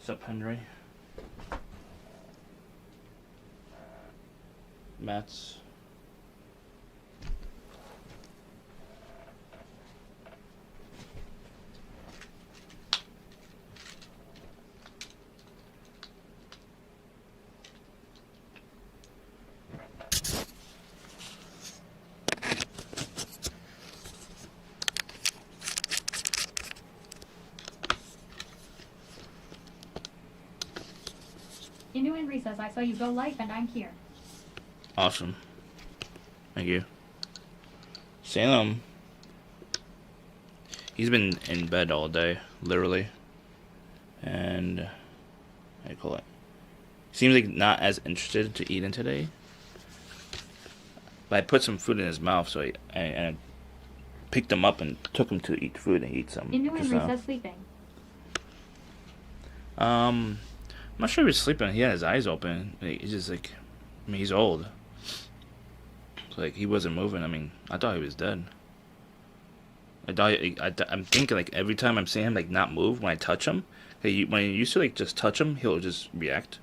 What's up, Henry? Mats. Inu Henry says, I saw you go live and I'm here. Awesome. Thank you. Salem. He's been in bed all day, literally. And, how do you call it? Seems like not as interested to eat in today. But I put some food in his mouth, so I picked him up and took him to eat food and eat some. Inu Henry says sleeping. I'm not sure if he's sleeping. He had his eyes open. He's just like, I mean, he's old. So like, he wasn't moving. I mean, I thought he was dead. I'm thinking like every time I'm seeing him like not move when I touch him. When you used to like just touch him, he'll just react.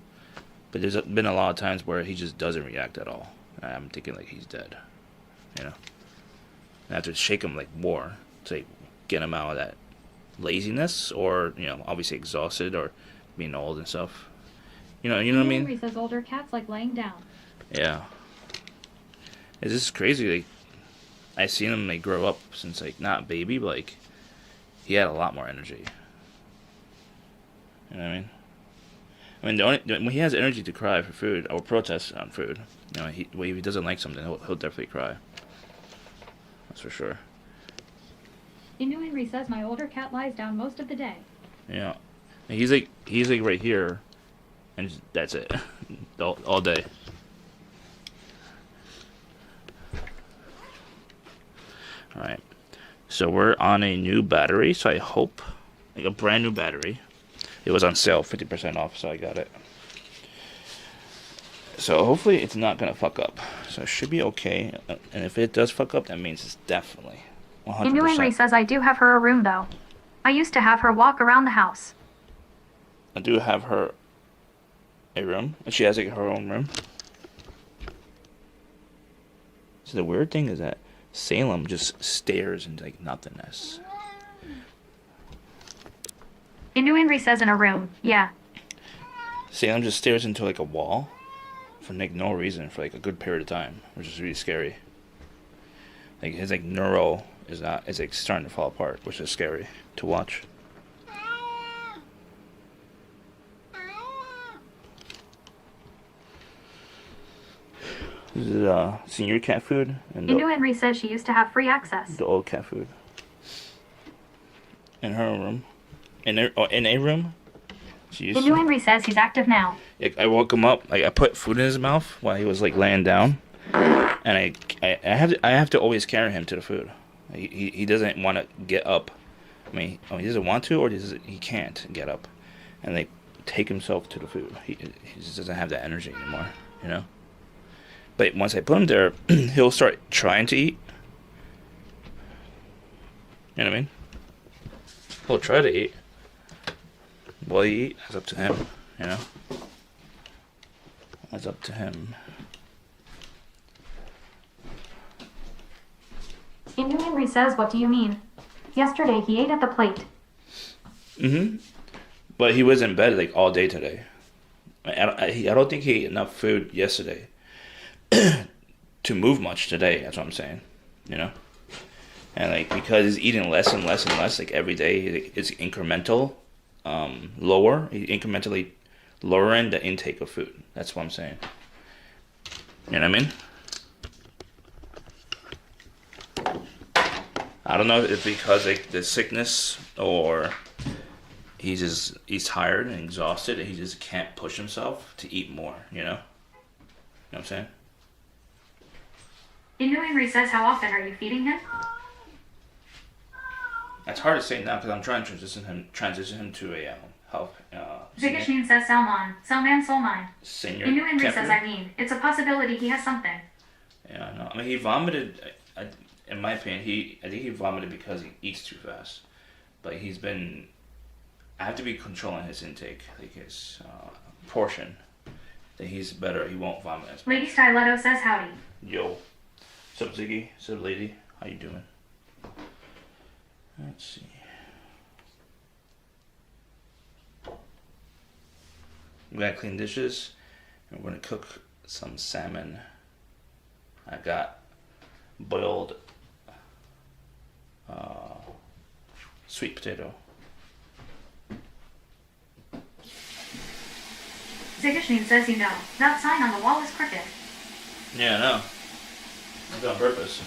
But there's been a lot of times where he just doesn't react at all. I'm thinking like he's dead. You know. I have to shake him like more to like, get him out of that laziness, or obviously exhausted or being old and stuff. You know what I mean? Henry says older cats like laying down. Yeah. It's just crazy. Like, I seen him like grow up since like not a baby, but like he had a lot more energy. You know what I mean? I mean, when he has energy to cry for food or protest on food, when he doesn't like something, he'll definitely cry. That's for sure. Inu Henry says my older cat lies down most of the day. Yeah. He's like right here, and that's it, all day. All right, so we're on a new battery, so I hope, like a brand new battery. It was on sale, 50% off, so I got it. So hopefully it's not gonna fuck up. So it should be okay. And if it does fuck up, that means it's definitely 100%. Inu Henry says I do have her a room though. I used to have her walk around the house. I do have her a room, and she has like her own room. So the weird thing is that Salem just stares into like nothingness. Inu Henry says in a room, yeah. Salem just stares into like a wall for like no reason for like a good period of time, which is really scary. Like his like neuro is like starting to fall apart, which is scary to watch. This is senior cat food, and Inu Henry says she used to have free access. the old cat food. In her room, in a room. Inu Henry says he's active now. Like, I woke him up. Like I put food in his mouth while he was like laying down, and I have to always carry him to the food. He doesn't want to get up. I mean, he doesn't want to, or he can't get up, and like take himself to the food. He just doesn't have that energy anymore, you know. But once I put him there, he'll start trying to eat. You know what I mean? He'll try to eat. Will he eat? That's up to him, you know? That's up to him. Inu Henry says, what do you mean? Yesterday he ate at the plate. Mm-hmm. But he was in bed like all day today. I don't think he ate enough food yesterday to move much today. That's what I'm saying, you know. And like because he's eating less and less and less, like every day, it's incremental, incrementally lowering the intake of food. That's what I'm saying. You know what I mean? I don't know if because like the sickness or he's tired and exhausted and he just can't push himself to eat more, you know? You know what I'm saying? Inu Henry says, how often are you feeding him? That's hard to say now because I'm trying to transition him to a health. Zigasheen says Salmon. Soulman. Senior. Inu Henry says, I mean, it's a possibility he has something. Yeah, no. I mean, he vomited. In my opinion, I think he vomited because he eats too fast. But he's been I have to be controlling his intake, like his portion. Then he's better. He won't vomit as much. Lady Stiletto says howdy. Yo. Sup, Ziggy? Sup, lady? How you doing? Let's see. We gotta clean dishes, and we're gonna cook some salmon. I got boiled sweet potato. Zigashnin says you know. That sign on the wall is crooked. Yeah, I know. It's on purpose.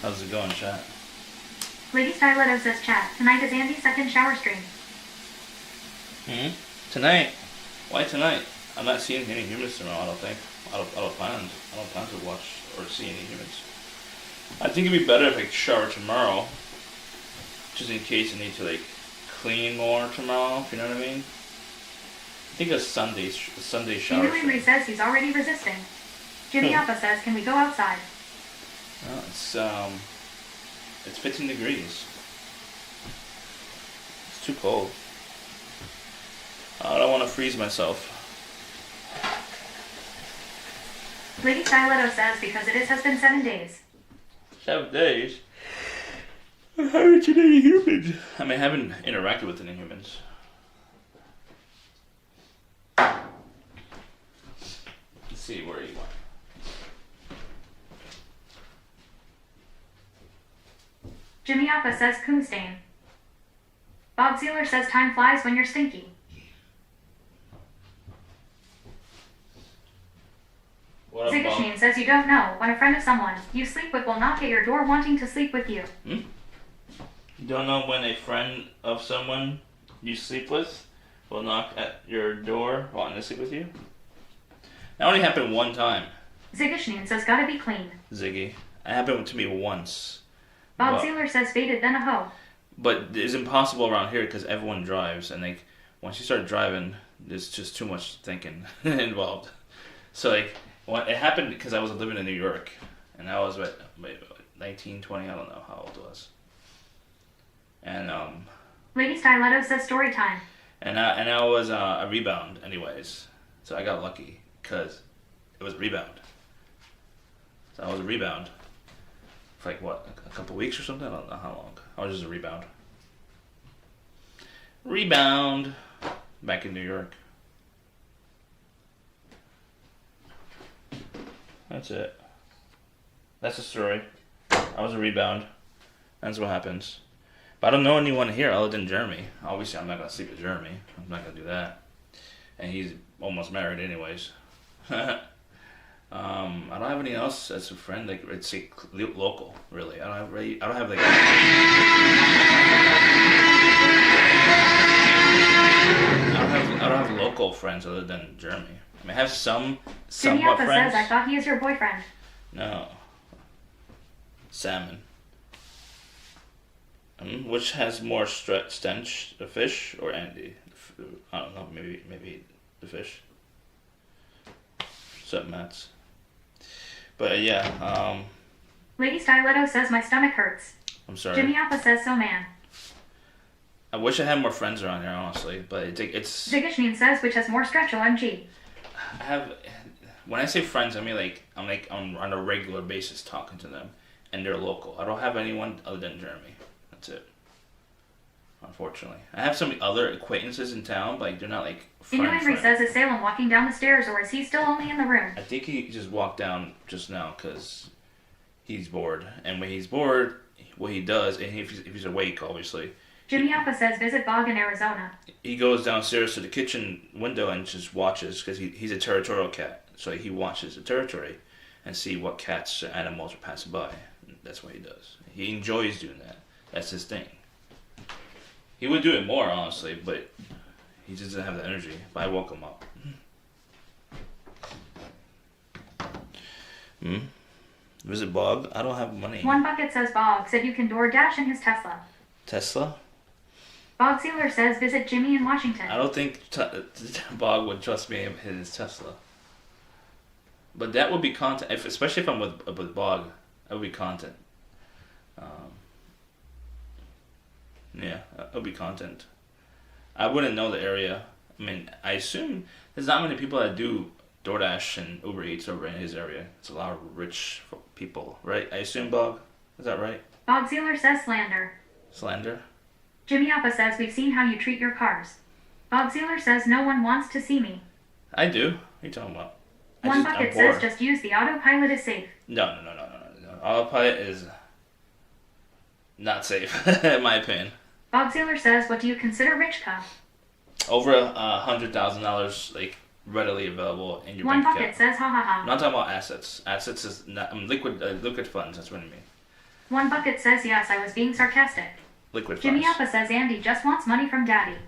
How's it going, chat? Lady Stiletto says chat. Tonight is Andy's second shower stream. Tonight? Why tonight? I'm not seeing any humans tomorrow, I don't think. I don't plan to watch or see any humans. I think it'd be better if I shower tomorrow. Just in case I need to like clean more tomorrow, if you know what I mean? I think a Sunday shower. Henry says he's already resisting. Jimmy Appa says, can we go outside? Well, it's 15 degrees. It's too cold. I don't want to freeze myself. Lady Stiletto says because has been 7 days. 7 days? I haven't seen any humans. I mean, I haven't interacted with any humans. Let's see where you went. Jimmy Appa says Coonstain. Bob Sealer says time flies when you're stinky. Zigashnin says you don't know. When a friend of someone you sleep with will knock at your door wanting to sleep with you. You don't know when a friend of someone you sleep with will knock at your door wanting to sleep with you? That only happened one time. Zigashnin says gotta be clean. Ziggy. It happened to me once. Bob Sealer says faded then a hoe. But it's impossible around here because everyone drives, and like once you start driving, there's just too much thinking involved. So like, it happened because I was living in New York, and I was 19, 20, I don't know how old I was. And Lady Stiletto says story time. And I was a rebound anyways, so I got lucky because it was a rebound. So I was a rebound for like what, a couple weeks or something. I don't know how long. I was just a rebound. Rebound back in New York. That's it. That's the story. I was a rebound. That's what happens. But I don't know anyone here other than Jeremy. Obviously, I'm not going to sleep with Jeremy. I'm not going to do that. And he's almost married anyways. I don't have anyone else as a friend. Like, it's like local, really. I don't have like... I don't have local friends other than Jeremy. I mean, I have somewhat friends. Says, I thought he is your boyfriend. No. Salmon. Which has more stench, the fish or Andy? I don't know, maybe the fish. What's up, Mats? But yeah, Lady Stiletto says my stomach hurts. I'm sorry. Jimmy Appa says so, man. I wish I had more friends around here, honestly, but it's... Zigashnin says which has more stretch OMG. I have... When I say friends, I mean I'm on a regular basis talking to them, and they're local. I don't have anyone other than Jeremy. That's it. Unfortunately. I have some other acquaintances in town, but they're not like friends. Henry says is Salem walking down the stairs, or is he still only in the room? I think he just walked down just now because he's bored. And when he's bored, what he does, and if he's awake, obviously. Jimmy Appa says visit Bog in Arizona. He goes downstairs to the kitchen window and just watches, because he's a territorial cat. So he watches the territory and see what cats or animals are passing by. That's what he does. He enjoys doing that. That's his thing. He would do it more, honestly, but he just doesn't have the energy. But I woke him up. Visit Bog? I don't have money. One Bucket says Bog said you can DoorDash in his Tesla. Tesla? Bog Sealer says visit Jimmy in Washington. I don't think Bog would trust me in his Tesla. But that would be content, especially if I'm with Bog. That would be content. Um, yeah, that would be content. I wouldn't know the area. I mean, I assume there's not many people that do DoorDash and Uber Eats over in his area. It's a lot of rich people, right? I assume, Bog. Is that right? Bob Sealer says slander. Slander? Jimmy Appa says we've seen how you treat your cars. Bob Sealer says no one wants to see me. I do. What are you talking about? One Bucket says just use the autopilot is safe. No. Autopilot is not safe, in my opinion. Bob Sealer says, what do you consider rich cuff? Over $100,000, like, readily available in your One bank Bucket account. says ha ha ha. I'm not talking about assets. Assets is not, liquid funds. That's what I mean. One Bucket says yes, I was being sarcastic. Liquid Jimmy funds. Appa says Andy just wants money from Daddy.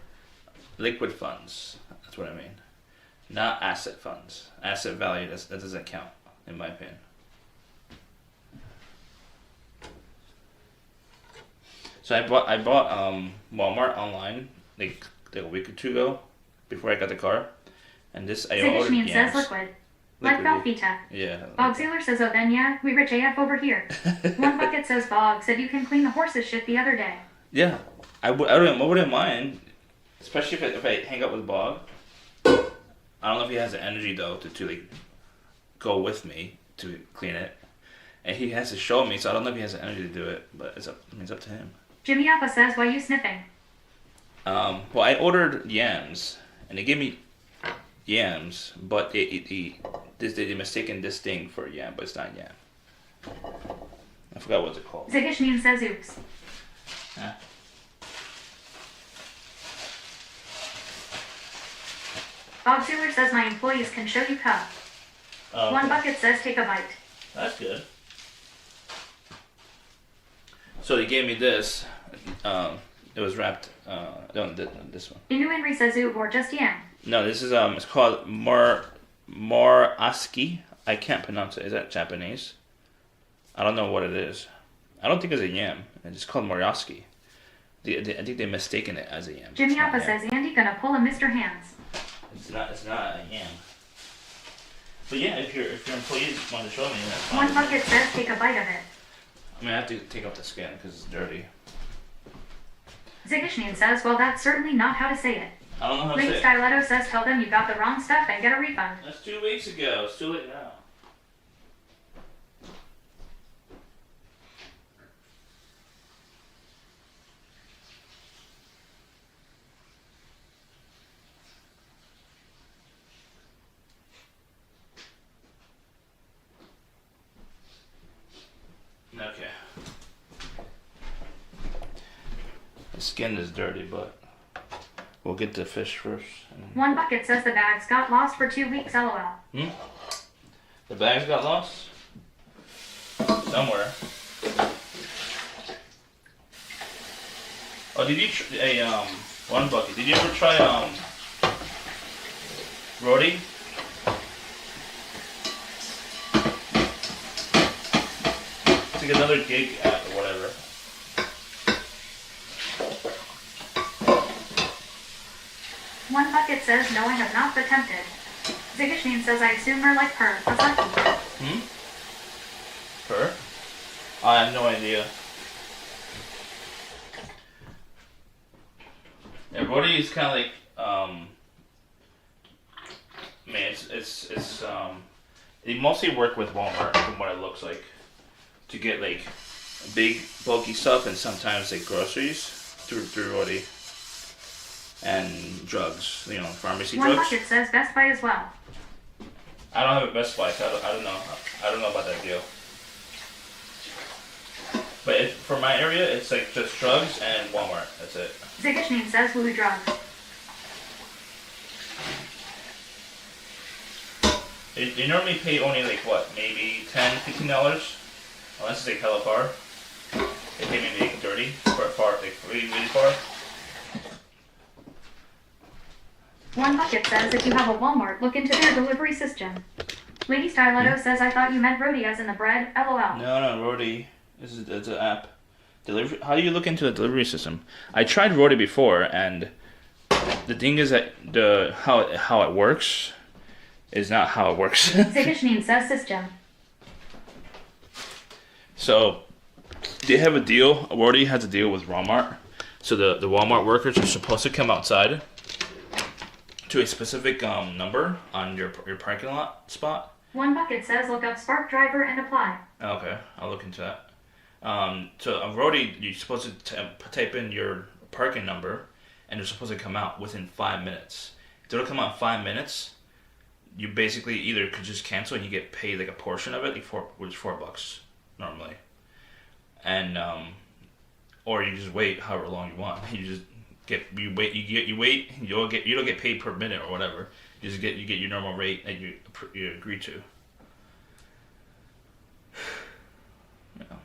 Liquid funds. That's what I mean. Not asset funds. Asset value, that doesn't count, in my opinion. So I bought Walmart online like a week or two ago, before I got the car, and this I ordered Zigishmian yams. says liquid. Like Velveeta. Yeah. Bob Sealer says, oh then yeah, we rich AF over here. One Bucket says Bog said you can clean the horse's shit the other day. Yeah, I wouldn't mind, especially if I hang out with Bog. I don't know if he has the energy though to like go with me to clean it, and he has to show me. So I don't know if he has the energy to do it, but it's up to him. Jimmy Appa says, why you sniffing? Well, I ordered yams, and they gave me yams, but they mistaken this thing for yam, but it's not yam. I forgot what it's called. Zigishmian says oops. Huh? Bob Sealer says my employees can show you cup. Okay. One Bucket says take a bite. That's good. So they gave me this. It was wrapped. No, this one. Inu Henry says oob or just yam. No, this is It's called Moraski. I can't pronounce it. Is that Japanese? I don't know what it is. I don't think it's a yam. It's called Moraski. I think they're mistaken it as a yam. Jimmy It's not Appa yam. says Andy gonna pull a Mr. Hands. It's not a yam. But yeah, if your employees want to show me, that's fine. One Bucket says take a bite of it. I mean, I have to take off the skin because it's dirty. Zigishnian says, well that's certainly not how to say it. I don't know how to Link say it. Stiletto says tell them you got the wrong stuff and get a refund. That's 2 weeks ago. It's too late now. Okay. The skin is dirty, but we'll get the fish first. One Bucket says the bags got lost for 2 weeks, lol. The bags got lost? Somewhere. Oh, did you One Bucket, did you ever try roti? It's like another gig app or whatever. One Bucket says no I have not but tempted. Zigishnian says I assume her like her. That's lucky. Her? I have no idea. Yeah, roti is kind of like they mostly work with Walmart from what it looks like to get like big bulky stuff and sometimes like groceries through roti and drugs, pharmacy One drugs. Bucket says Best Buy as well. I don't have a Best Buy, so I don't know about that deal. But for my area, it's like just drugs and Walmart. That's it. Zigishnian says woo drugs. They normally pay only like what, maybe $10, $15, unless it's like hella far. They pay maybe like 30 for far, like really, really far. One Bucket says if you have a Walmart, look into their delivery system. Lady Stiletto says I thought you meant roti as in the bread, lol. No, roti. It's an app. Delivery. How do you look into a delivery system? I tried roti before, and the thing is that how it works. is not how it works. Zigashnin says system. So they have a deal. Rody has a deal with Walmart. So the Walmart workers are supposed to come outside to a specific number on your parking lot spot. One bucket says look up Spark driver and apply. Okay, I'll look into that. So on Rody, you're supposed to type in your parking number, and they're supposed to come out within 5 minutes. If they don't come out in 5 minutes, you basically either could just cancel and you get paid like a portion of it, which is $4 normally, and or you just wait however long you want. You wait. You don't get paid per minute or whatever. You get your normal rate that you agree to. Yeah.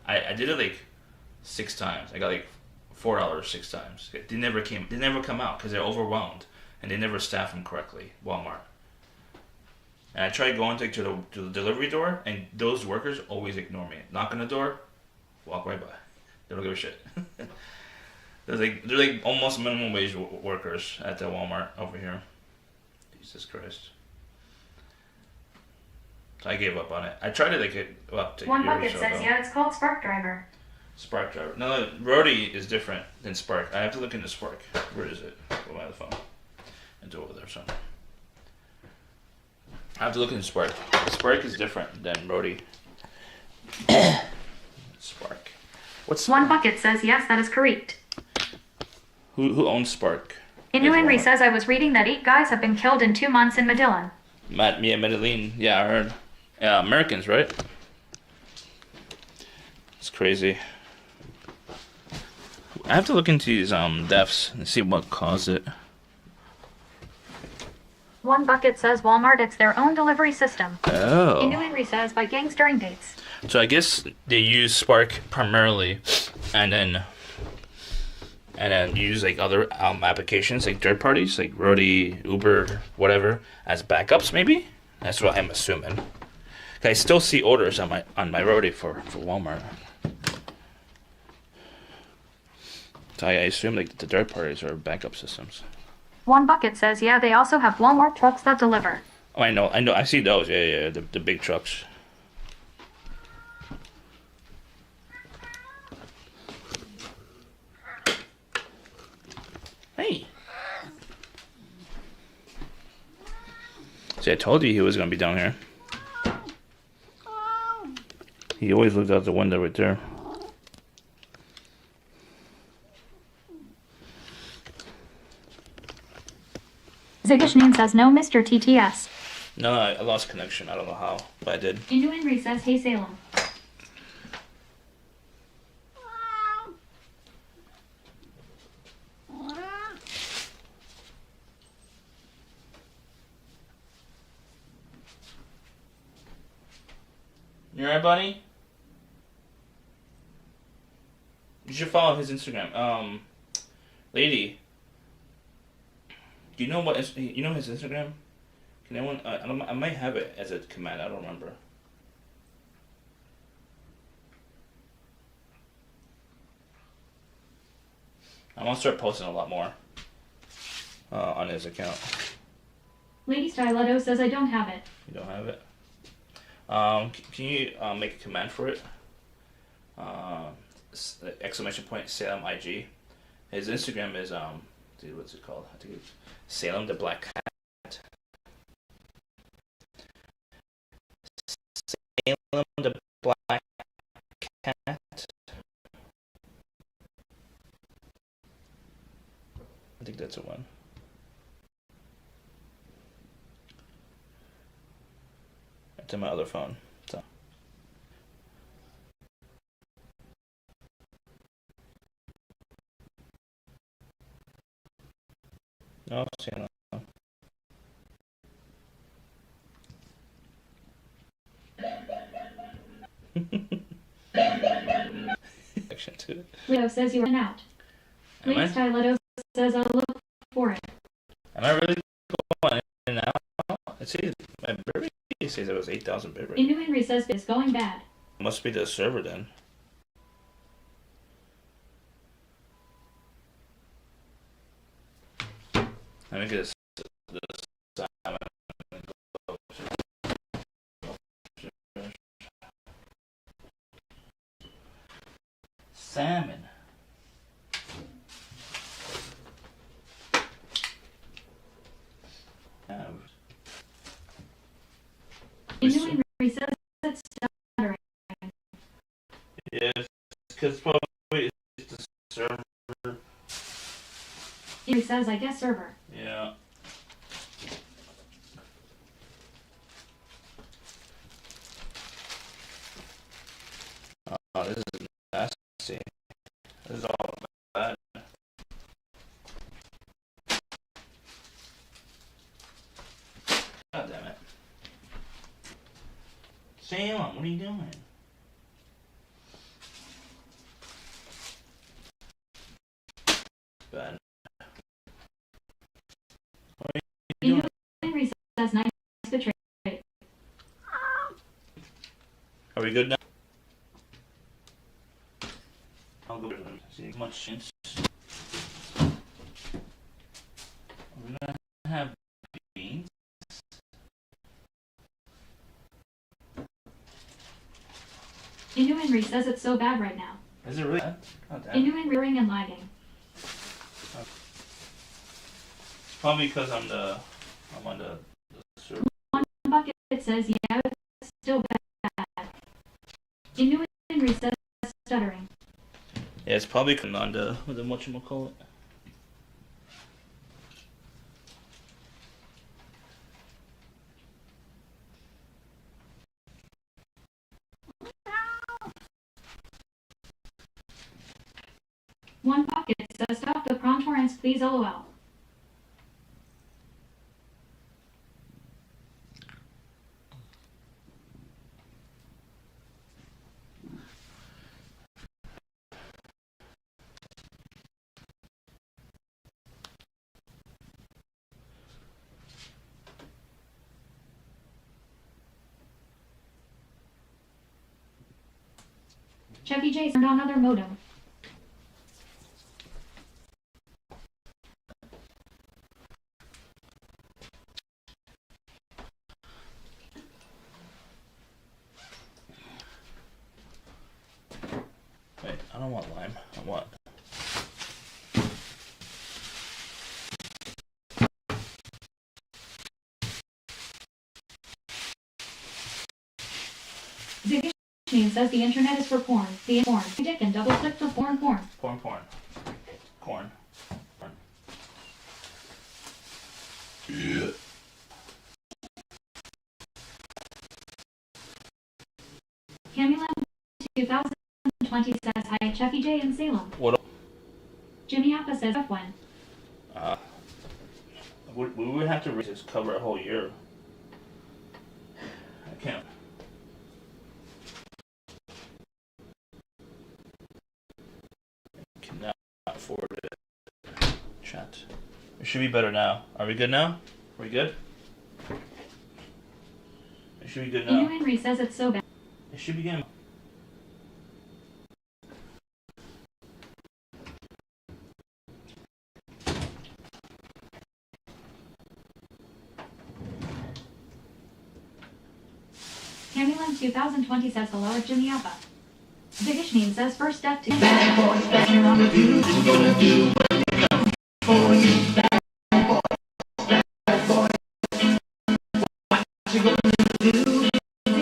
I did it like 6 times. I got like $4 6 times. They never come out because they're overwhelmed and they never staff them correctly. Walmart. And I tried going to the delivery door, and those workers always ignore me. Knock on the door, walk right by. They don't give a shit. they're like almost minimum wage workers at the Walmart over here. Jesus Christ. So I gave up on it. I tried it up to One bucket says, yeah, it's called Spark driver. Spark driver. No, Rody is different than Spark. I have to look into Spark. Where is it? Go by the phone. It's over there somewhere. I have to look into Spark. Spark is different than Rody. Spark. What's One bucket says, yes, that is correct. Who owns Spark? Henry says, I was reading that 8 guys have been killed in 2 months in Medellin. Medellin. Yeah, I heard. Yeah, Americans, right? It's crazy. I have to look into these deaths and see what caused it. One bucket says Walmart, it's their own delivery system. Oh. Henry says by gang stirring dates. So I guess they use Spark primarily, and then use like other applications like third parties like Rody, Uber, whatever as backups maybe. That's what I'm assuming. I still see orders on my Rody for Walmart. So I assume like the third parties are backup systems. One bucket says, yeah, they also have Walmart trucks that deliver. Oh, I know. I see those. Yeah, the big trucks. Hey. See, I told you he was gonna be down here. He always looked out the window right there. Zigashnin says no, Mr. TTS. No, I lost connection. I don't know how, but I did. Henry says, hey, Salem. You alright, buddy? You should follow his Instagram. Lady. Do you know his Instagram? Can anyone? I might have it as a command. I don't remember. I'm gonna start posting a lot more on his account. Lady Styletto says I don't have it. You don't have it? Can you make a command for it? Exclamation point Salem IG. His Instagram is dude, what's it called? I think it's Salem the Black Cat. Salem the Black Cat. I think that's the one. It's on my other phone. So. No, Salem. Action to it. Leo says you went out. Lady Styletto says I'll look for it. Am I really going in and out? It says my bitrate says it was 8,000 bitrate. Henry says it's going bad. Must be the server then. Let me get this Salmon Salmon. Continuing says it's stuttering. Yeah, because probably it's the server. He says, I guess server. Yeah. Oh, this is nasty. This is all bad. God damn it. Salmon, what are you doing? Bad. What are you doing? Henry says, nice betray. Are we good now? I'll go see much sense. We're gonna have beans. Inu Henry says it's so bad right now. Is it really bad? Oh, damn. Inu Henry rearing and lagging. It's probably because I'm on the server. One bucket says, yeah, it's still bad. Inu Henry says stuttering. Yeah, it's probably because I'm on the whatchamacallit. One bucket says, stop the prawn torrents, please, lol. Chevy J turned on other modem. Wait, I don't want lime. I want. Ziggy says the internet is for porn. The porn. Dick and double click to porn. Corn. Yeah. Camila 2020 says hi, Chevy J in Salem. What? Jimmy Appa says F when. We would have to just cover a whole year. I can't. Cannot afford it. Chat. It should be better now. Are we good now? Are we good? It should be good Inu now. Henry says it's so bad. It should be good. Camila 2020 says hello at Jimmy Appa. Ziggy says first step to bad boys, bad you're on the do. What you gonna do when they come for you? Bad boys, bad boys. What you gonna do?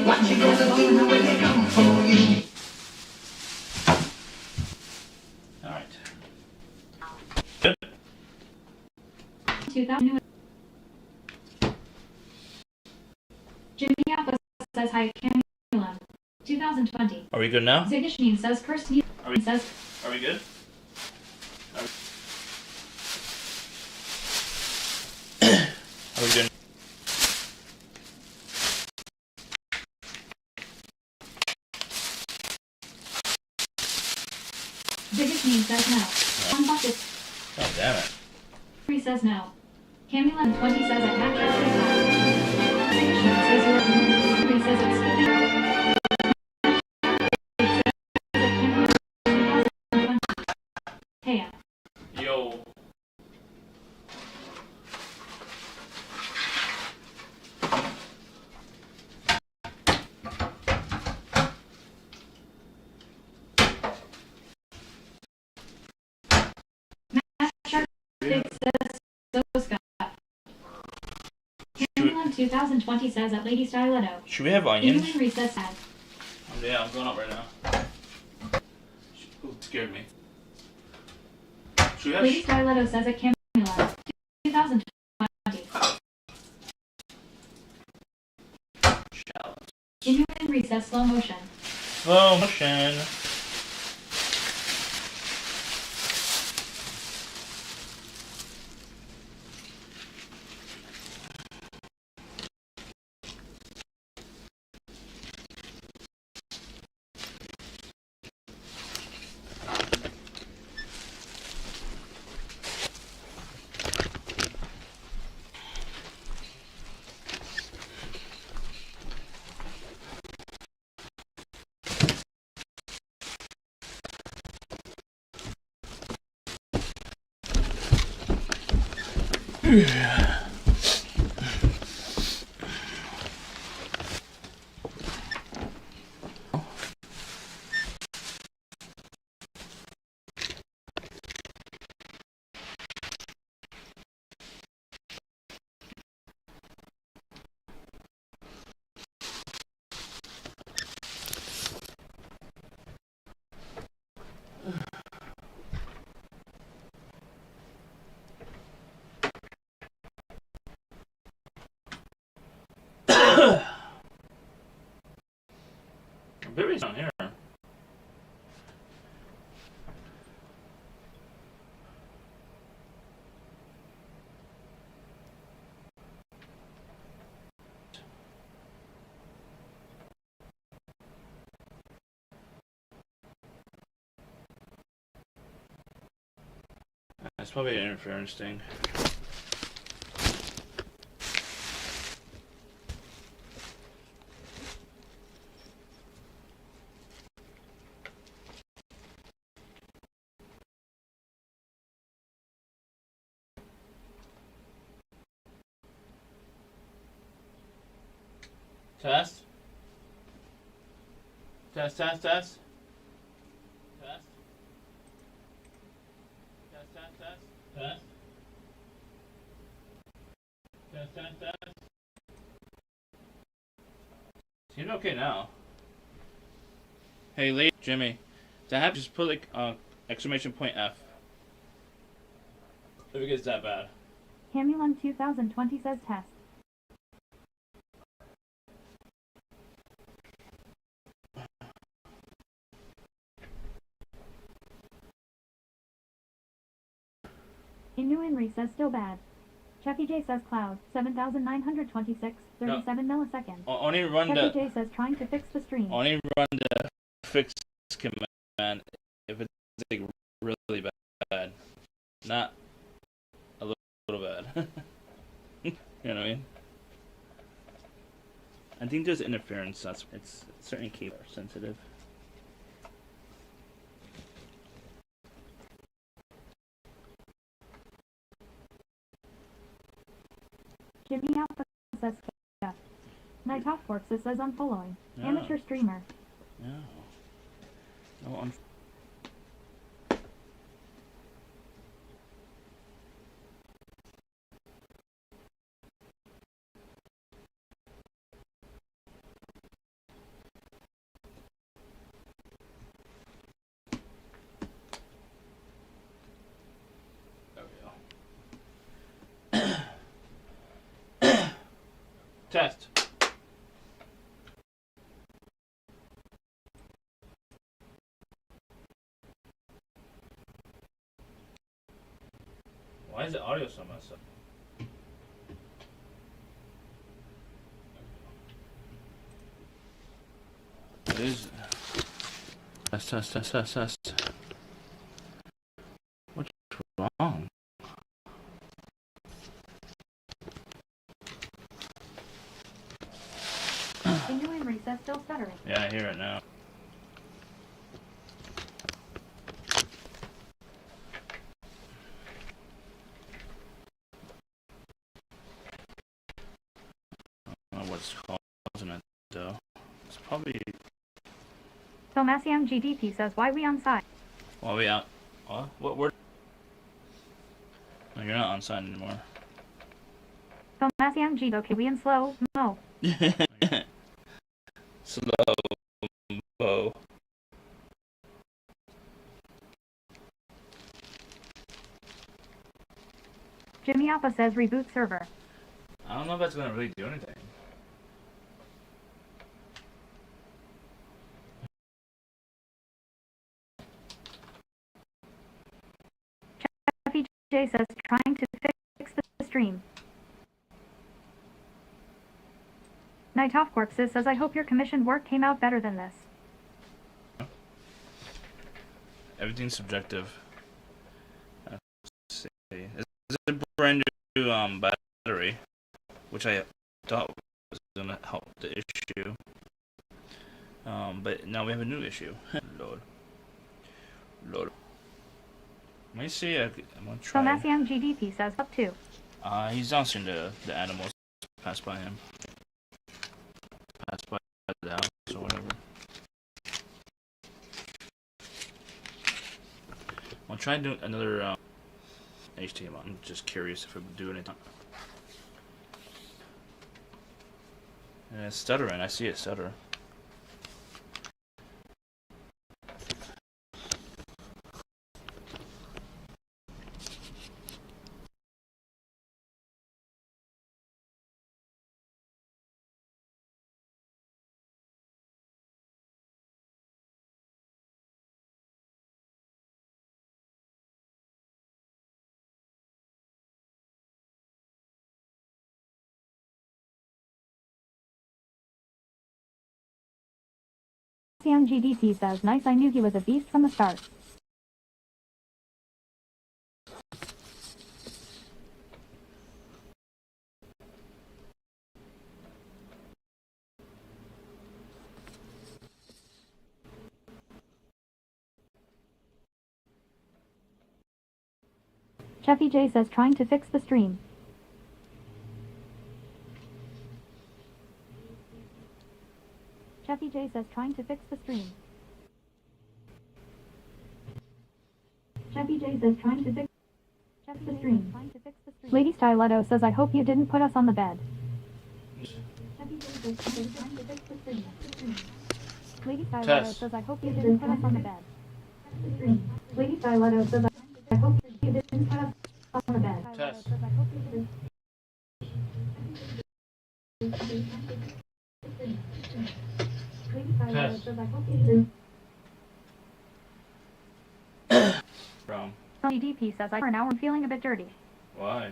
What you gonna do when they come for you? Alright. Good. 2000. Jimmy Appa says hi, Camila. 2020. Are we good now? Ziggy says cursed me. Are we Says Are we good? Are we good? Ziggy says no. One bucket. Oh, damn it. 3 says no. Camila 20 says I can't get it. Ziggy says you're 3 says it's skipping. Hey. Yo. 2020 says at Lady Styletto. Should we have onions? Inhuman recess ad. Yeah, I'm going up right now. Ooh, scared me. Should we have Lady Styletto says at Camula. 2020. shallots? Inhuman recess slow motion. Slow motion. Baby's not here. That's probably an interference thing. Test. Test, test, test. Test. Test, test, test. Test. Test, test, test. Seems okay now. Hey, late Jimmy. To have just put like exclamation point F. If it gets that bad. Camulon 2020 says test. Inhuman recess still bad. Chucky J says cloud. 7,926. 37 milliseconds. Only run Chucky the. J says trying to fix the stream. Only run the fix command if it's like really bad, not a little bad. You know what I mean? I think there's interference. It's certain keys are sensitive. Jimmy Alpha says K. Night Hawk Works says unfollowing. Yeah. Amateur streamer. No. No on. Test. Why is the audio so messed up? It is. Test. What's wrong? Inhuman recess still stuttering. Yeah, I hear it now. I don't know what's causing it though. It's probably Tomasium GDP says why we on site. while we out. What word? No, you're not on site anymore. Filmasiang G, okay, we in slow mo. Slow mo. Jimmy Alpha says reboot server. I don't know if that's gonna really do anything. Jeffy J says trying to fix the stream. Night Off Corpses says I hope your commissioned work came out better than this. Everything's subjective. Let's see. It's a brand new battery, which I thought was gonna help the issue. But now we have a new issue. Lord. Let me see. I'm gonna try. Filmasiang GDP says up to. He's answering the animals pass by him. Pass by the house or whatever. I'll try and do another HTML. I'm just curious if it would do anything. And it's stuttering. I see it stutter. Filmasiang GDP says nice, I knew he was a beast from the start. Jeffy J says trying to fix the stream. Jeffy J says trying to fix the stream. Jeffy J says trying to fix the stream. Lady Stiletto says I hope you didn't put us on the bed. Jeffy J says trying to fix the stream. Lady Stiletto says I hope you didn't put us on the bed. Lady Stiletto says I hope you didn't put us on the bed. Test. From. GDP says I for now I'm feeling a bit dirty. Why?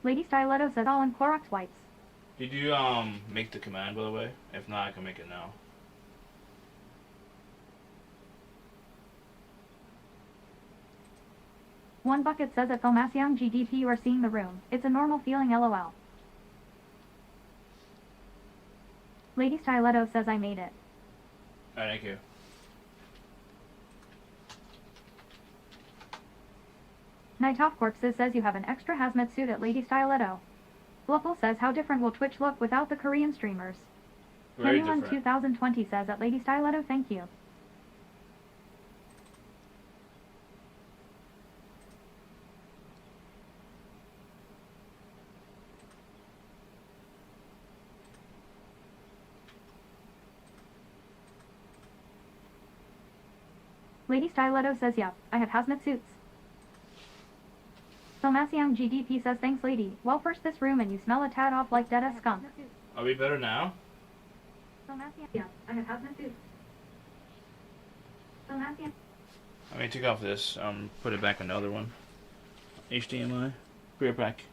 Lady Stiletto says all in Clorox wipes. Did you make the command, by the way? If not, I can make it now. One bucket says at Filmasiang GDP you are seeing the room. It's a normal feeling, lol. Lady Stiletto says I made it. Alright, thank you. Night Off Corpses says you have an extra hazmat suit at Lady Stiletto. Bluffle says how different will Twitch look without the Korean streamers. Very Anyone different. 2020 says at Lady Stiletto thank you. Lady Stiletto says yep, I have hazmat suits. Filmasiang GDP says thanks lady. Well first this room and you smell a tad off like dead as skunk. Are we better now? Filmasiang yep, I have hazmat suits. Filmasiang. I'm gonna take off this, put it back another one. HDMI. Be right back.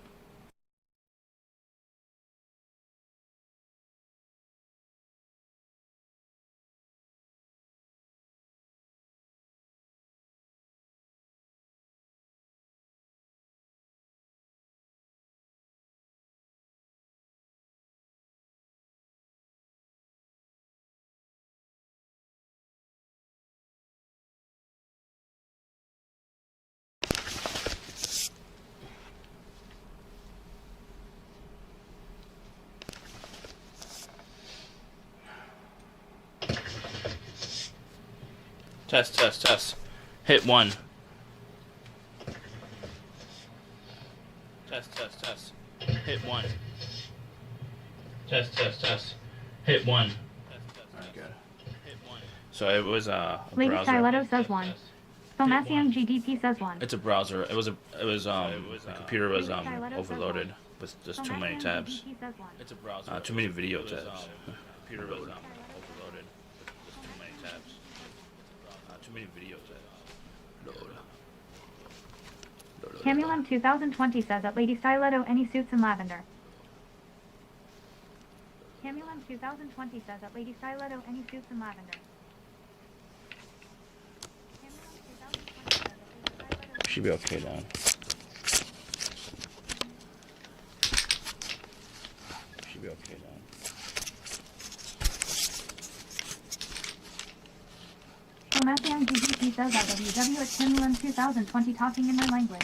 Test, test, test. Hit 1. Test, test, test. Hit 1. Test, test, test. Hit 1. Alright, good. So it was a Lady browser. Styletto says 1. Filmasium GDP says 1. It's a browser. It was my computer was overloaded with just too many tabs. It's a browser. Too many video tabs. Computer was overloaded with just too many tabs. Too many video tabs. Load. Camulum 2020 says at Lady Styletto any suits in lavender. Camulum 2020 says at Lady Styletto any suits in lavender. Should be okay now. Should be okay now. Filmasium GDP says at WW at Camulum 2020 talking in my language.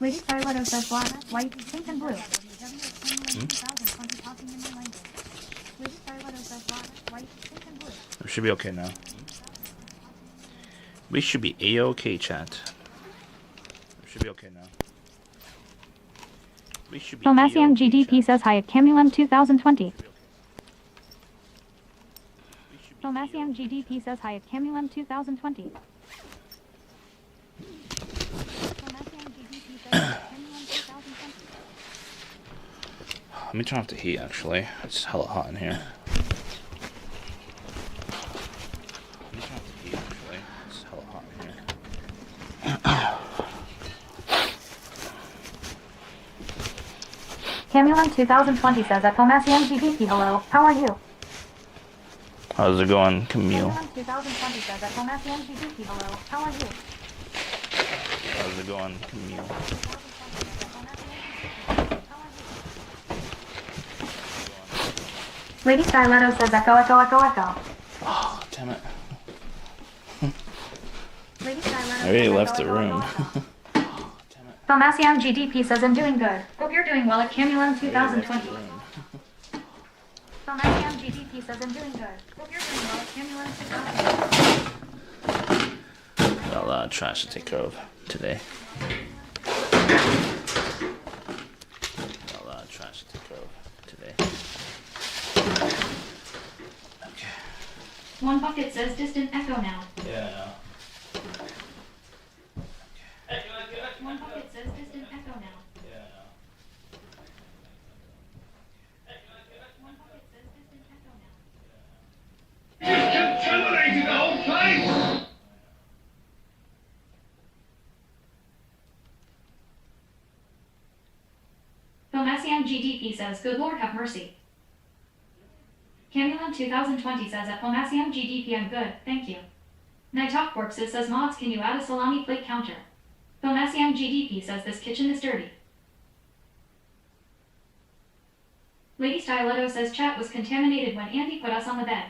Lady Styletto says black, white, pink, and blue. WW at Camulum 2020 talking in my language. Lady Styletto says black, white, pink, and blue. We should be okay now. We should be A-OK, chat. We should be okay now. We should be Filmasium A-OK, GDP chat. says hi at Camulum 2020. Filmasium GDP says hi at Camulum 2020. Filmasium GDP says hi at Camulum 2020. Let me turn off the heat, actually. It's hella hot in here. Let me turn off the heat, actually. It's hella hot in here. Camulum 2020 says at Filmasium GDP hello, how are you? How's it going, Camille? Camulum 2020 says at Filmasium GDP hello, how are you? How's it going, Camille? Lady Styletto says echo, echo, echo, echo. Oh, damn it. Lady Styletto I already says left echo, the echo, room. echo, echo. Oh, damn it. Filmasium GDP says I'm doing good. Hope you're doing well at Camulum 2020. Filmasium GDP says I'm doing good. Hope you're doing well at Camulum 2020. Got a lot of trash to take care of today. Got a lot of trash to take care of today. Okay. One bucket says distant echo now. Yeah. One bucket says distant echo now. One bucket says distant echo now. You've contaminated the whole place! Filmasium GDP says, good Lord have mercy. Camulum 2020 says at Filmasium GDP I'm good, thank you. Night Talk Corpses says mods can you add a salami plate counter? Filmasium GDP says this kitchen is dirty. Lady Styletto says chat was contaminated when Andy put us on the bed.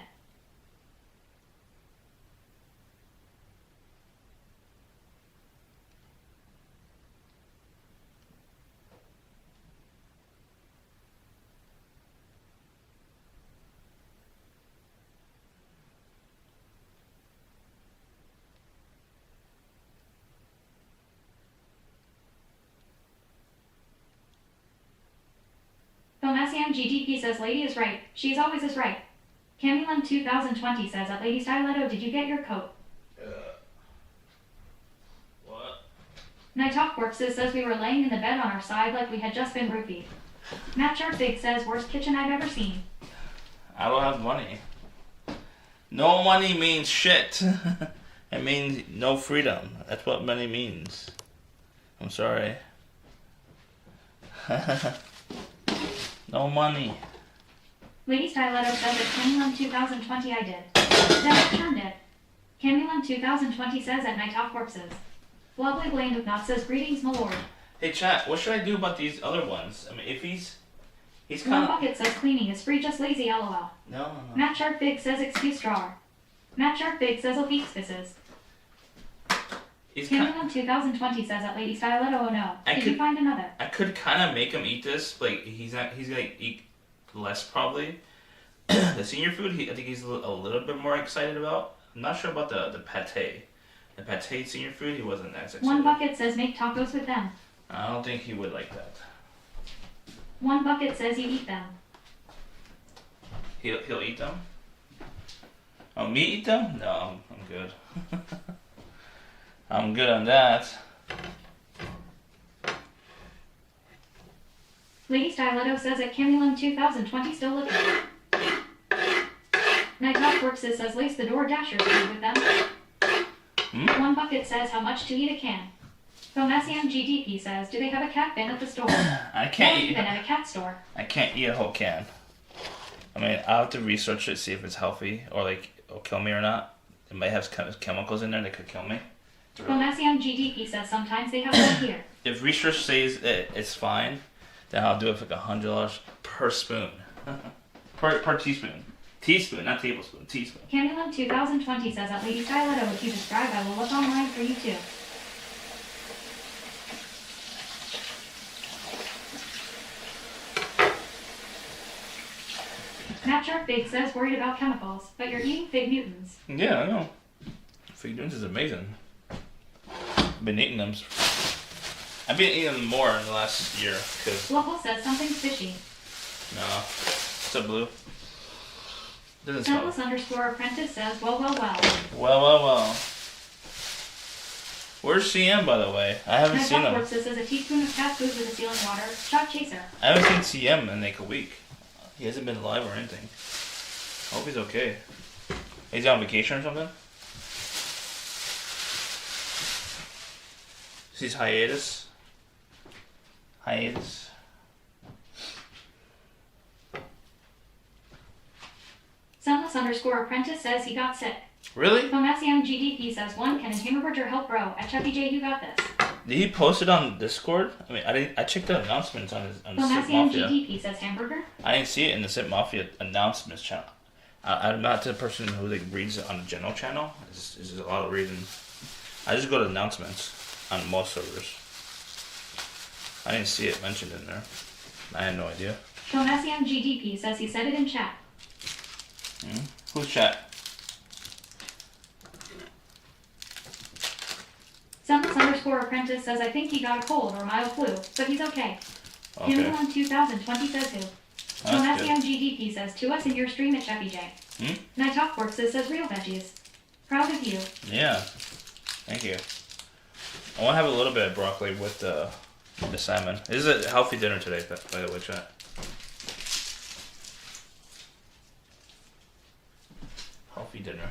Filmasium GDP says Lady is right. She's always is right. Camulum 2020 says at Lady Styletto, did you get your coat? What? Night Talk Corpses says we were laying in the bed on our side like we had just been roofied. Matt Sharpbig says worst kitchen I've ever seen. I don't have money. No money means shit. It means no freedom. That's what money means. I'm sorry. No money. Lady Styletto says at Camulum 2020 I did. Dennis turned it. Camulum 2020 says at Night Talk Corpses. Wobbly Blamed of Not says greetings my lord. Hey chat, what should I do about these other ones? I mean, if he's One kind of bucket says cleaning is free just lazy lol. no. Matt Sharpbig says excuse drawer. Matt Sharpbig says Obeek fisses. He's kind. Camulum 2020 says at Lady Styletto, oh no. I Did could- you find another? I could kind of make him eat this. Like he's gonna eat less probably. The senior food, I think he's a little bit more excited about. I'm not sure about the pate. The pate senior food, he wasn't that excited. One bucket says make tacos with them. I don't think he would like that. One bucket says you eat them. He'll eat them? Oh, me eat them? No, I'm good. I'm good on that. Lady Stiletto says at Camulum 2020 still looking. Night Talk Works says lace the door dashers food with them. One bucket says how much to eat a can. Phonesium GDP says, do they have a cat bin at the store? I can't eat. Bin at a cat store. I can't eat a whole can. I mean, I'll have to research it, see if it's healthy or like it'll kill me or not. It might have chemicals in there that could kill me. Phonesium GDP says sometimes they have one here. If research says it's fine, then I'll do it for like $100 per spoon. per teaspoon. Teaspoon, not tablespoon. Teaspoon. Camulum 2020 says at Lady Stiletto, if you describe, I will look online for you too. Matt Shark Big says worried about chemicals, but you're eating Fig Newtons. Yeah, I know. Fig Newtons is amazing. I've been eating them. I've been eating them more in the last year because. Local says something's fishy. No. What's up, Blue? Doesn't smell. Scentless_apprentice says well. Well. Where's CM, by the way? I haven't seen him. Works says a teaspoon of cat food with a sealing water. Shot chaser. I haven't seen CM in like a week. He hasn't been live or anything. I hope he's okay. Is he on vacation or something? Is he hiatus? Scentless_apprentice says he got sick. Really? Phonesium GDP says one, can a hamburger help bro? At Chucky J, you got this. Did he post it on Discord? I mean, I checked the announcements on the Sip Phonesium Mafia. GDP says hamburger. I didn't see it in the Sip Mafia announcements channel. I'm not the person who like reads it on the general channel. This is a lot of reading. I just go to announcements on most servers. I didn't see it mentioned in there. I had no idea. Phonesium GDP says he said it in chat. Who's chat? Scentless_apprentice says I think he got a cold or mild flu, but he's okay. Camulum 2020 says who? Phonesium GDP says to us in your stream at Chucky J. Night Talk Works says real veggies. Proud of you. Yeah. Thank you. I want to have a little bit of broccoli with the salmon. This is a healthy dinner today, by the way, chat. Healthy dinner.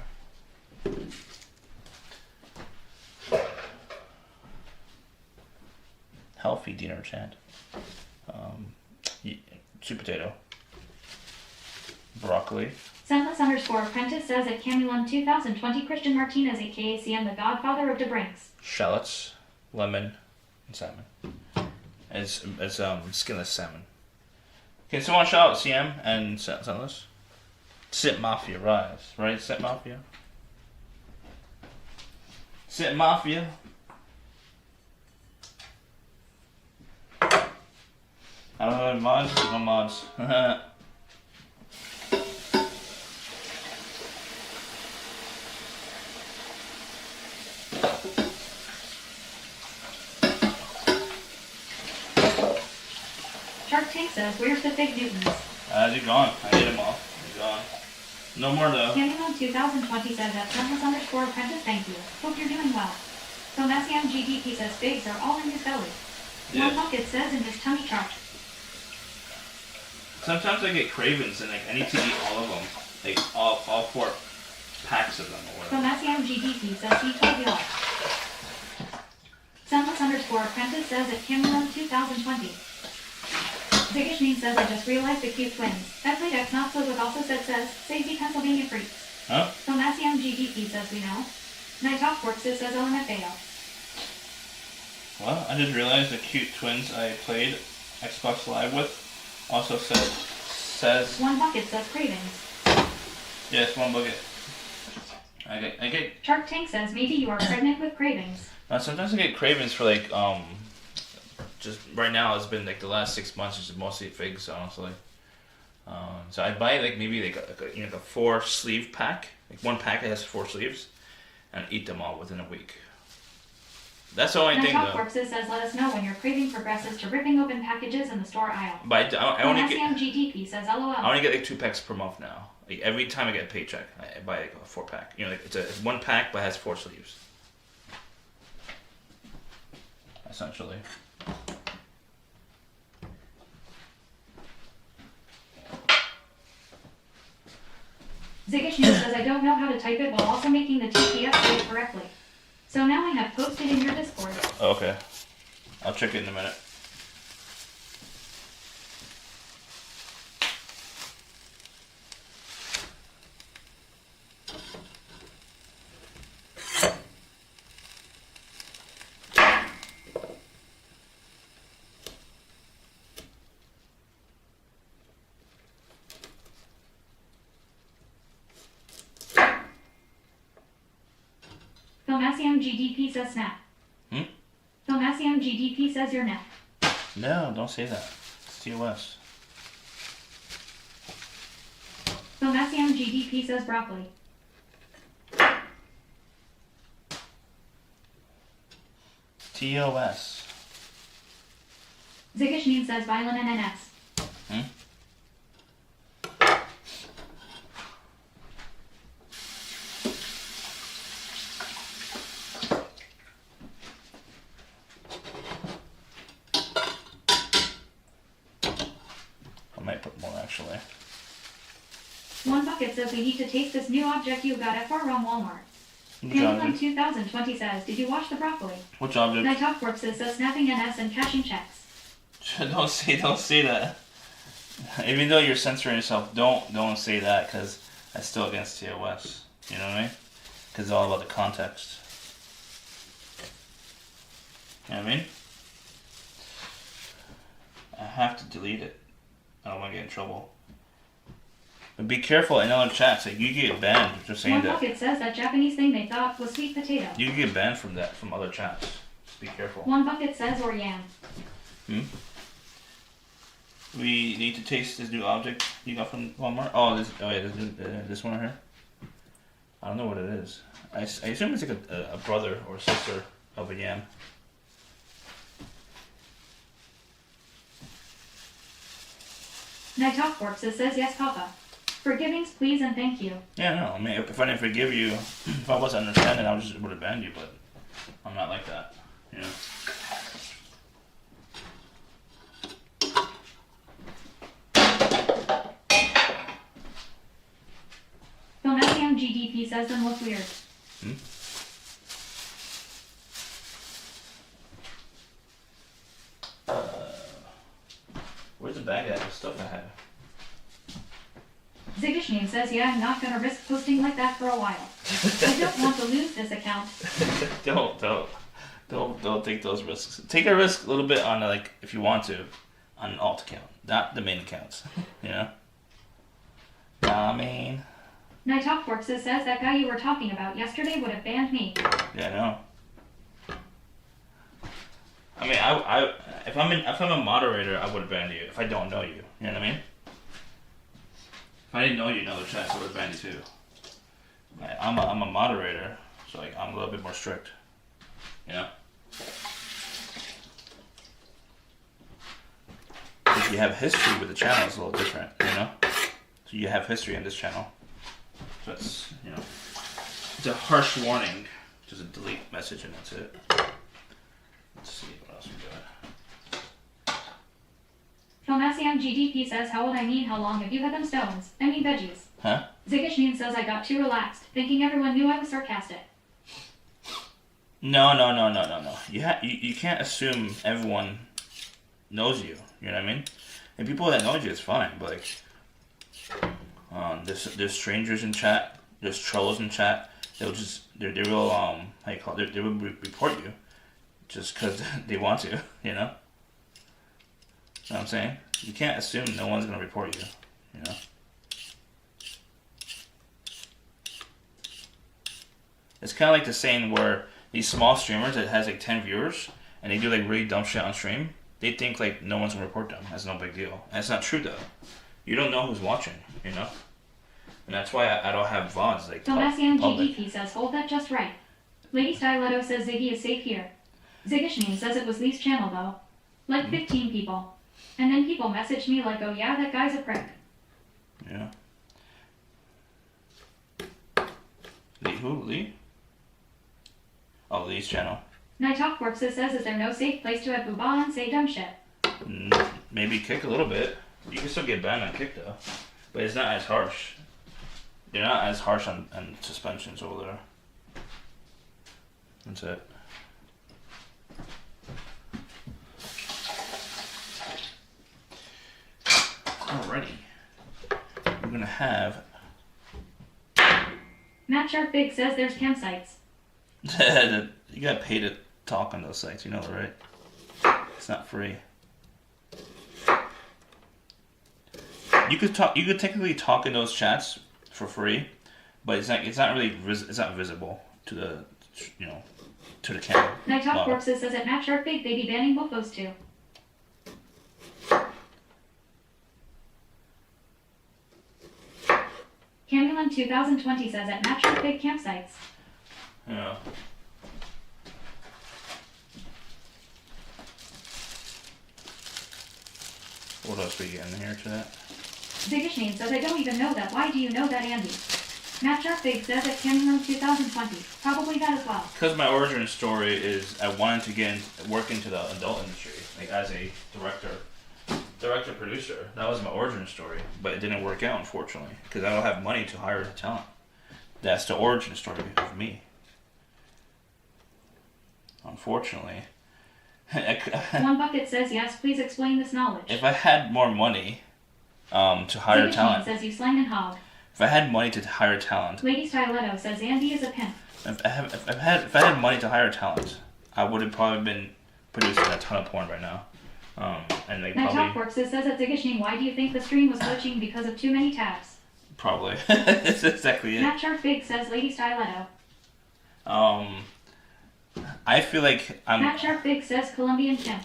Healthy dinner, chat. Sweet potato. Broccoli. Scentless_apprentice says at Camulum 2020 Christian Martinez aka CM the godfather of the Brinks. Shallots, lemon, and salmon. It's skinless salmon. Can someone shout out CM and Scentless? Sip Mafia rise, right? Sip Mafia. Sip Mafia. I don't know any mods. No mods. Shark Tank says, where's the Fig Newtons? They're gone. I ate them all. They're gone. No more though. Camulum 2020 says at Scentless_apprentice thank you. Hope you're doing well. Phonesium GDP says figs are all in his belly. Yeah. One bucket says in his tummy chart. Sometimes I get cravings and like I need to eat all of them. Like all 4 packs of them or whatever. Phonesium GDP says he told you all. Scentless_apprentice says at Camulum 2020. Ziggish Name says I just realized the cute twins. That played X not so with also says Sazy Pennsylvania freaks. Huh? Phonesium GDP says we know. Night Talk Works says LMFAO. Well, I just realized the cute twins I played Xbox Live with also says One bucket says cravings. yes, one bucket. I get Shark Tank says maybe you are pregnant with cravings. sometimes I get cravings for like just right now it's been like the last 6 months it's mostly figs honestly. So I buy like maybe like a 4-sleeve pack, like one pack that has 4 sleeves, and eat them all within a week. That's the only Now thing Top though. Corpses says let us know when your craving progresses to ripping open packages in the store aisle. But I only get GDP says LOL. I only get like 2 packs per month now. Like every time I get a paycheck, I buy like a 4-pack. You know, like it's 1 pack but it has 4 sleeves. Essentially. Ziggish News says I don't know how to type it while also making the TPS page correctly. So now I have posted in your Discord. Okay. I'll check it in a minute. Filmacium GDP says snap. Filmacium GDP says you're net. No, don't say that. It's TOS. Filmacium GDP says broccoli. TOS. Ziggish News says violin and NS. I might put more actually. One bucket says we need to taste this new object you got at Far Wrong Walmart. Which Candyland object? 2020 says, did you wash the broccoli? Which object? Night Talk Corpses says snapping NS and cashing checks. Don't say that. Even though you're censoring yourself, don't say that because that's still against TOS. You know what I mean? Because it's all about the context. You know what I mean? I have to delete it. I don't want to get in trouble. But be careful in other chats. Like you get banned for saying One that. bucket says that Japanese thing they thought was sweet potato. You get banned from that from other chats. Just be careful. One bucket says or yam. We need to taste this new object you got from Walmart. Oh, this one right here. I don't know what it is. I assume it's like a brother or sister of a yam. Night Talk Corpses says yes, Papa. Forgivings, please, and thank you. Yeah, no. I mean, if I didn't forgive you, if I wasn't understanding, I would have banned you. But I'm not like that. You know. Filmacium GDP says them look weird. Where's the bag at? The stuff I have. Ziggish Name says, yeah, I'm not gonna risk posting like that for a while. I don't want to lose this account. Don't take those risks. Take a risk a little bit on like if you want to, on an alt account, not the main accounts. You know. I mean. Night Talk Corpses says that guy you were talking about yesterday would have banned me. Yeah, I know. I mean, if I'm a moderator, I would have banned you. If I don't know you, you know what I mean? If I didn't know you in other chats, I would have banned you too. Like, I'm a moderator, so like I'm a little bit more strict. You know. If you have history with the channel, it's a little different. You know. So you have history in this channel. So it's it's a harsh warning. Just a delete message and that's it. Let's see what else we got. Filmacium GDP says, how old I mean, how long have you had them stones? I mean veggies. Huh? Ziggish Name says I got too relaxed, thinking everyone knew I was sarcastic. No. You can't assume everyone knows you. You know what I mean? And people that know you, it's fine. But like, there's strangers in chat. There's trolls in chat. They will how you call it? They will report you just because they want to. You know. You know what I'm saying? You can't assume no one's gonna report you. You know. It's kind of like the saying where these small streamers that has like 10 viewers and they do like really dumb shit on stream, they think like no one's gonna report them. That's no big deal. And it's not true though. you don't know who's watching, you know? And that's why I don't have VODs like Domesian public. GDP says hold that just right. Lady Styletto says Ziggy is safe here. Zigishnin says it was Lee's channel though. Like 15 people. And then people messaged me like, oh yeah, that guy's a prick. Yeah. Lee who? Lee? Oh, Lee's channel. Nighthawk says is there no safe place to have booba and say dumb shit? Maybe kick a little bit. You can still get banned on kick though. But it's not as harsh. They're not as harsh on suspensions over there. That's it. Alrighty. We're gonna have Matt Sharp Big says there's campsites. you gotta pay to talk on those sites, you know that, right? It's not free. You could technically talk in those chats for free, but it's not really it's not visible to the to the camera. Nighthawk Corpses says at Matt Sharp Big they be banning mofos too. Camulan 2020 says at Matt Sharp Big campsites. Yeah. What else we get in here to that? Zigishnin says I don't even know that. Why do you know that, Andy? Matt Sharp Big says at Camulan 2020. Probably that as well. Because my origin story is I wanted to work into the adult industry, like as a director producer. That was my origin story, but it didn't work out, unfortunately, because I don't have money to hire the talent. That's the origin story of me. Unfortunately. One Bucket says yes, please explain this knowledge. If I had more money to hire talent. says you slang and hog. If I had money to hire talent. Lady Styletto says Andy is a pimp. If I had money to hire talent, I would have probably been producing a ton of porn right now. And like Nighthawk Corpses says at Zigishnin, why do you think the stream was glitching because of too many tabs? Probably. That's exactly it. Matt Sharp Big says Lady Styletto. I feel like Matt Sharp Big says Colombian pimp.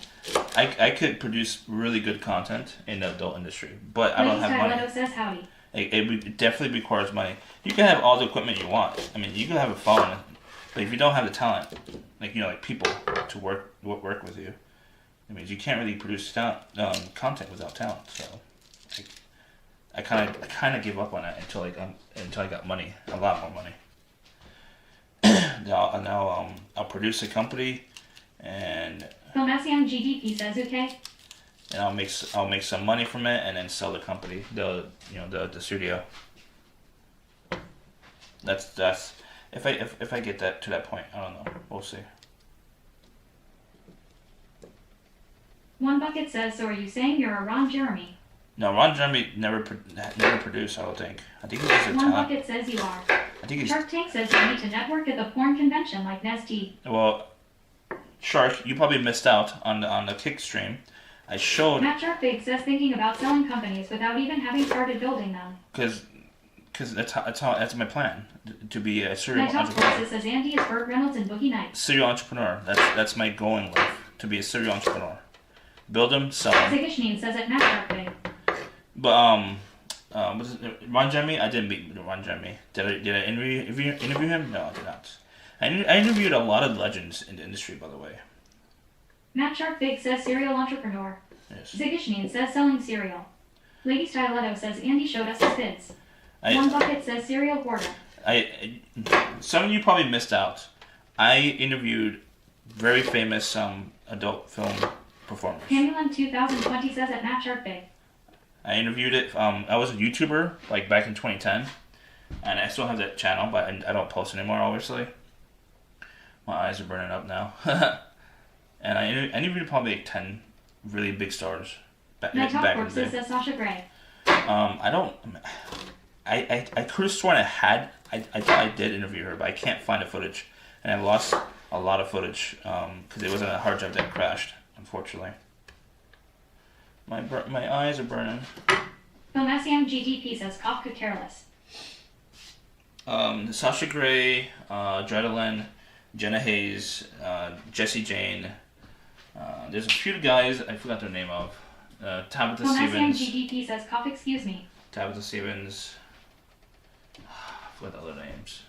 I could produce really good content in the adult industry, but I don't have money. Lady Styletto says howdy. It definitely requires money. You can have all the equipment you want. I mean, you can have a phone, but if you don't have the talent, like people to work with you, I mean, you can't really produce content without talent. So, I kind of gave up on it until I got money, a lot more money. Now I'll produce a company, and Domesian GDP says okay. And I'll make some money from it, and then sell the company, the studio. That's if I get that to that point, I don't know. We'll see. One Bucket says, so are you saying you're a Ron Jeremy? No, Ron Jeremy never produced. I don't think. I think he's just a One talent. Bucket says you are. I think he's. Shark Tank says you need to network at the porn convention like Nesty. Well, Shark, you probably missed out on the kick stream. I showed. Matt Sharp Big says thinking about selling companies without even having started building them. Because that's my plan, to be a serial Nighthawk entrepreneur. Corpses says Andy is Burt Reynolds and Boogie Nights. Serial entrepreneur. That's my goal in life, to be a serial entrepreneur. Build them, sell them. Zigishnin says at Matt Sharp Big. But Ron Jeremy, I didn't meet Ron Jeremy. Did I interview him? No, I did not. I interviewed a lot of legends in the industry, by the way. Matt Sharp Big says serial entrepreneur. Yes. Zigishnin says selling cereal. Lady Styletto says Andy showed us his vids. One Bucket says serial hoarder. Some of you probably missed out. I interviewed very famous adult film performers. Camulan 2020 says at Matt Sharp Big. I interviewed it. I was a YouTuber like back in 2010, and I still have that channel, but I don't post anymore. Obviously, my eyes are burning up now. And I interviewed probably like 10 really big stars back in the day. Says Sasha Grey. I could have sworn I thought I did interview her, but I can't find the footage, and I lost a lot of footage because it wasn't a hard drive that crashed, unfortunately. My eyes are burning. Domesian GDP says Kafka careless. Sasha Grey, Adrenaline, Jenna Hayes, Jessie Jane. There's a few guys I forgot their name of. Tabitha Well, Stevens. SMGDP says cough, excuse me. Tabitha Stevens. I forgot the other names.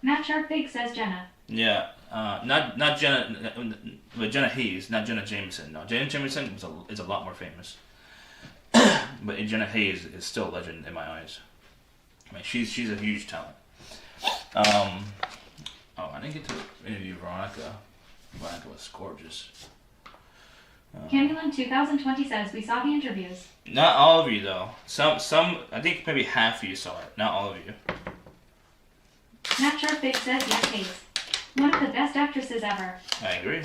Matt Sharp Big says Jenna. Yeah, not Jenna, but Jenna Hayes, not Jenna Jameson. No, Jenna Jameson is a lot more famous. But Jenna Hayes is still a legend in my eyes. I mean, she's a huge talent. Oh, I didn't get to interview Veronica. Veronica was gorgeous. Candyland 2020 says we saw the interviews. Not all of you though. Some. I think maybe half of you saw it. Not all of you. Matt Sharp Big says yes, Hayes. One of the best actresses ever. I agree.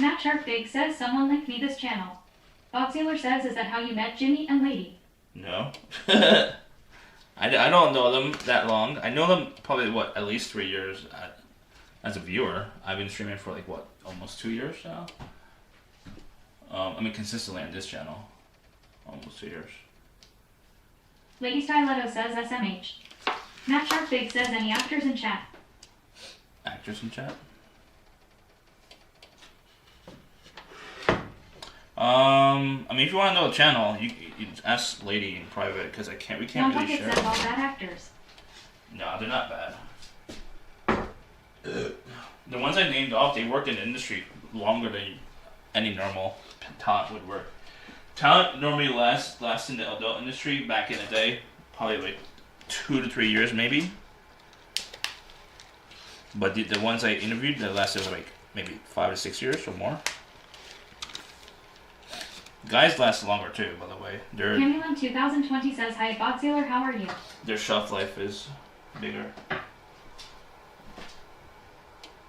Matt Sharp Big says someone linked me this channel. Bob Sailor says, is that how you met Jimmy and Lady? No. I don't know them that long. I know them probably, at least 3 years as a viewer. I've been streaming for almost 2 years now? I mean, consistently on this channel. Almost 2 years. Lady Styletto says SMH. Matt Sharp Big says any actors in chat. Actors in chat? I mean, if you want to know the channel, you ask Lady in private, because we can't Don't really Bucket share. says all bad actors. No, they're not bad. The ones I named off, they worked in the industry longer than any normal talent would work. Talent normally lasts in the adult industry back in the day, probably 2 to 3 years maybe. But the ones I interviewed, they lasted maybe 5 to 6 years or more. Guys last longer too, by the way. Candyland 2020 says hi, Bob Sailor, how are you? Their shelf life is bigger.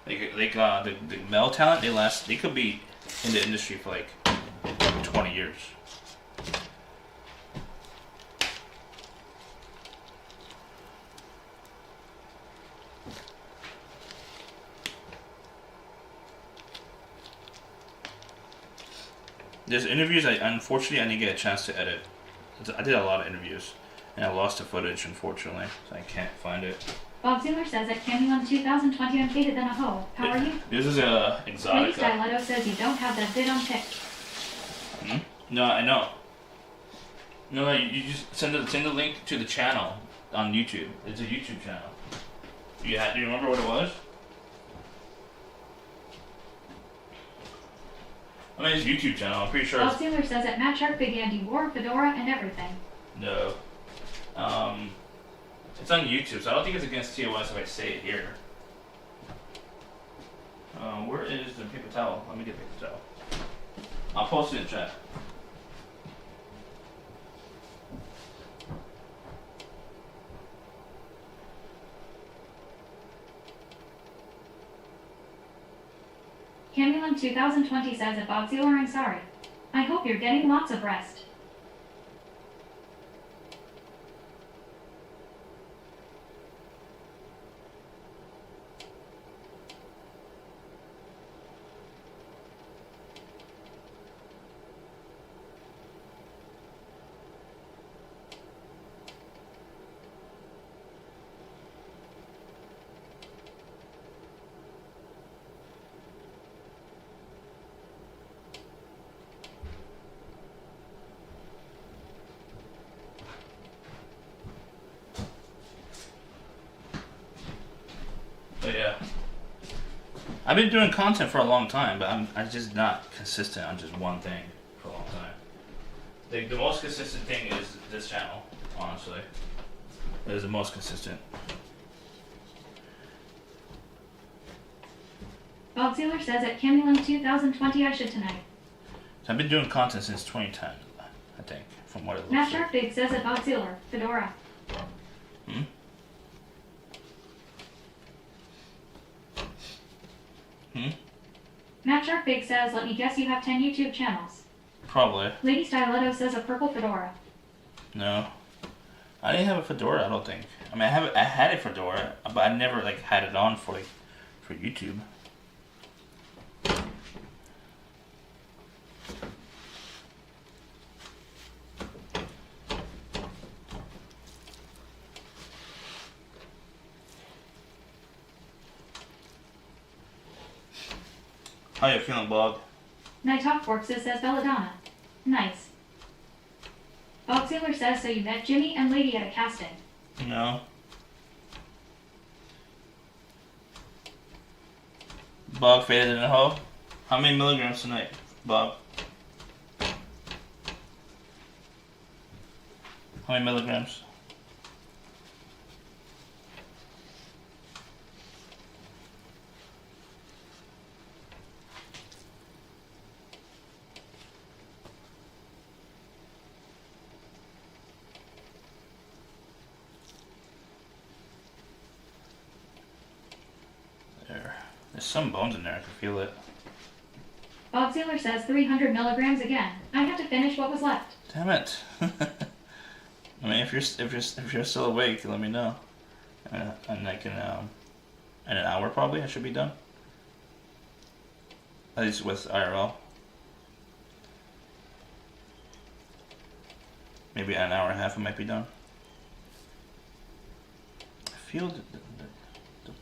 The male talent, they could be in the industry for 20 years. There's interviews unfortunately I didn't get a chance to edit. I did a lot of interviews and I lost the footage unfortunately, so I can't find it. Bob Sailor says at Candyland 2020 I'm faded than a hoe. How are you? This is a Lady exotic. Styletto says you don't have that vid on pic. No, I know. No, you just send the link to the channel on YouTube. It's a YouTube channel. Do you remember what it was? I mean, it's a YouTube channel. I'm pretty sure. Bob Sailor says at Matt Sharp Big and you wore fedora and everything. No. It's on YouTube, so I don't think it's against TOS if I say it here. Where is the paper towel? Let me get the paper towel. I'll post it in chat. Candyland 2020 says at Bob Sailor, I'm sorry. I hope you're getting lots of rest. But yeah, I've been doing content for a long time, but I'm just not consistent on just one thing for a long time. The most consistent thing is this channel, honestly. It is the most consistent. Bob Sailor says at Candyland 2020 I should tonight. So I've been doing content since 2010, I think, from what it looks Matt like. Sharp Big says at Bob Sailor, fedora. Hmm? Hmm? Matt Sharp Big says, let me guess you have 10 YouTube channels. Probably. Lady Styletto says a purple fedora. No. I didn't have a fedora, I don't think. I mean, I had a fedora, but I never had it on for YouTube. How you feeling, Bob? Night Talk Forks says Belladonna. Nice. Bob Sailor says, so you met Jimmy and Lady at a casting. No. Bog faded in a hole. How many milligrams tonight, Bob? How many milligrams? There. There's some bones in there. I can feel it. Bob Sailor says 300 milligrams again. I have to finish what was left. Damn it. I mean, if you're still awake, let me know, and I can in an hour probably I should be done. At least with IRL. Maybe an hour and a half I might be done. I feel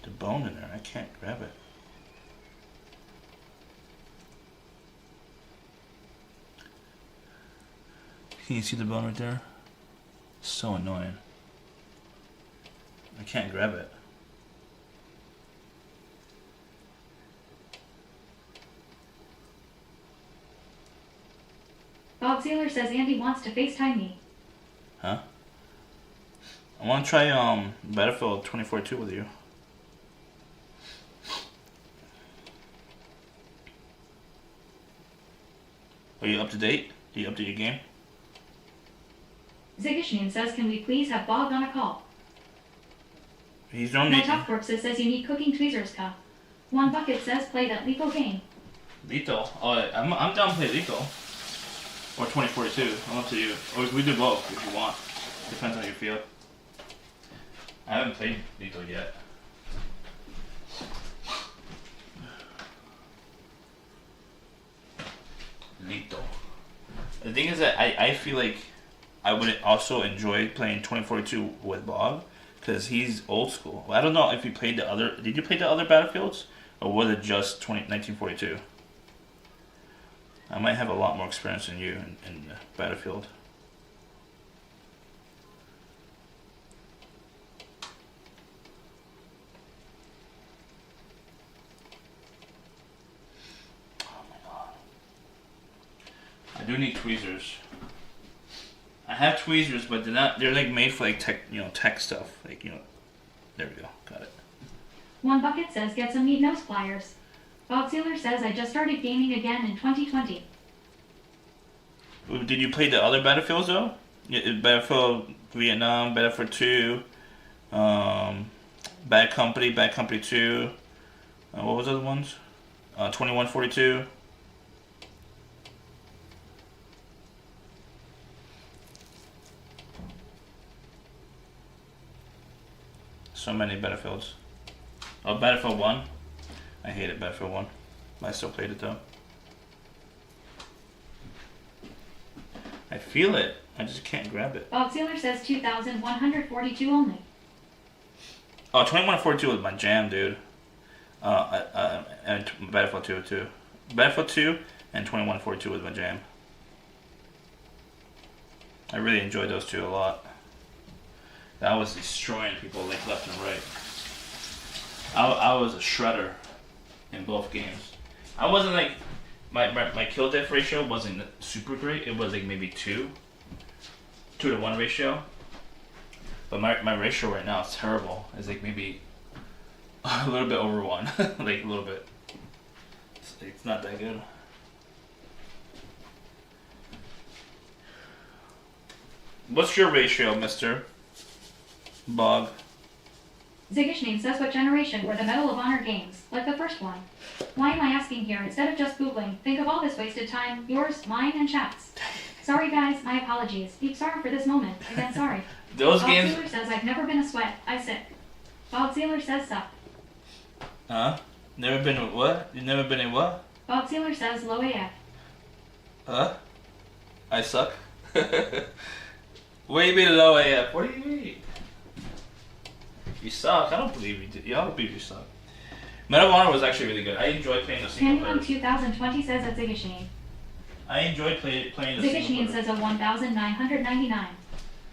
the bone in there. I can't grab it. Can you see the bone right there? So annoying. I can't grab it. Bob Sailor says Andy wants to FaceTime me. Huh? I want to try Battlefield 24-2 with you. Are you up to date? Are you up to your game? Zigishnian says, can we please have Bob on a call? He's normally... Night Talk Forks says you need cooking tweezers cup. One Bucket says play that lethal game. Lethal? Oh, I'm down to play Lethal. Or 2042. I'm up to you. Or we do both if you want. Depends on how you feel. I haven't played Lethal yet. Lethal. The thing is that I feel like I would also enjoy playing 2042 with Bob because he's old school. I don't know if you played the other... Did you play the other Battlefields? Or was it just 1942? I might have a lot more experience than you in Battlefield. Oh my god. I do need tweezers. I have tweezers, but they're like made for like tech stuff. Like, there we go. Got it. One Bucket says get some neat nose pliers. Bob Sailor says I just started gaming again in 2020. Did you play the other Battlefields though? Battlefield Vietnam, Battlefield 2, Bad Company 2. What was the other ones? 2142. So many Battlefields. Oh, Battlefield 1. I hated Battlefield 1. I still played it though. I feel it. I just can't grab it. Bob Sailor says 2,142 only. Oh, 2142 was my jam, dude. And Battlefield 2 too. Battlefield 2 and 2142 was my jam. I really enjoyed those two a lot. That was destroying people like left and right. I was a shredder in both games. I wasn't like my kill death ratio wasn't super great. It was like maybe 2 to 1 ratio. But my ratio right now is terrible. It's like maybe a little bit over 1, like a little bit. It's not that good. What's your ratio, Mr. Bog? Zigishnin says what generation were the Medal of Honor games, like the first one? Why am I asking here instead of just Googling? Think of all this wasted time, yours, mine, and chat's. Sorry guys, my apologies. Deep sorry for this moment. Again, sorry. Those Bob games... Sailor says I've never been a sweat. I sick. Bob Sailor says suck. Huh? Never been a what? You've never been a what? Bob Sailor says low AF. Huh? I suck? What do you mean low AF? What do you mean? You suck. I don't believe you did. I don't believe you suck. Medal of Honor was actually really good. I enjoyed playing the single Candyman players. 2020 says at Zigishnin. I enjoy playing the Ziggish single says player. a 1,999.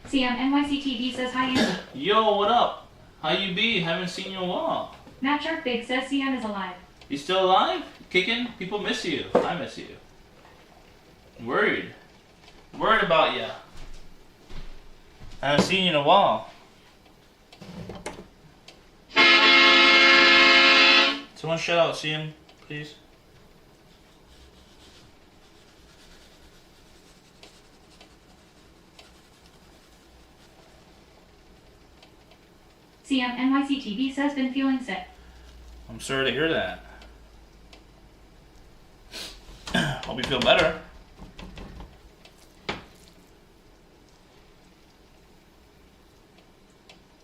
CM NYCTV says hi Andy. Yo, what up? How you be? Haven't seen you in a while. Matt Shark Big says CM is alive. You still alive? Kicking? People miss you. I miss you. Worried. Worried about ya. I haven't seen you in a while. Someone shout out CM, please. CM NYCTV says been feeling sick. I'm sorry to hear that. Hope you feel better.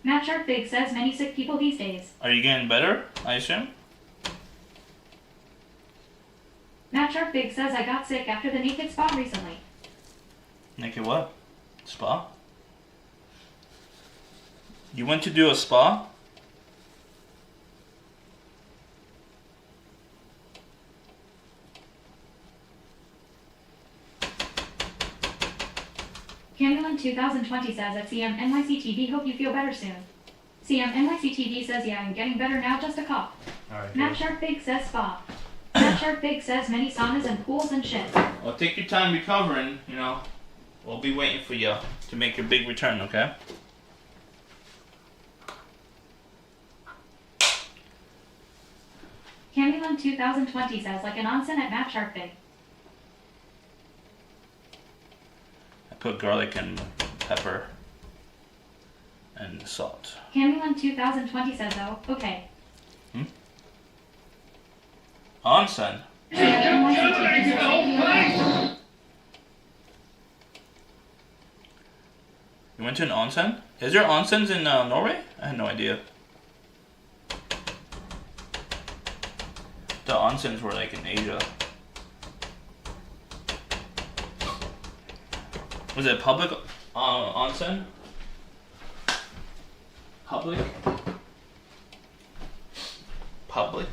Matt Shark Big says many sick people these days. Are you getting better, I assume? Matt Shark Big says I got sick after the naked spa recently. Naked what? Spa? You went to do a spa? Candyland 2020 says at CM NYCTV hope you feel better soon. CM NYCTV says yeah I'm getting better now, just a cough. Alright. Matt Shark Big says spa. Matt Shark Big says many saunas and pools and shit. Well, take your time recovering, you know. We'll be waiting for you to make your big return, okay? Candyland 2020 says like an onsen at Matt Shark Big. I put garlic and pepper and salt. Candyland 2020 says oh, okay. Onsen? CM NYCTV says Right? You went to an onsen? Is there onsens in Norway? I had no idea. The onsens were like in Asia. Was it public onsen? Public? Public?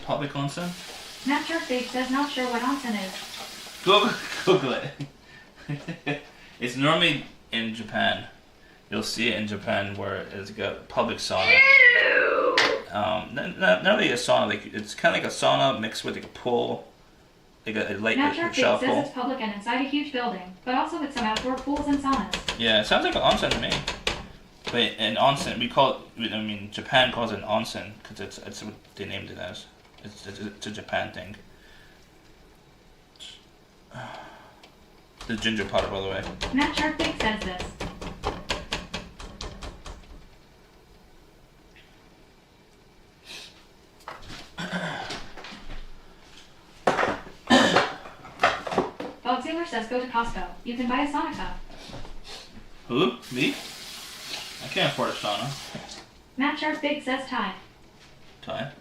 Public onsen? Matt Shark Big says not sure what onsen is. Google it. It's normally in Japan. You'll see it in Japan where it's got a public sauna. Not really a sauna. Like it's kind of like a sauna mixed with like a pool, like a lake, Matt a Shark Big shower says pool. it's public and inside a huge building, but also with some outdoor pools and saunas. Yeah, it sounds like an onsen to me. But an onsen, we call it. I mean, Japan calls it an onsen because it's what they named it as. It's a Japan thing. The ginger powder, by the way. Matt Shark Big says this. Bogziller says go to Costco. You can buy a sauna cup. Who? Me? I can't afford a sauna. Matt Shark Big says Thai. Time.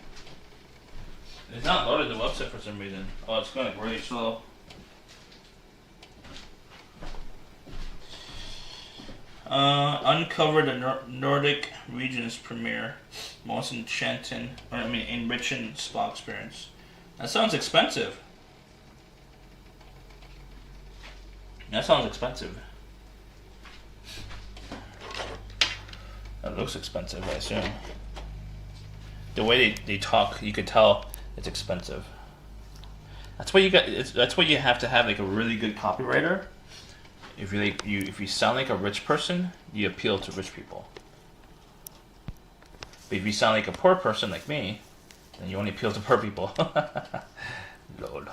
It's not loaded the website for some reason. Oh, it's going really slow. Uncover the Nordic region's premier, most enriching spa experience. That sounds expensive. That sounds expensive. That looks expensive, I assume. The way they talk, you could tell it's expensive. That's why that's why you have to have like a really good copywriter. If you sound like a rich person, you appeal to rich people. But if you sound like a poor person like me, then you only appeal to poor people. Lord.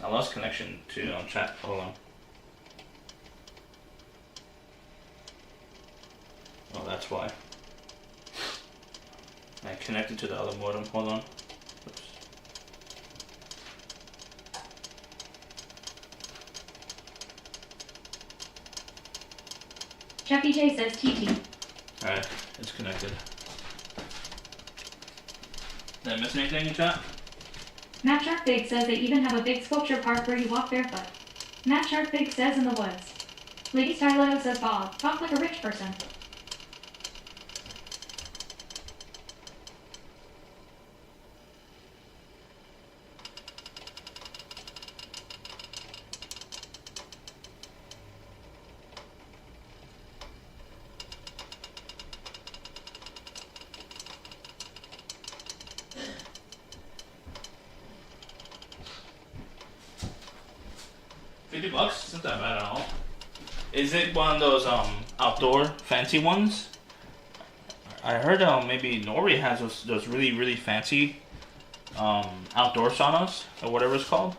I lost connection to chat. Hold on. Oh, that's why. I connected to the other modem. Hold on. Oops. Jeffy J says TT. Alright, it's connected. Did I miss anything in chat? Matt Shark Big says they even have a big sculpture park where you walk barefoot. Matt Shark Big says in the woods. Lady Stylo says Bob, talk like a rich person. $50? Isn't that bad at all. Is it one of those outdoor fancy ones? I heard maybe Norway has those really fancy outdoor saunas or whatever it's called.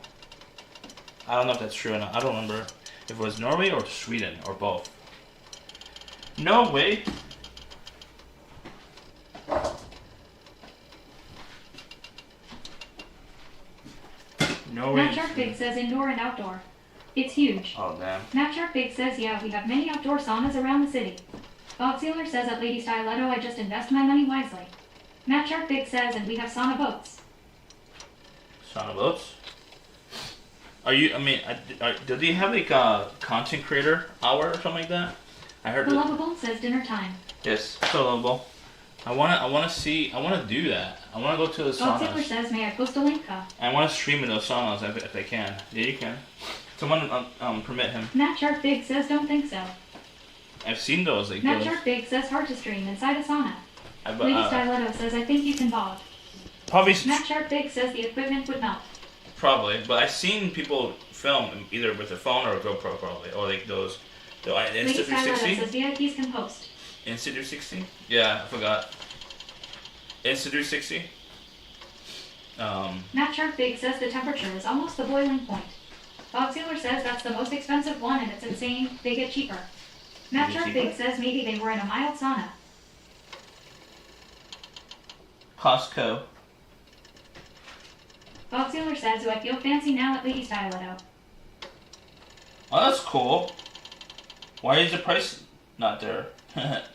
I don't know if that's true or not. I don't remember if it was Norway or Sweden or both. No way. No way. Matt Sharkbig says indoor and outdoor. It's huge. Oh damn. Matt Sharkbig says, yeah, we have many outdoor saunas around the city. Bob Sealer says at Lady Styletto, I just invest my money wisely. Matt Sharkbig says, and we have sauna boats. Sauna boats? Are you? I mean, do they have like a content creator hour or something like that? I heard. The Lovable says dinner time. Yes, so lovable. I wanna do that. I wanna go to the Bob Sealer saunas. says, may I post a link? I wanna stream in those saunas if I can. Yeah, you can. Someone permit him. Matt Sharkbig says, don't think so. I've seen those. Like Matt those. Sharkbig says, hard to stream inside a sauna. Lady Uh, Styletto says, I think you can Bob. probably. Matt Sharkbig says the equipment would melt. Probably, but I've seen people film either with their phone or a GoPro probably, or like those. The Lady Styletto Insta360. says VIPs can post. Insta360. Yeah, I forgot. Insta360. Matt Sharkbig says the temperature is almost the boiling point. Bob Sealer says that's the most expensive one and it's insane, they get cheaper. Matt They get Sharkbig cheaper? says maybe they were in a mild sauna. Costco. Bob Sealer says, do I feel fancy now at Lady Styletto? Oh, that's cool. Why is the price not there?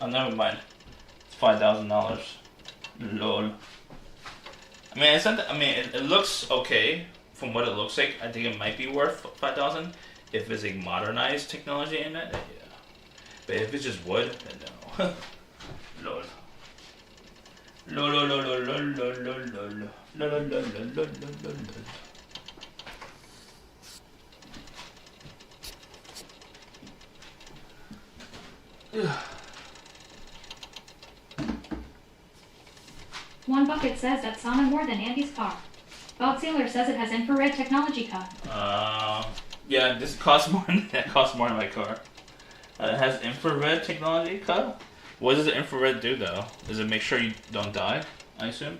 Oh, never mind. It's $5,000. Lol. I mean, it's not. It looks okay from what it looks like. I think it might be worth $5,000 if it's like modernized technology in it. Yeah. But if it's just wood, then no. Lol. Lol, lol, lol, lol, lol, lol, lol, lol. Lol, lol, lol, lol, lol, lol, lol. One bucket says that sauna more than Andy's car. Bob Sealer says it has infrared technology cut. Yeah, this costs more. That costs more than my car. It has infrared technology cut. What does the infrared do though? Does it make sure you don't die? I assume.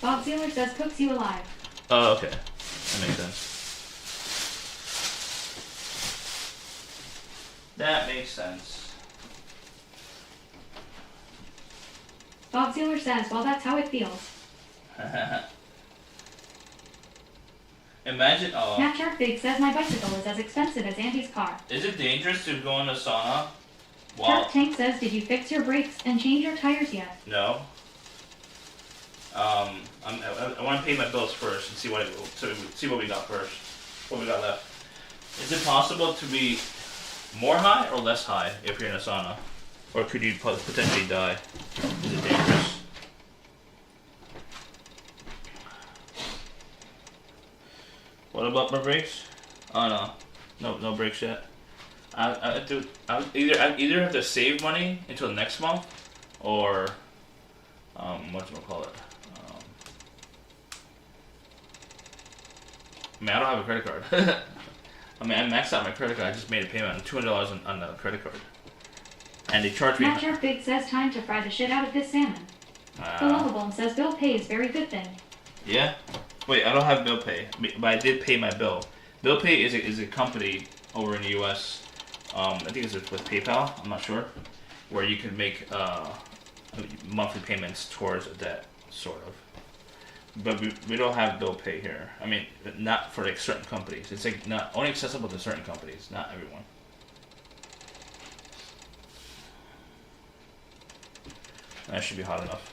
Bob Sealer says cooks you alive. Oh, okay. That makes sense. That makes sense. Bob Sealer says, well, that's how it feels. Imagine. Oh, Matt Sharkbig says my bicycle is as expensive as Andy's car. is it dangerous to go in a sauna? Shark Tank says, did you fix your brakes and change your tires yet? No. I want to pay my bills first and see what we got first. What we got left. Is it possible to be more high or less high if you're in a sauna, or could you potentially die? Is it dangerous? What about my brakes? Oh no, no brakes yet. I either have to save money until next month, or whatchamacallit. I mean, I don't have a credit card. I mean, I maxed out my credit card. I just made a payment on $200 on the credit card, and they charged me. Matt Sharkbig says time to fry the shit out of this salmon. The Lovable says bill pay is very good thing. Yeah. Wait, I don't have bill pay, but I did pay my bill. Bill pay is a company over in the U.S. I think it's with PayPal. I'm not sure, where you can make monthly payments towards a debt, sort of. But we don't have bill pay here. I mean, not for like certain companies. It's like not only accessible to certain companies, not everyone. That should be hot enough.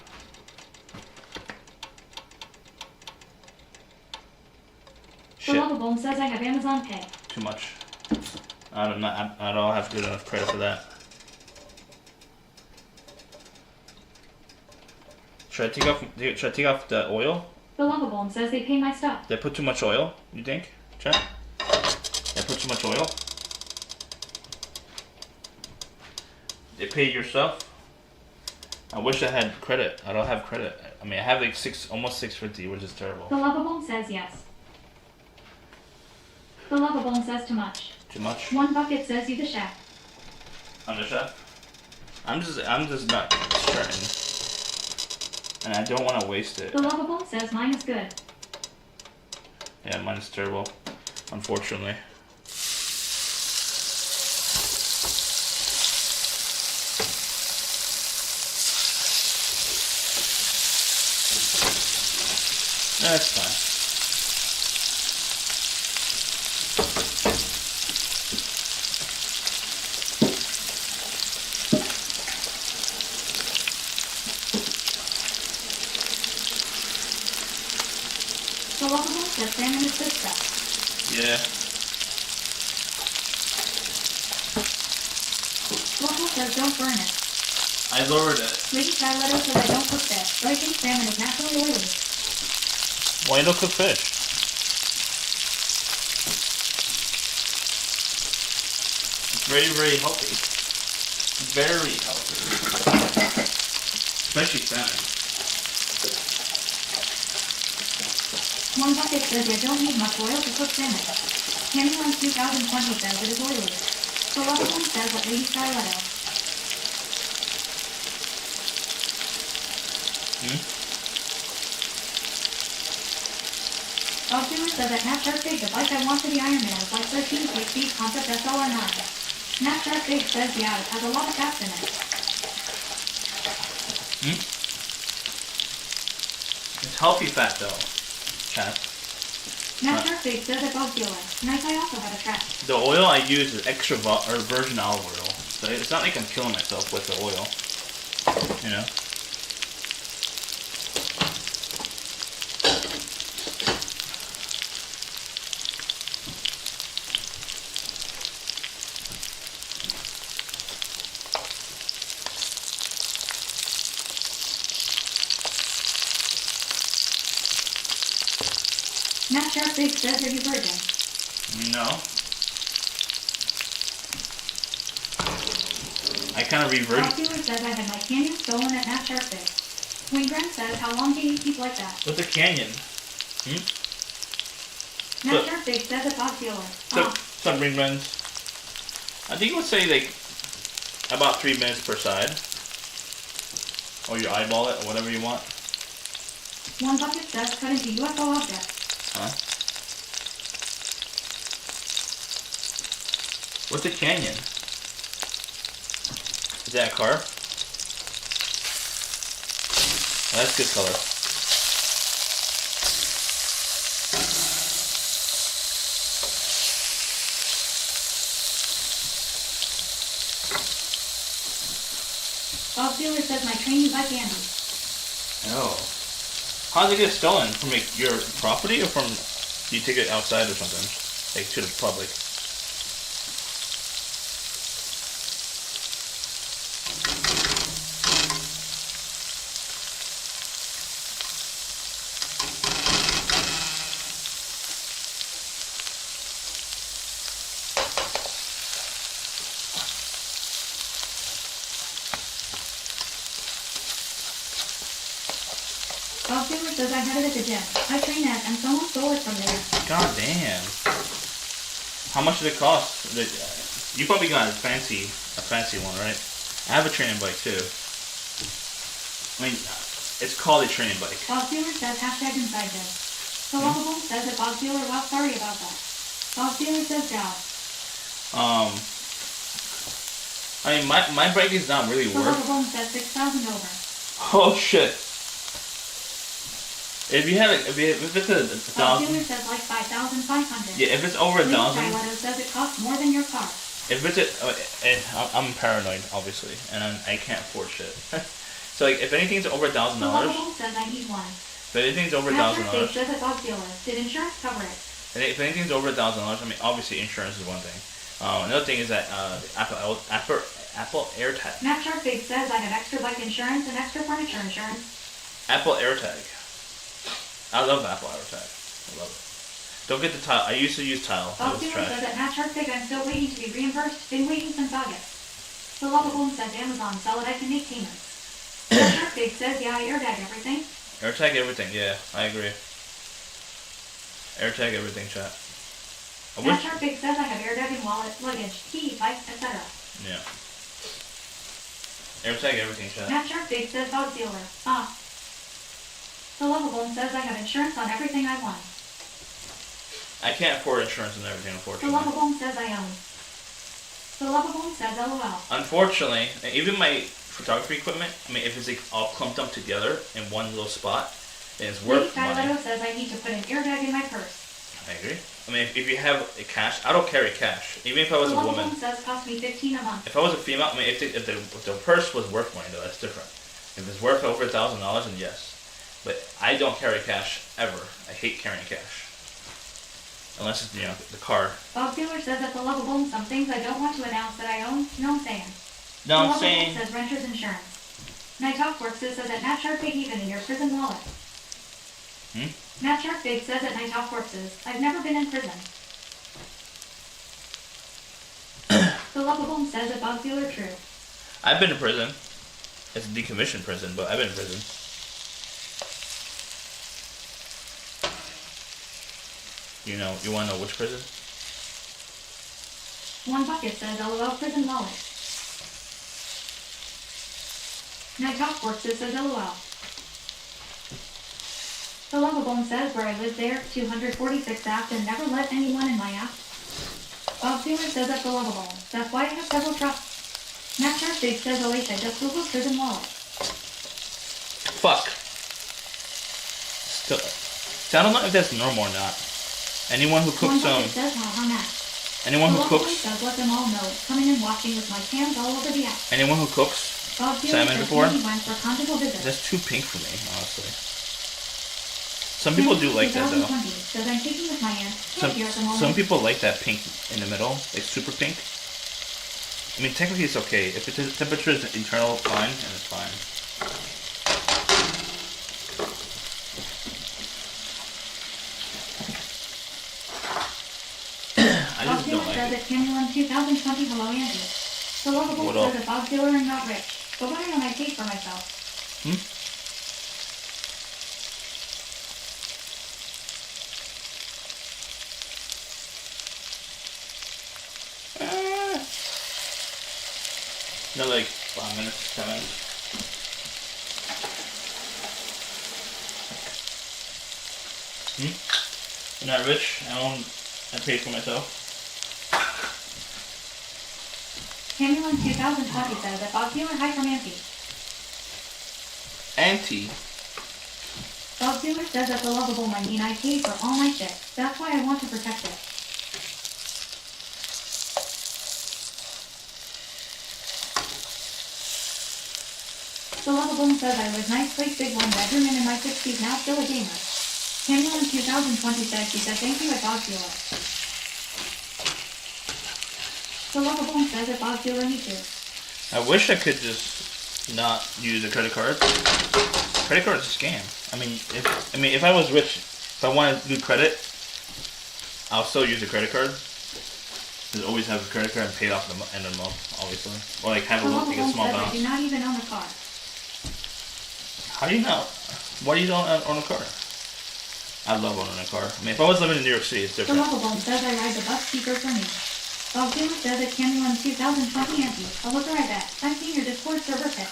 The Shit, Lovable says I have Amazon Pay. too much. I don't have good enough credit for that. Should I take off the oil? The Lovable says they pay my stuff. Did I put too much oil, you think? Chat? Did I put too much oil? They paid your stuff? I wish I had credit. I don't have credit. I mean, I have like almost 650, which is terrible. The lovable says yes. The lovable says too much. Too much? One bucket says you the chef. I'm the chef. I'm just not certain, and I don't want to waste it. The lovable says mine is good. Yeah, mine is terrible, unfortunately. That's fine. The lovable says salmon is good stuff. Yeah. Lovable says don't burn it. I lowered it. Lady Charlotte says I don't cook fish, but I think salmon is naturally oily. Why you don't cook fish? It's very, very healthy. Very healthy. Especially salmon. One bucket says I don't need much oil to cook salmon. Candyland 2020 says it is oily. The lovable says that Lady Charlotte. Obviously says that Snapchat Big, the bike I want to be Iron Man, is like 13 speed concept SLR9. Snapchat Big says yeah, it has a lot of fats in it. It's healthy fat though, chat. Snapchat Big says it bugs dealer. Nice, I also have a trap. The oil I use is extra virgin olive oil, so it's not like I'm killing myself with the oil. You know. Snapchat Big says are you virgin? No. I kind of reverted. Obviously says I had my canyon stolen at Snapchat Big. Wingren says how long can you keep like that? What's a canyon? Snapchat Big says it's Bob dealer. Some ring runs. I think it would say like about 3 minutes per side. Or you eyeball it or whatever you want. One bucket says cut into UFO object. Huh? What's a canyon? Is that a car? Oh, that's good color. Bob dealer says my train is like Andy. Oh. How did it get stolen? From like your property or from you take it outside or something? Like to the public? Bob dealer says I had it at the gym. I train at and someone stole it from there. God damn. How much did it cost? You probably got a fancy one, right? I have a training bike too. I mean, it's called a training bike. Bob dealer says hashtag inside this. The lovable says that Bob dealer was sorry about that. Bob dealer says down. I mean, my bike is not really The worth. lovable says 6,000 over. Oh shit. If you have if it's a Bob thousand, dealer says like 5,500. yeah, if it's over a Lady thousand, Charlotte says it costs more than your car. if it's I'm paranoid obviously, and I can't afford shit. So like, if anything's over $1,000, The lovable says I need one. if anything's over Snapchat Big $1,000, says at Bob dealer. Did insurance cover it? if anything's over $1,000, I mean obviously insurance is one thing. Another thing is that Apple AirTag. Snapchat Big says I have extra bike insurance and extra furniture insurance. Apple AirTag. I love Apple AirTag. I love it. Don't get the tile. I used to use tile. That Bob was dealer trash. says at Snapchat Big I'm still waiting to be reimbursed. Been waiting since August. The Lovable says Amazon sell it, I can make payments. Shark Big says, yeah, I airbag everything. AirTag everything, yeah, I agree. AirTag everything, chat. I wish. Shark Big says I have airbagging wallet, luggage, key, bike, etc. Yeah. AirTag everything, chat. Shark Big says dog dealer. Ah. The Lovable says I have insurance on everything I want. I can't afford insurance and everything, The unfortunately. Lovable says I own. The Lovable says LOL. Unfortunately, even my photography equipment, I mean, if it's like all clumped up together in one little spot, and it's worth Lady money. Kyleto says I need to put an airbag in my purse. I agree. I mean, if you have a cash, I don't carry cash. Even if I was The a woman. Lovable says cost me $15 a month. If I was a female, I mean, if the purse was worth money, though, that's different. If it's worth over $1,000, then yes. But I don't carry cash ever. I hate carrying cash. Unless it's, the car. Bob Dealer says at the Lovable some things I don't want to announce that I own. No, I'm saying. No, I'm The Lovable saying. says renter's insurance. Night Talk Works says at Nat Shark Big even in your prison wallet. Nat Shark Big says at Night Talk Corpses, I've never been in prison. The Lovable says at Bob Dealer true. I've been to prison. It's a decommissioned prison, but I've been to prison. You want to know which prison? One Bucket says LOL prison wallet. Night Talk Corpses says LOL. The Lovable says where I live there, 246 app and never let anyone in my app. Bob Taylor says at the Lovable. That's why I have several trucks. Matt Shark Big says Alicia just Google prison wallet. Fuck. Still, I don't know if that's normal or not. Anyone who One cooks Bucket says haha Matt. anyone The who Lovable cooks says let them all know it's coming and watching with my cans all over the app. anyone who cooks Bob Taylor salmon says before, he went for conjugal visit. that's too pink for me, honestly. Some people do like that though. 2020 says I'm taking with my aunt. Can't hear at the moment. Some people like that pink in the middle, like super pink. I mean, technically it's okay. If the temperature is internal, fine, and it's fine. I Bob just Taylor don't like says it. at Canyon 2020 hello Andy. The Lovable What says up? that Bob Taylor and not rich. But why don't I pay for myself? No, like 5 minutes, 10 minutes. I'm not rich. I pay for myself. Canyon 2020 says that Bob Taylor hi from Auntie. Auntie. Bob Taylor says that the Lovable I mean I pay for all my shit. That's why I want to protect it. The Lovable says I live nice place, big one bedroom, and in my 60s now still a gamer. Canyon 2020 says she said thank you at Bob Taylor. The Lovable says at Bob Taylor me too. I wish I could just not use a credit card. Credit card is a scam. If I was rich, if I wanted to do credit, I'll still use a credit card. Just always have a credit card and pay it off at the end of the month, obviously. Or like have The a Lovable small says I balance. do not even own a car. How do you know? Why do you don't own a car? I love owning a car. I mean, if I was living in New York City, it's The different. Lovable says I ride the bus speaker for me. Bob Taylor says at Canyon 2020 Auntie. I'll look right back. I've seen your Discord server pic.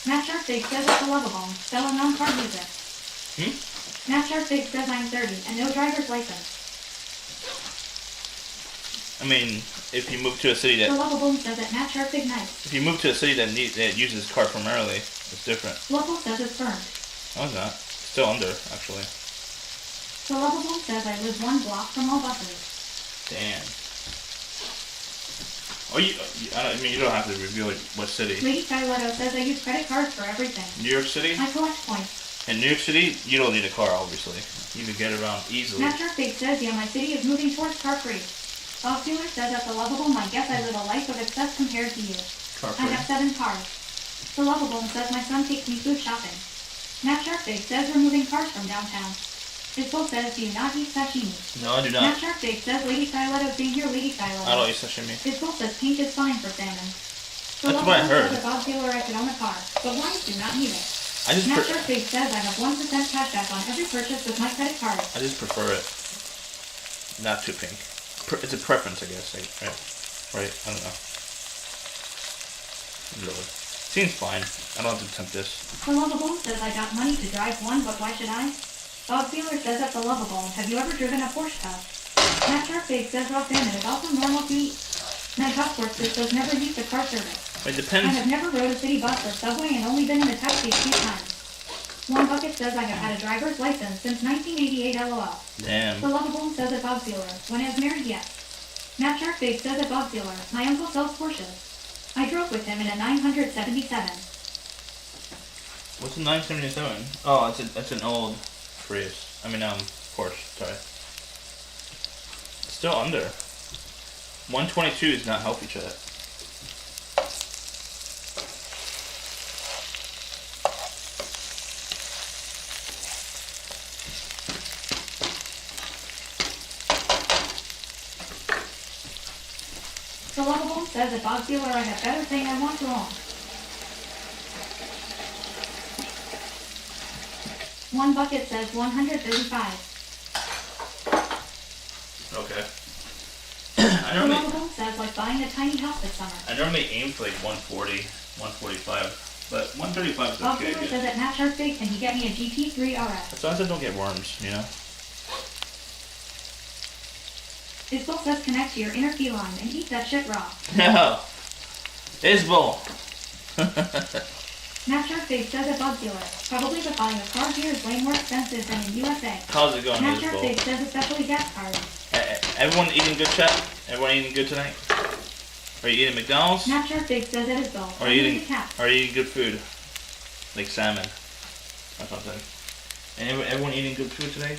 Matt Shark Big says at the Lovable. Fellow non-card user. Matt Shark Big says I'm 30 and no driver's license. I mean, if you move to a city The that Lovable says at Matt Shark Big nice. if you move to a city that uses car primarily, it's different. Local says it's burned. No, it's not. Still under, actually. The Lovable says I live one block from all buses. Damn. Oh, you don't have to reveal what city. Lady Kyleto says I use credit cards for everything. New York City? I collect points. In New York City, you don't need a car, obviously. You can get around easily. Matt Shark Big says yeah, my city is moving towards car free. Bob Taylor says at the Lovable, I guess I live a life of excess compared to you. Car I free. have 7 cars. The Lovable says my son takes me food shopping. Matt Shark Big says we're moving cars from downtown. Isbel says do you not eat sashimi? No, I do Matt not. Shark Big says Lady Kyleto, same here Lady Kyleto. I don't eat sashimi. Isbel says pink is fine for salmon. That's what I heard. Says a Bob dealer I could own a car, but wives do not need it. I just Snapchat Big says I have 1% cashback on every purchase with my credit card. I just prefer it not too pink. It's a preference, I guess. Right? I don't know. Really. Seems fine. I don't have to tempt this. The Lovable says I got money to drive one, but why should I? Bob Dealer says at the Lovable, have you ever driven a Porsche car? Snapchat Big says raw salmon is also normal to eat. Matt Hopworth says never used a car service. It I depends. have never rode a city bus or subway and only been in a taxi a few times. One Bucket says I have had a driver's license since 1988 LOL. Damn. The Lovable says at Bob Dealer, when I was married yet. Matt Shark Big says at Bob Dealer, my uncle sells Porsches. I drove with him in a 977. What's a 977? Oh, it's an old Prius. Porsche. Sorry. It's still under. 122 is not healthy, chat. The Lovable says at Bob Dealer I have everything I want to own. One Bucket says 135. Okay. The Lovable says like buying a tiny house this summer. I normally aim for like 140, 145, but 135 is Bob okay. Dealer says at Matt Shark Big can he get me a GT3 RS? As long as I don't get worms, you know? Isbel says connect to your inner feline and eat that shit raw. No! Isbel! Matt Shark Big says at Bob Dealer, probably but buying a car here is way more expensive than in USA. How's it going, Matt Shark Big Isbel? says especially gas cars. Everyone eating good, chat? Everyone eating good tonight? Are you eating McDonald's? Matt Shark Big says at Isbel, Are you only eating? the cat. Are you eating good food? Like salmon. Or something. And everyone eating good food today?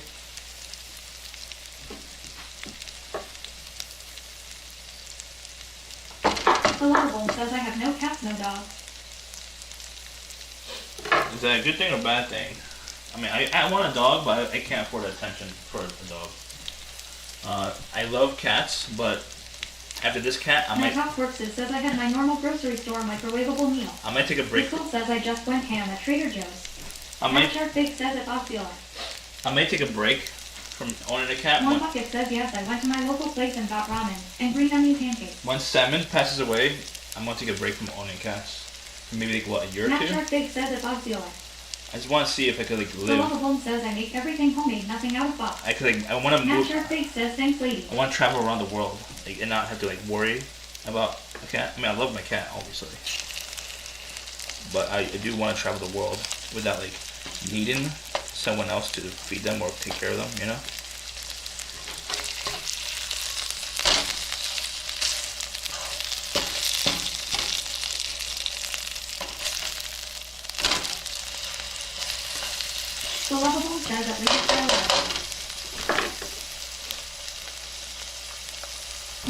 The Lovable says I have no cats, no dogs. Is that a good thing or a bad thing? I want a dog, but I can't afford attention for a dog. I love cats, but after this cat, I Matt might Hopworth says I had my normal grocery store microwavable meal. take a break. Crystal says I just went ham at Trader Joe's. I Matt might Shark Big says at Bob Dealer. take a break from owning a cat. One Bucket says yes, I went to my local place and got ramen and green onion pancakes. Once Salmon passes away, I'm gonna take a break from owning cats. For maybe like a year or Matt two. Shark Big says at Bob Dealer. I just want to see if I could The live. Lovable says I make everything homemade, nothing out of box. I want to Matt move. Shark Big says thanks lady. I want to travel around the world, and not have to worry about a cat. I love my cat, obviously, but I do want to travel the world without needing someone else to feed them or take care of them. You know. The Lovable says at LAKEY.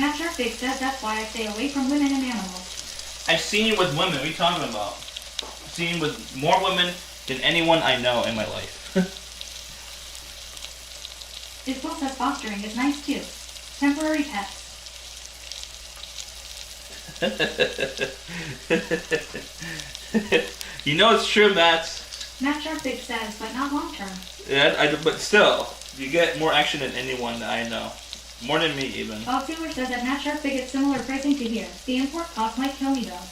Matt Shark Big says that's why I stay away from women and animals. I've seen it with women. What are you talking about? I've seen it with more women than anyone I know in my life. Isbel says fostering is nice too. Temporary pets. You know it's true, Matt. Matt Shark Big says, but not long term. Yeah, but still, you get more action than anyone that I know. More than me, even. Bob Taylor says at Matt Shark Big it's similar pricing to here. The import cost might kill me though.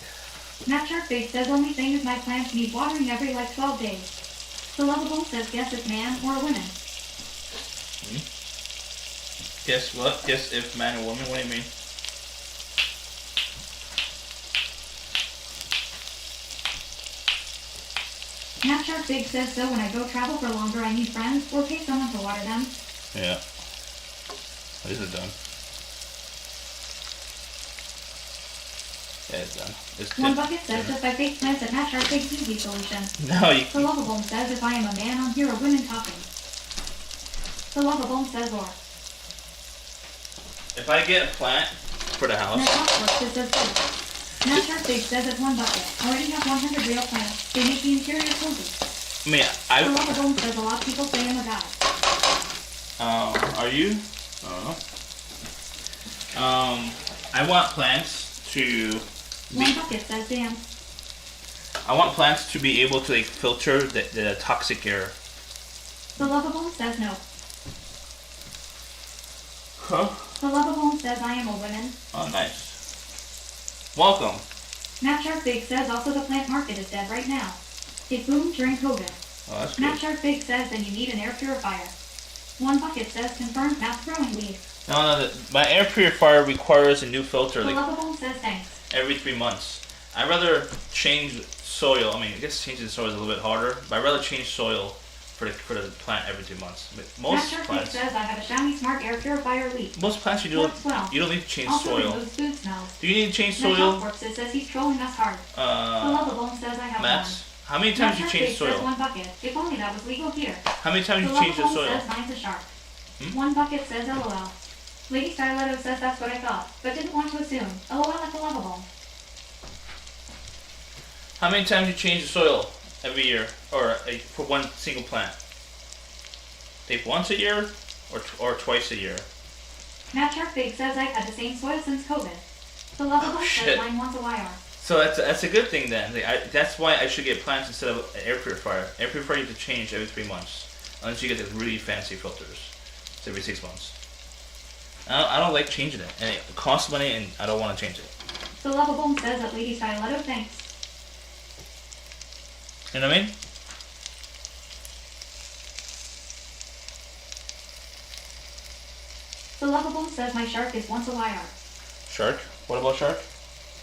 Matt Shark Big says only thing is my plants need watering every 12 days. The Lovable says guess if man or a woman. Guess what? Guess if man or woman? What do you mean? Matt Shark Big says so when I go travel for longer I need friends or pay someone to water them. Yeah. This is done. Yeah, it's done. One Bucket says just by fake plants at Matt Shark Big's easy solution. No, you. The Lovable says if I am a man I'll hear a women talking. The Lovable says or. If I get a plant for the house. Matt Hopworth says good. Matt Shark Big says it's one bucket. Already have 100 real plants. They make the interior cozy. The Lovable says a lot of people say I'm a guy. Are you? I don't know. I want plants to One bucket says damn. I want plants to be able to like filter the toxic air. The lovable says no. Huh? The lovable says I am a woman. Oh, nice. Welcome. Matt Shark Big says also the plant market is dead right now. It boomed during COVID. Oh, that's Matt good. Shark Big says then you need an air purifier. One bucket says confirmed Matt's growing weed. No, my air purifier requires a new filter The like lovable says thanks. every 3 months. I'd rather change soil. I mean, I guess changing soil is a little bit harder, but I'd rather change soil for the plant every 2 months. But Matt most Shark Big plants, says I have a Xiaomi Smart Air Purifier leak. most plants you Works well. don't need to change Also soil. removes food smells. Do you need to change Matt soil? Shark Corpse says he's trolling us hard. The lovable says I have Matt, how many one. times you Matt change Shark Big says soil? one bucket. If only that was legal here. How many times The you change the lovable soil? says mine's a shark. Hmm? One bucket says LOL. Lady Styletto says that's what I thought, but didn't want to assume. LOL at the lovable. How many times you change the soil every year, or for one single plant? Like once a year, or twice a year? Matt Shark Big says I've had the same soil since COVID. The lovable says shit. mine wants a YR. So that's a good thing then. That's why I should get plants instead of an air purifier. Air purifier you have to change every 3 months, unless you get the really fancy filters. It's every 6 months. I don't like changing it, and it costs money, and I don't want to change it. The lovable says that Lady Styletto thanks. You know what I mean? The lovable says my shark is once a YR. Shark? What about shark?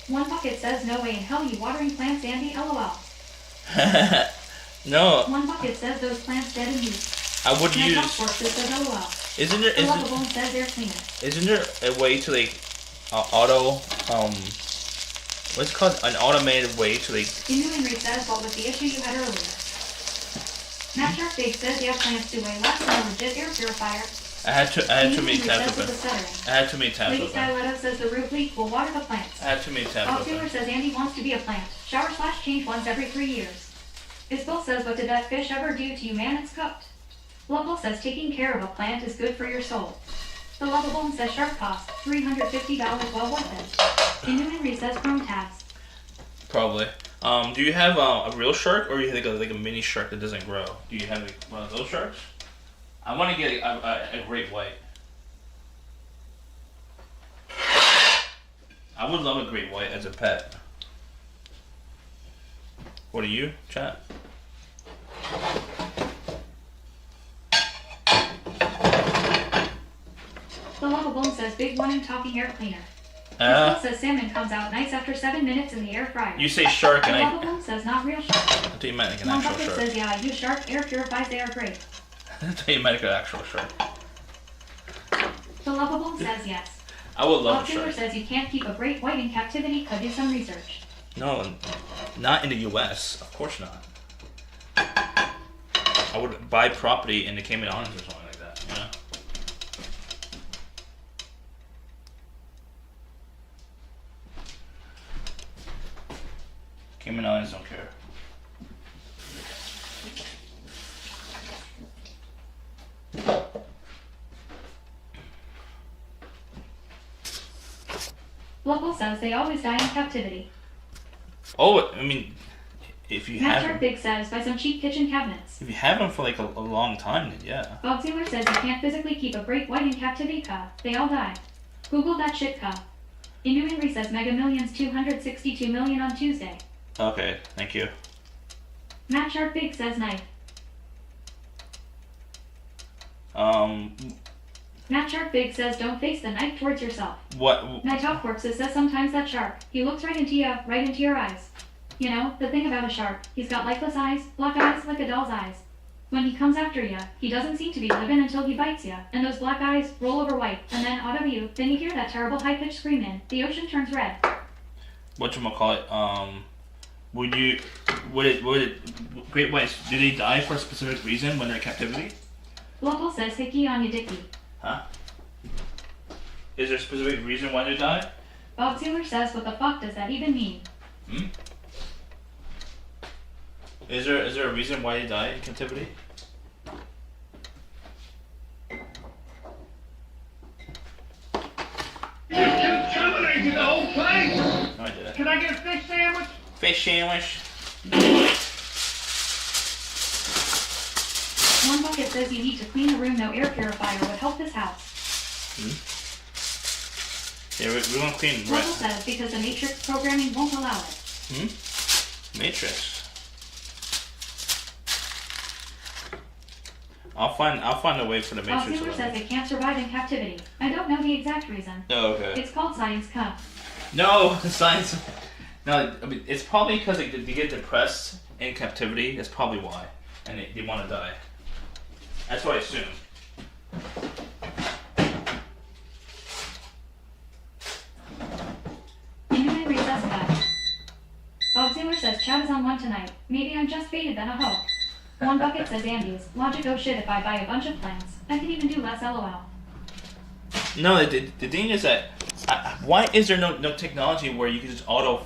One bucket says no way in hell you watering plants, Andy. LOL. No, One bucket says those plants dead in heat. I would My use. top force says LOL. Isn't there The lovable says they're cleaner. isn't there a way to like auto what's it called, an automated way to like Inu Henry says what was the issue you had earlier. Matt Shark Big says yeah, plants do way less than a legit air purifier. I had too Inu many Henry tabs says with open. the stuttering. I had too many tabs Lady open. Styletto says the root leak will water the plants. I had too many tabs Bob open. Taylor says Andy wants to be a plant. Shower / change once every 3 years. Isbel says what did that fish ever do to you, man? It's cooked. Lovable says taking care of a plant is good for your soul. The lovable says shark cost $350, well worth it. Inu Henry says chrome tabs. Probably. Do you have a real shark, or do you have like a mini shark that doesn't grow? Do you have like one of those sharks? I want to get a great white. I would love a great white as a pet. What are you, chat? The lovable says big one and talking air cleaner. Isbel says salmon comes out nice after 7 minutes in the air fryer. You say shark, The and I lovable says not real shark. thought you meant like an One actual bucket shark. says yeah, I use shark air purifies, they are great. I thought you meant like an actual shark. The lovable says yes. I would love Bob a Taylor shark. says you can't keep a great white in captivity, could do some research. No, not in the U.S. Of course not. I would buy property in the Cayman Islands or something like that. You know. Cayman Islands don't care. Local says they always die in captivity. Oh, I mean, if you Matt have Shark them, Big says buy some cheap kitchen cabinets. if you have them for like a long time, then yeah. Bob Taylor says you can't physically keep a great white in captivity, cuh. They all die. Google that shit, cuh. Inu Henry says Mega Millions 262 million on Tuesday. Okay, thank you. Matt Shark Big says knife. Matt Shark Big says don't face the knife towards yourself. What? My top corpses says sometimes that shark, he looks right into your eyes. You know, the thing about a shark, he's got lifeless eyes, black eyes like a doll's eyes. When he comes after ya, he doesn't seem to be living until he bites ya, and those black eyes roll over white, and then out of you, then you hear that terrible high-pitched scream in. The ocean turns red. Whatchamacallit, would it, great whites, do they die for a specific reason when they're in captivity? Local says hickey on ya dicky. Huh? Is there a specific reason why they die? Bob Taylor says what the fuck does that even mean? Hmm? Is there a reason why they die in captivity? You terminated the whole place! No, I didn't. Can I get a Fish sandwich. One bucket says you need to clean the room. No air purifier would help this house. Yeah, we want clean. Local says because the matrix programming won't allow it. Matrix. I'll find a way for the matrix. Osceola says it can't survive in captivity. I don't know the exact reason. Oh, okay. It's called Science Cup. No, science. No, I mean, it's probably because they get depressed in captivity. That's probably why, and they want to die. That's what I assume. Inhuman recess cut. Osceola says Chad is on one tonight. Maybe I'm just faded than a hoe. One bucket says Andy's. Logic oh shit if I buy a bunch of plants. I can even do less LOL. No, the thing is that why is there no technology where you can just auto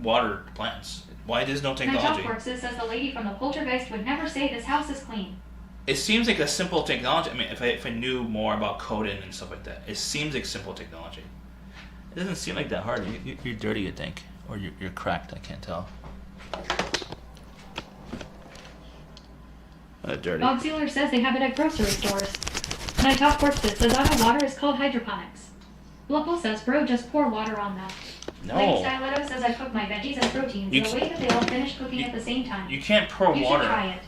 water plants? Why there's no technology? My says the lady from the poltergeist would never say this house is clean. It seems like a simple technology. I mean, if I knew more about coding and stuff like that, it seems like simple technology. It doesn't seem like that hard. You're dirty, I think, or you're cracked. I can't tell. Dirty. Bob Sealer says they have it at grocery stores. My top corpses says auto water is called hydroponics. Local says bro just pour water on that. No. Lady Styletto says I cook my veggies and proteins in a way that they all finish cooking at the same time. You can't pour You water. should try it.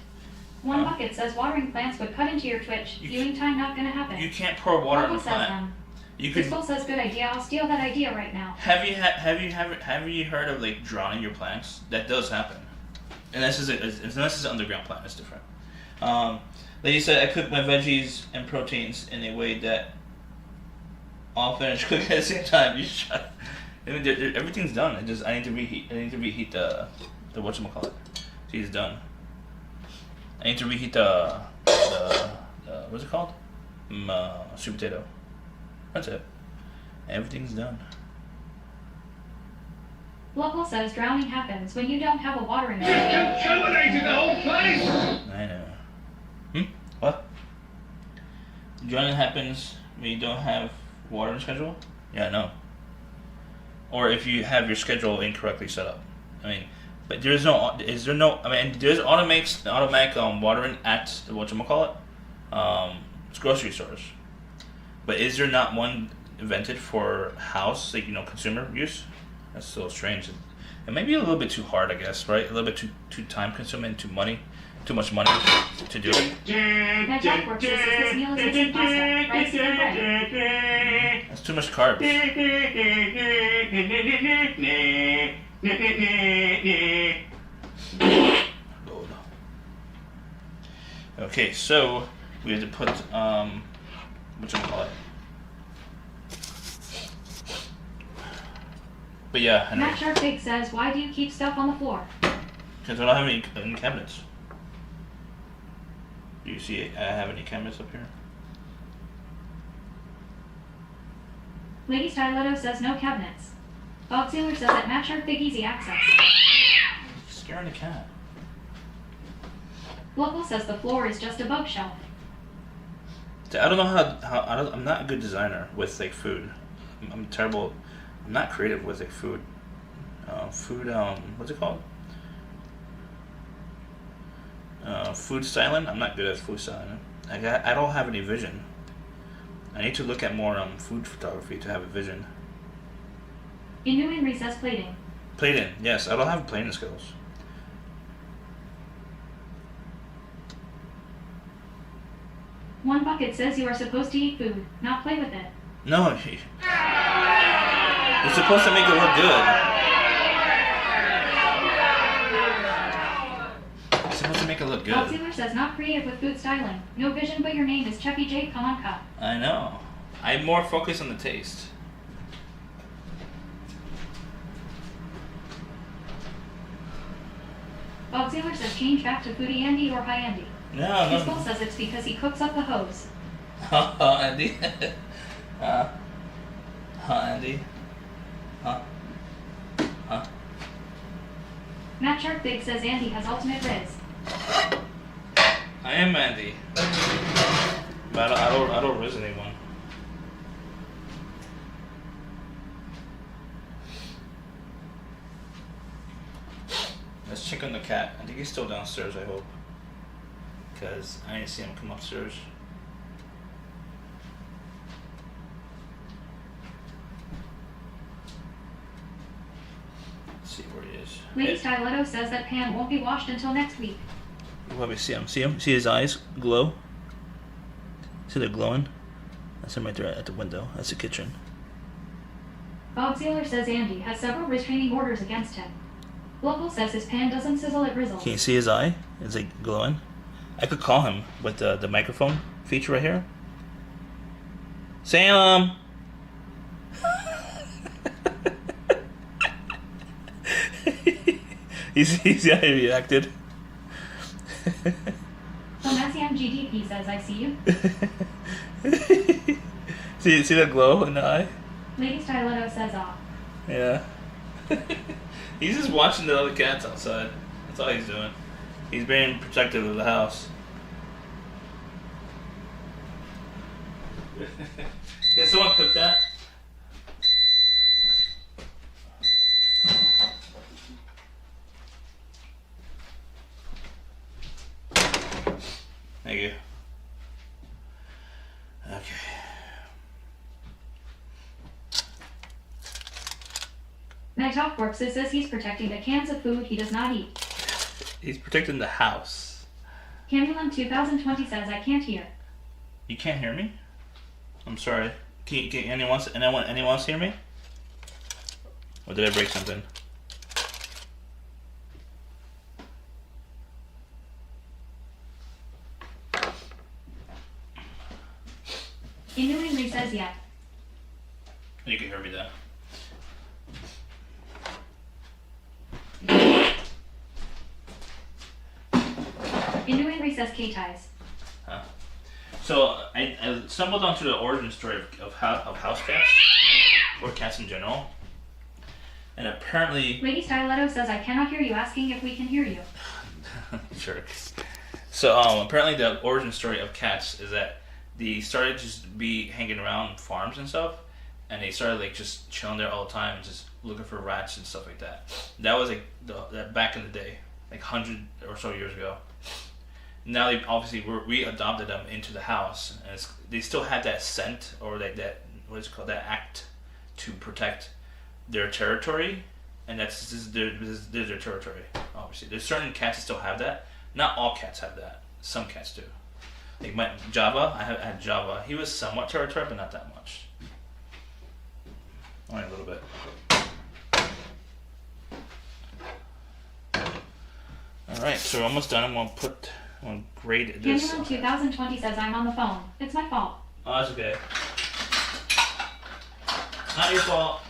One bucket says watering plants would cut into your Twitch. Viewing time not gonna happen. You can't pour water on Local a says plant. them. You could. Crystal says good idea. I'll steal that idea right now. Have you heard of like drowning your plants? That does happen. Unless it's an underground plant, it's different. Like you said, I cook my veggies and proteins in a way that all finish cooking at the same time. You shut. I mean, everything's done. I need to reheat. I need to reheat the whatchamacallit. See, it's done. I need to reheat the what's it called? Sweet potato. That's it. Everything's done. Local says drowning happens when you don't have a watering You schedule. contaminated the whole place! I know. What? Drowning happens when you don't have watering schedule? Yeah, I know. Or if you have your schedule incorrectly set up. I mean, but there's no. Is there no? I mean, there's automatic watering at the whatchamacallit, it's grocery stores. But is there not one invented for house, like consumer use? That's so strange. It may be a little bit too hard, I guess, right? A little bit too time consuming, too much money to do it. My top work says this meal is missing pasta, rice, and bread. That's too much carbs. Lord. Okay, so we have to put whatchamacallit. But yeah, I know. Matt Sharp Big says, why do you keep stuff on the floor? Because I don't have any cabinets. Do you see I have any cabinets up here? Lady Styletto says no cabinets. Bob Sealer says that Matt Sharp Big easy access. Scaring the cat. Local says the floor is just a bookshelf. I don't know how I'm not a good designer with like food. I'm terrible. I'm not creative with like food. What's it called? Food styling. I'm not good at food styling. I don't have any vision. I need to look at more food photography to have a vision. Inhuman recess plating. Plating, yes. I don't have plating skills. One bucket says you are supposed to eat food, not play with it. No, you're supposed to make it look good. You're supposed to make it look Bob good. Sealer says not creative with food styling. No vision, but your name is Chucky J. Kalanka. I know. I'm more focused on the taste. Bob Sealer says change back to Foodie Andy or High Andy. No, His no. goal says it's because he cooks up the hose. Andy. Andy. Matt Sharp Big says Andy has ultimate riz. I am Andy. But I don't riz anyone. check on the cat. I think he's still downstairs, I hope. Because I didn't see him come upstairs. Let's see where he is. Lady Stiletto says that pan won't be washed until next week. You probably see him. See him? See his eyes glow? See they're glowing? That's him right there at the window. That's the kitchen. Bob Sealer says Andy has several restraining orders against him. Local says his pan doesn't sizzle, it rizzles. Can you see his eye? It's like glowing. I could call him with the microphone feature right here. Salem! you see how he reacted? So Massiam GDP says I see you. see the glow in the eye? Lady Stiletto says ah. Yeah. He's just watching the other cats outside. That's all he's doing. He's being protective of the house. Can someone cook that? Thank you. Okay. Night Off Works says he's protecting the cans of food he does not eat. He's protecting the house. Camulum 2020 says I can't hear. You can't hear me? I'm sorry. Can anyone else hear me? Or did I break something? Innuingly says yeah. You can hear me though. Innuingly says K-Ties. Huh. So I stumbled onto the origin story of house cats, or cats in general, and apparently. Lady Stiletto says I cannot hear you asking if we can hear you. Jerk. So apparently the origin story of cats is that they started to just be hanging around farms and stuff, and they started like just chilling there all the time and just looking for rats and stuff like that. That was like that back in the day, like 100 or so years ago. Now they obviously we adopted them into the house, and they still had that scent or that what is it called, that act to protect their territory, and this is their territory. Obviously, there's certain cats that still have that. Not all cats have that. Some cats do. Like my Java, I had Java. He was somewhat territorial, but not that much. Only a little bit. All right, so we're almost done. I'm gonna grade this. Camulum 2020 says I'm on the phone. It's my fault. Oh, that's okay. Not your fault.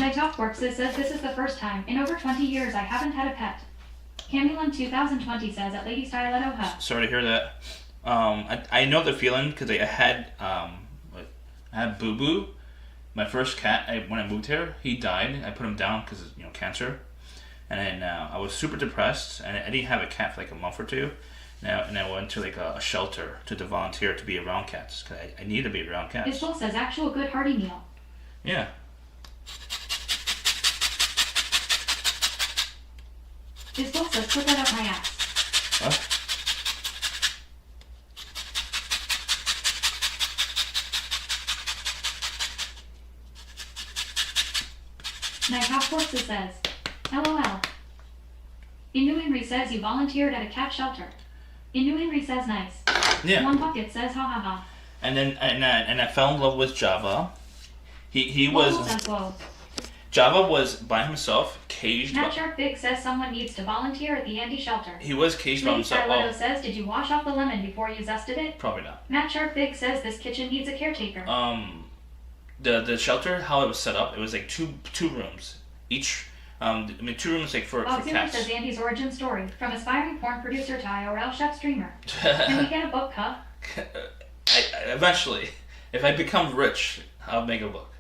Night Off Works says this is the first time in over 20 years I haven't had a pet. Camulum 2020 says at Lady Stiletto Hut. Sorry to hear that. I know the feeling because I had Boo Boo, my first cat. When I moved here, he died. I put him down because of cancer, and then I was super depressed, and I didn't have a cat for like a month or two. And I went to like a shelter to volunteer to be around cats because I need to be around cats. Isabel says actual good hearty meal. Yeah. Isabel says put that up my ass. What? Night Off Works says, LOL. Innuingly says you volunteered at a cat shelter. Innuingly says nice. Yeah. One Bucket says ha ha ha. And then and I fell in love with Java. He was. Whoa. Java was by himself, caged. Matt Sharp Big says someone needs to volunteer at the Andy shelter. He was caged by Lady himself. Stiletto says, did you wash off the lemon before you zested it? Probably not. Matt Sharp Big says this kitchen needs a caretaker. The shelter, how it was set up, it was like two rooms each. 2 rooms like for cats. says Andy's origin story, from aspiring porn producer to IRL chef streamer. Can we get a book, huh? Eventually, if I become rich, I'll make a book.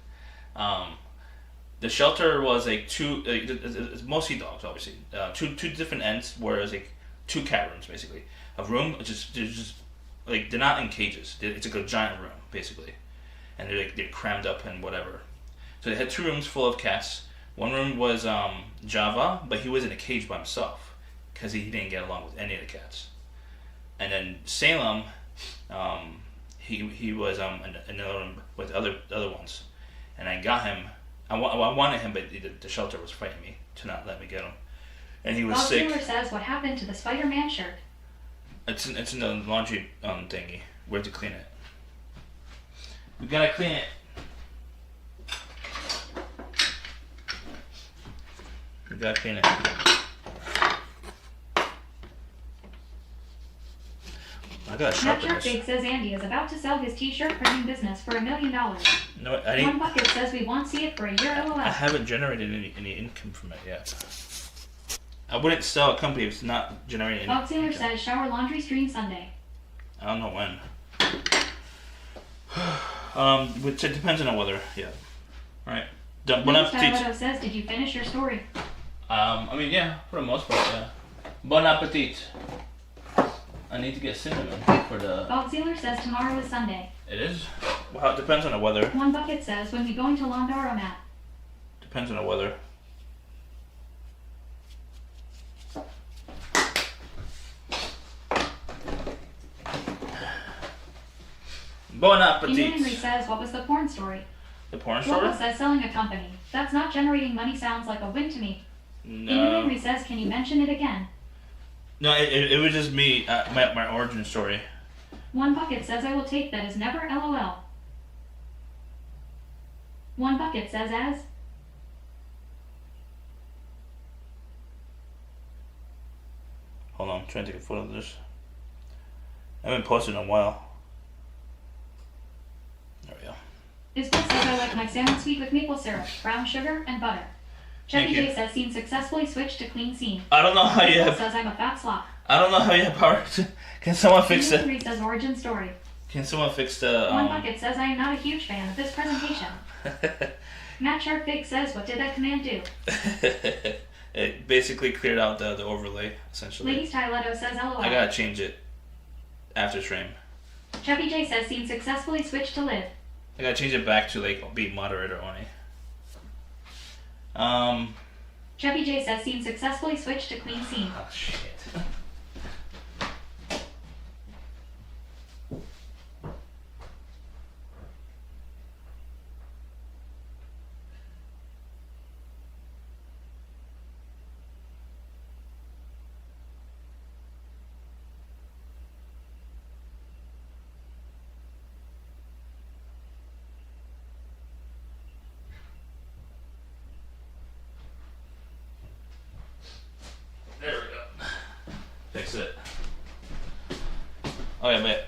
The shelter was like it's mostly dogs, obviously. Two different ends, where it was like 2 cat rooms basically. A room, they're just like they're not in cages. It's like a giant room basically, and they're crammed up and whatever. So they had 2 rooms full of cats. One room was Java, but he was in a cage by himself because he didn't get along with any of the cats. And then Salem, he was in another room with other ones, and I got him. I wanted him, but the shelter was fighting me to not let me get him, and he was Bob sick. Taylor says, what happened to the Spider-Man shirt? It's in the laundry thingy. We have to clean it. We gotta clean it. We gotta clean it. I gotta sharpen Snapchat this. Big says Andy is about to sell his t-shirt printing business for $1 million. No, I One didn't. Bucket says we won't see it for a year, lol. I haven't generated any income from it yet. I wouldn't sell a company if it's not generating any Bob Taylor income. says shower laundry stream Sunday. I don't know when. Which it depends on the weather. Yeah. All right. Bon Luke appetit. Styletto says, did you finish your story? I mean, yeah, for the most part, yeah. Bon appetit. I need to get cinnamon for the. Bob Taylor says tomorrow is Sunday. It is. Well, it depends on the weather. One Bucket says, when we going to Londaro, Matt? Depends on the weather. Bon Henry appetit. says, what was the porn story? The porn Lola store? says, selling a company. That's not generating money sounds like a win to me. No. Henry says, can you mention it again? No, it was just me. My origin story. One Bucket says, I will take that as never LOL. One Bucket says as. Hold on, I'm trying to take a photo of this. I haven't posted in a while. There we go. Isabel says, I like my salmon sweet with maple syrup, brown sugar, and butter. Thank Chevy you. J says, scene successfully switched to clean scene. I don't know how you Isabel have. says, I'm a fat slop. I don't know how you have power. Can someone fix it? Henry says, origin story. Can someone fix the? One Bucket says, I am not a huge fan of this presentation. Matt Sharp Big says, what did that command do? It basically cleared out the overlay essentially. Lady Styletto says, LOL. I gotta change it after stream. Chevy J says, scene successfully switched to live. I gotta change it back to like be moderator only. Chevy J says, scene successfully switched to clean scene. Oh shit. There we go. Fix it. Oh yeah,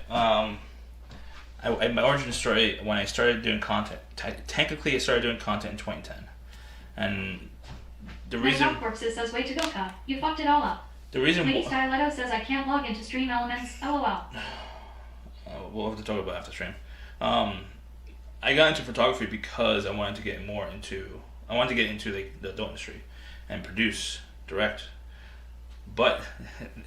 but my origin story when I started doing content. Technically, I started doing content in 2010, and the reason Corpses says, way to go, Ka. You fucked it all up. Lady Lady Styletto says, I can't log into Stream Elements. LOL. we'll have to talk about after stream. I got into photography because I wanted to get into like the adult industry and produce, direct. But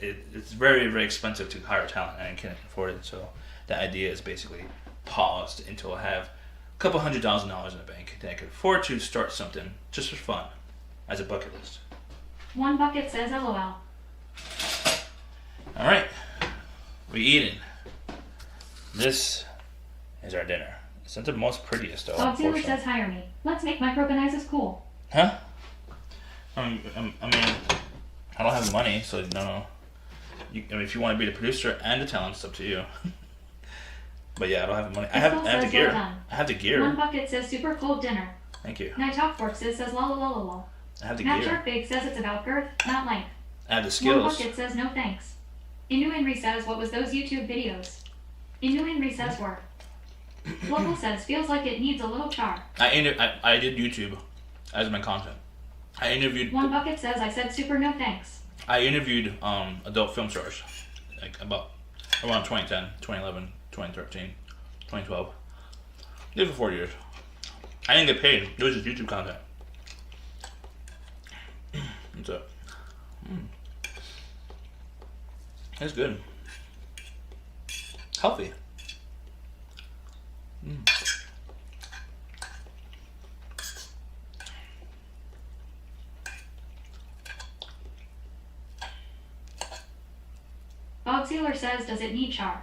it's very, very expensive to hire talent, and I can't afford it. So the idea is basically paused until I have a couple $100,000 in the bank that I could afford to start something just for fun, as a bucket list. One Bucket says, LOL. All right, we eating. This is our dinner. It's not the most prettiest though. Bob Taylor Unfortunately. says, hire me. Let's make microorganisms cool. Huh? I mean, I don't have the money, so no. If you want to be the producer and the talent, it's up to you. But yeah, I don't have the money. I have the says, gear. well done. I have the One gear. Bucket says, super cold dinner. Thank you. Night Talk Forces says, lol. I have the Matt gear. Sharp Big says, it's about girth, not length. I have the One skills. Bucket says, no thanks. Inu Henry says, what was those YouTube videos? Inu Henry says, work. Local says, feels like it needs a little char. I did YouTube as my content. I interviewed. One Bucket says, I said super no thanks. I interviewed adult film stars, like about around 2010, 2011, 2013, 2012. Did it for 4 years. I didn't get paid. It was just YouTube content. What's up? It's good. Healthy. Sealer says, does it need char?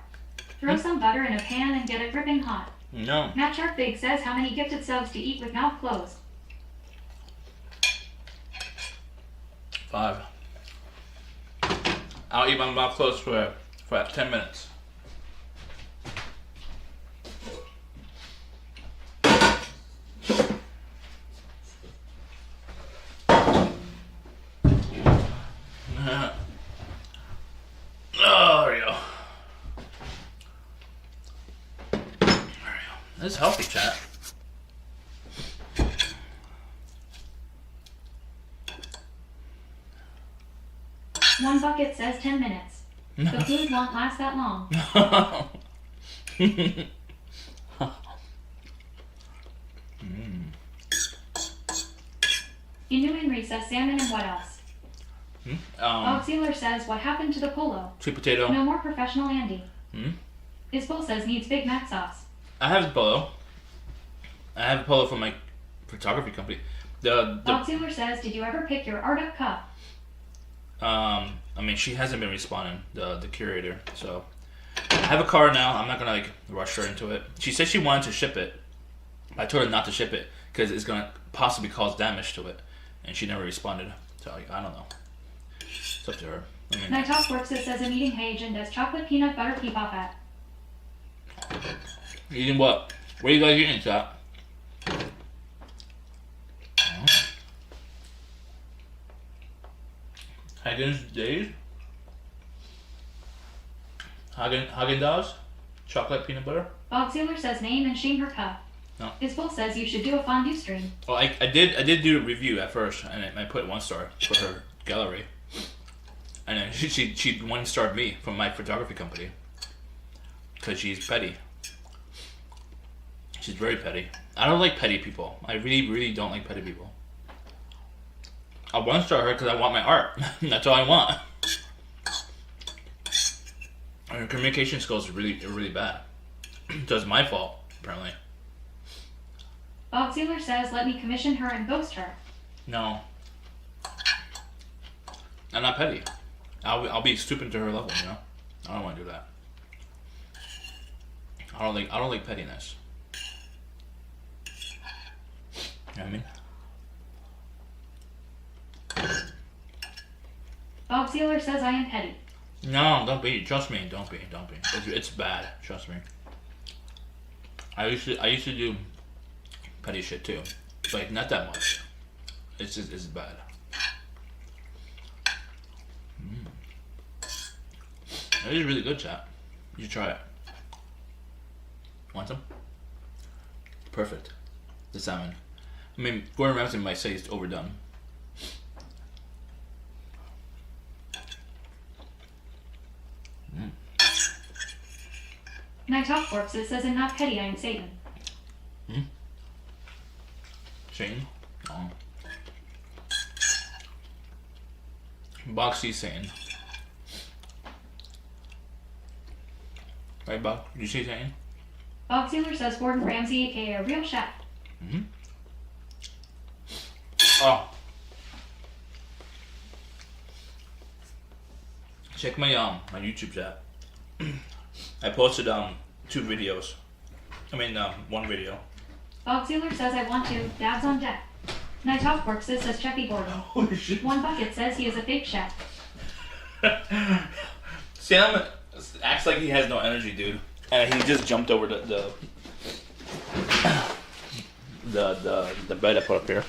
Throw some butter in a pan and get it dripping hot. No. Matt Shark Big says, how many gifted subs to eat with mouth closed? 5. I'll eat my mouth closed for 10 minutes. Oh, there we go. This is healthy, chat. One bucket says 10 minutes. The food won't last that long. Innu says salmon and what else? Bob Sealer says, what happened to the polo? Sweet potato. No more professional Andy. Isbel says needs Big Mac sauce. I have a polo. I have a polo from my photography company. Bob Sealer says, did you ever pick your art up cup? I mean, she hasn't been responding, the curator. So I have a car now. I'm not gonna like rush her into it. She said she wanted to ship it. I told her not to ship it because it's gonna possibly cause damage to it, and she never responded. So like, I don't know. It's up to her. I mean, Night Talk Works says I'm eating Hage and does chocolate peanut butter peepop at. eating what? What are you guys eating, chat? Hagen's Days? Haagen-Dazs? Chocolate peanut butter? Bob Sealer says name and shame her cup. No. Isbel says you should do a fondue stream. Oh, I did do a review at first, and I put 1 star for her gallery. And then she 1-starred me from my photography company. Because she's petty. She's very petty. I don't like petty people. I really, really don't like petty people. I'll 1-star her because I want my art. That's all I want. And her communication skills are really bad. So it's my fault, apparently. Bob Sealer says let me commission her and ghost her. No. I'm not petty. I'll be stooping to her level, you know? I don't want to do that. I don't like pettiness. You know what I mean? Bob Sealer says I am petty. No, don't be. Trust me, don't be. It's bad. Trust me. I used to do petty shit too, but not that much. It's bad. It is really good, chat. You should try it. Want some? Perfect. The salmon. I mean, Gordon Ramsay might say it's overdone. Night Talk Corpse says I'm not petty, I am Satan. Satan? Oh. Boxy Satan. Right, Bob? Did you say Satan? Bob Sealer says Gordon Ramsay, aka a real chef. Oh. Check my YouTube chat. I posted 2 videos. I mean 1 video. Bob Sealer says I want to. Dabs on deck. Night Talk Works says Cheffy Gordon. Holy shit. 1 bucket says he is a fake chef. Sam acts like he has no energy, dude. And he just jumped over the bed I put up here.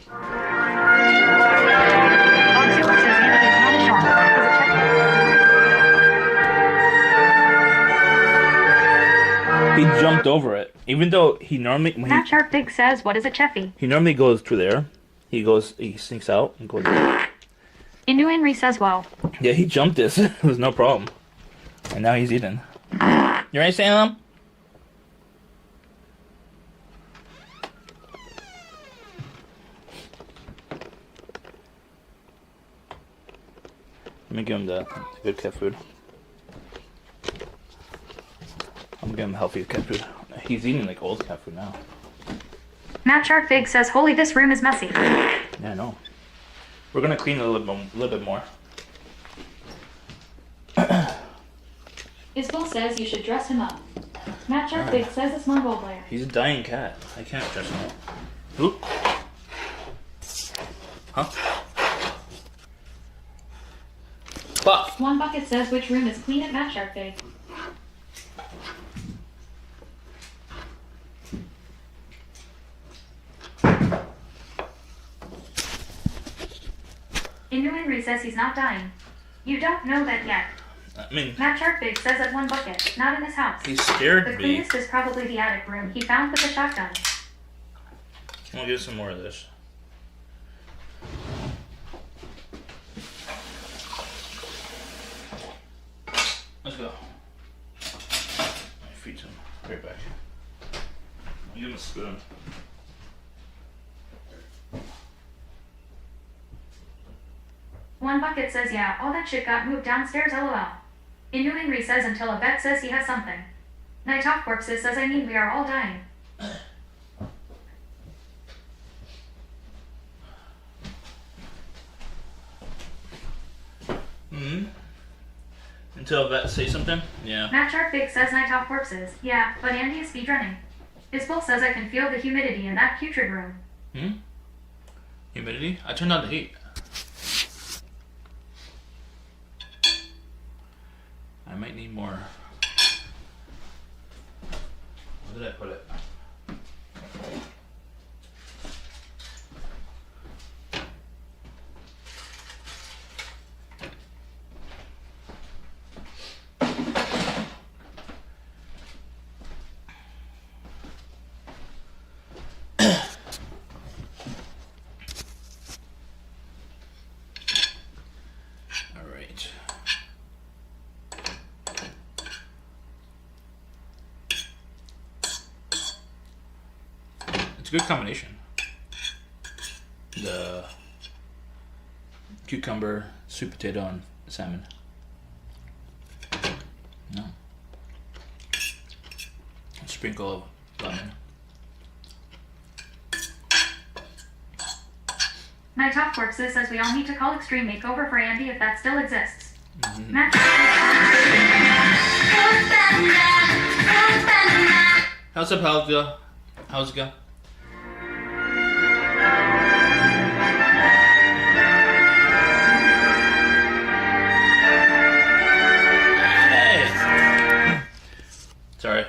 Bob Sealer says Andy is not a shark. He's a Cheffy. He jumped over it, even though he normally Matt Sharp Big says, what is a Cheffy? he normally goes through there. He sneaks out and goes. Innu Henry says, well. Yeah, he jumped this. It was no problem. And now he's eating. You right, Salem? Let me give him the good cat food. I'm giving him healthy cat food. He's eating like old cat food now. Matt Shark Big says, holy, this room is messy. Yeah, I know. We're gonna clean it a little bit more. Isbel says you should dress him up. Matt Sharp Big says a smart role player. He's a dying cat. I can't dress him up. Oop. Huh? Buff. One Bucket says which room is clean at Matt Sharp Big. Innu Henry says he's not dying. You don't know that yet. I mean, Matt Sharp Big says at One Bucket, not in his house. he scared The me. cleanest is probably the attic room he found with the shotgun. I'll get some more of this. Let's go. My feet's him. Right back. I'll give him a spoon. One Bucket says yeah, all that shit got moved downstairs lol. Innu Henry says until a vet says he has something. Night Off Corpses says I mean we are all dying. Hmm? Until a vet say something? Yeah. Matt Sharp Big says Night Off Corpses. Yeah, but Andy is speedrunning. Isbel says I can feel the humidity in that putrid room. Hmm? Humidity? I turned on the heat. I might need more. Where did I put it? All right. It's a good combination. The cucumber, sweet potato, and salmon. No. A sprinkle of lemon. Night Off Corpses says we all need to call Extreme Makeover for Andy if that still exists. Mm-hmm. Matt How's up, how's it go? How's it go? Hey! Sorry.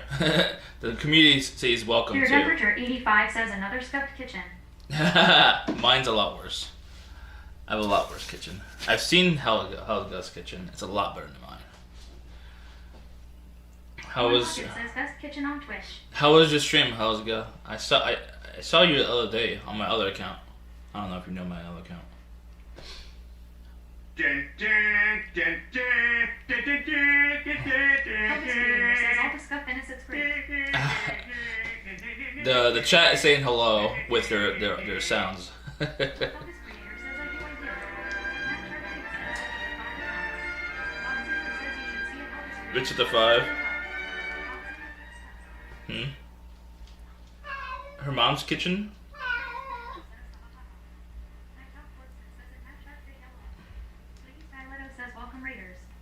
The community says welcome Your to. temperature 85 says another scuffed kitchen. Mine's a lot worse. I have a lot worse kitchen. I've seen Helga's kitchen. It's a lot better than mine. How One was Bucket says best kitchen on Twitch. how was your stream, Helga? I saw you the other day on my other account. I don't know if you know my other account. Dun, dun, dun, dun, dun, dun, dun, dun, Elvis Creator says all dun, the scuff in it's free. The chat is saying hello with their sounds. Elvis Creator says I do idea. Matt Sharp Big says Bob Zippy says you should see it Elvis Creator. Rich at the 5. Her mom's kitchen?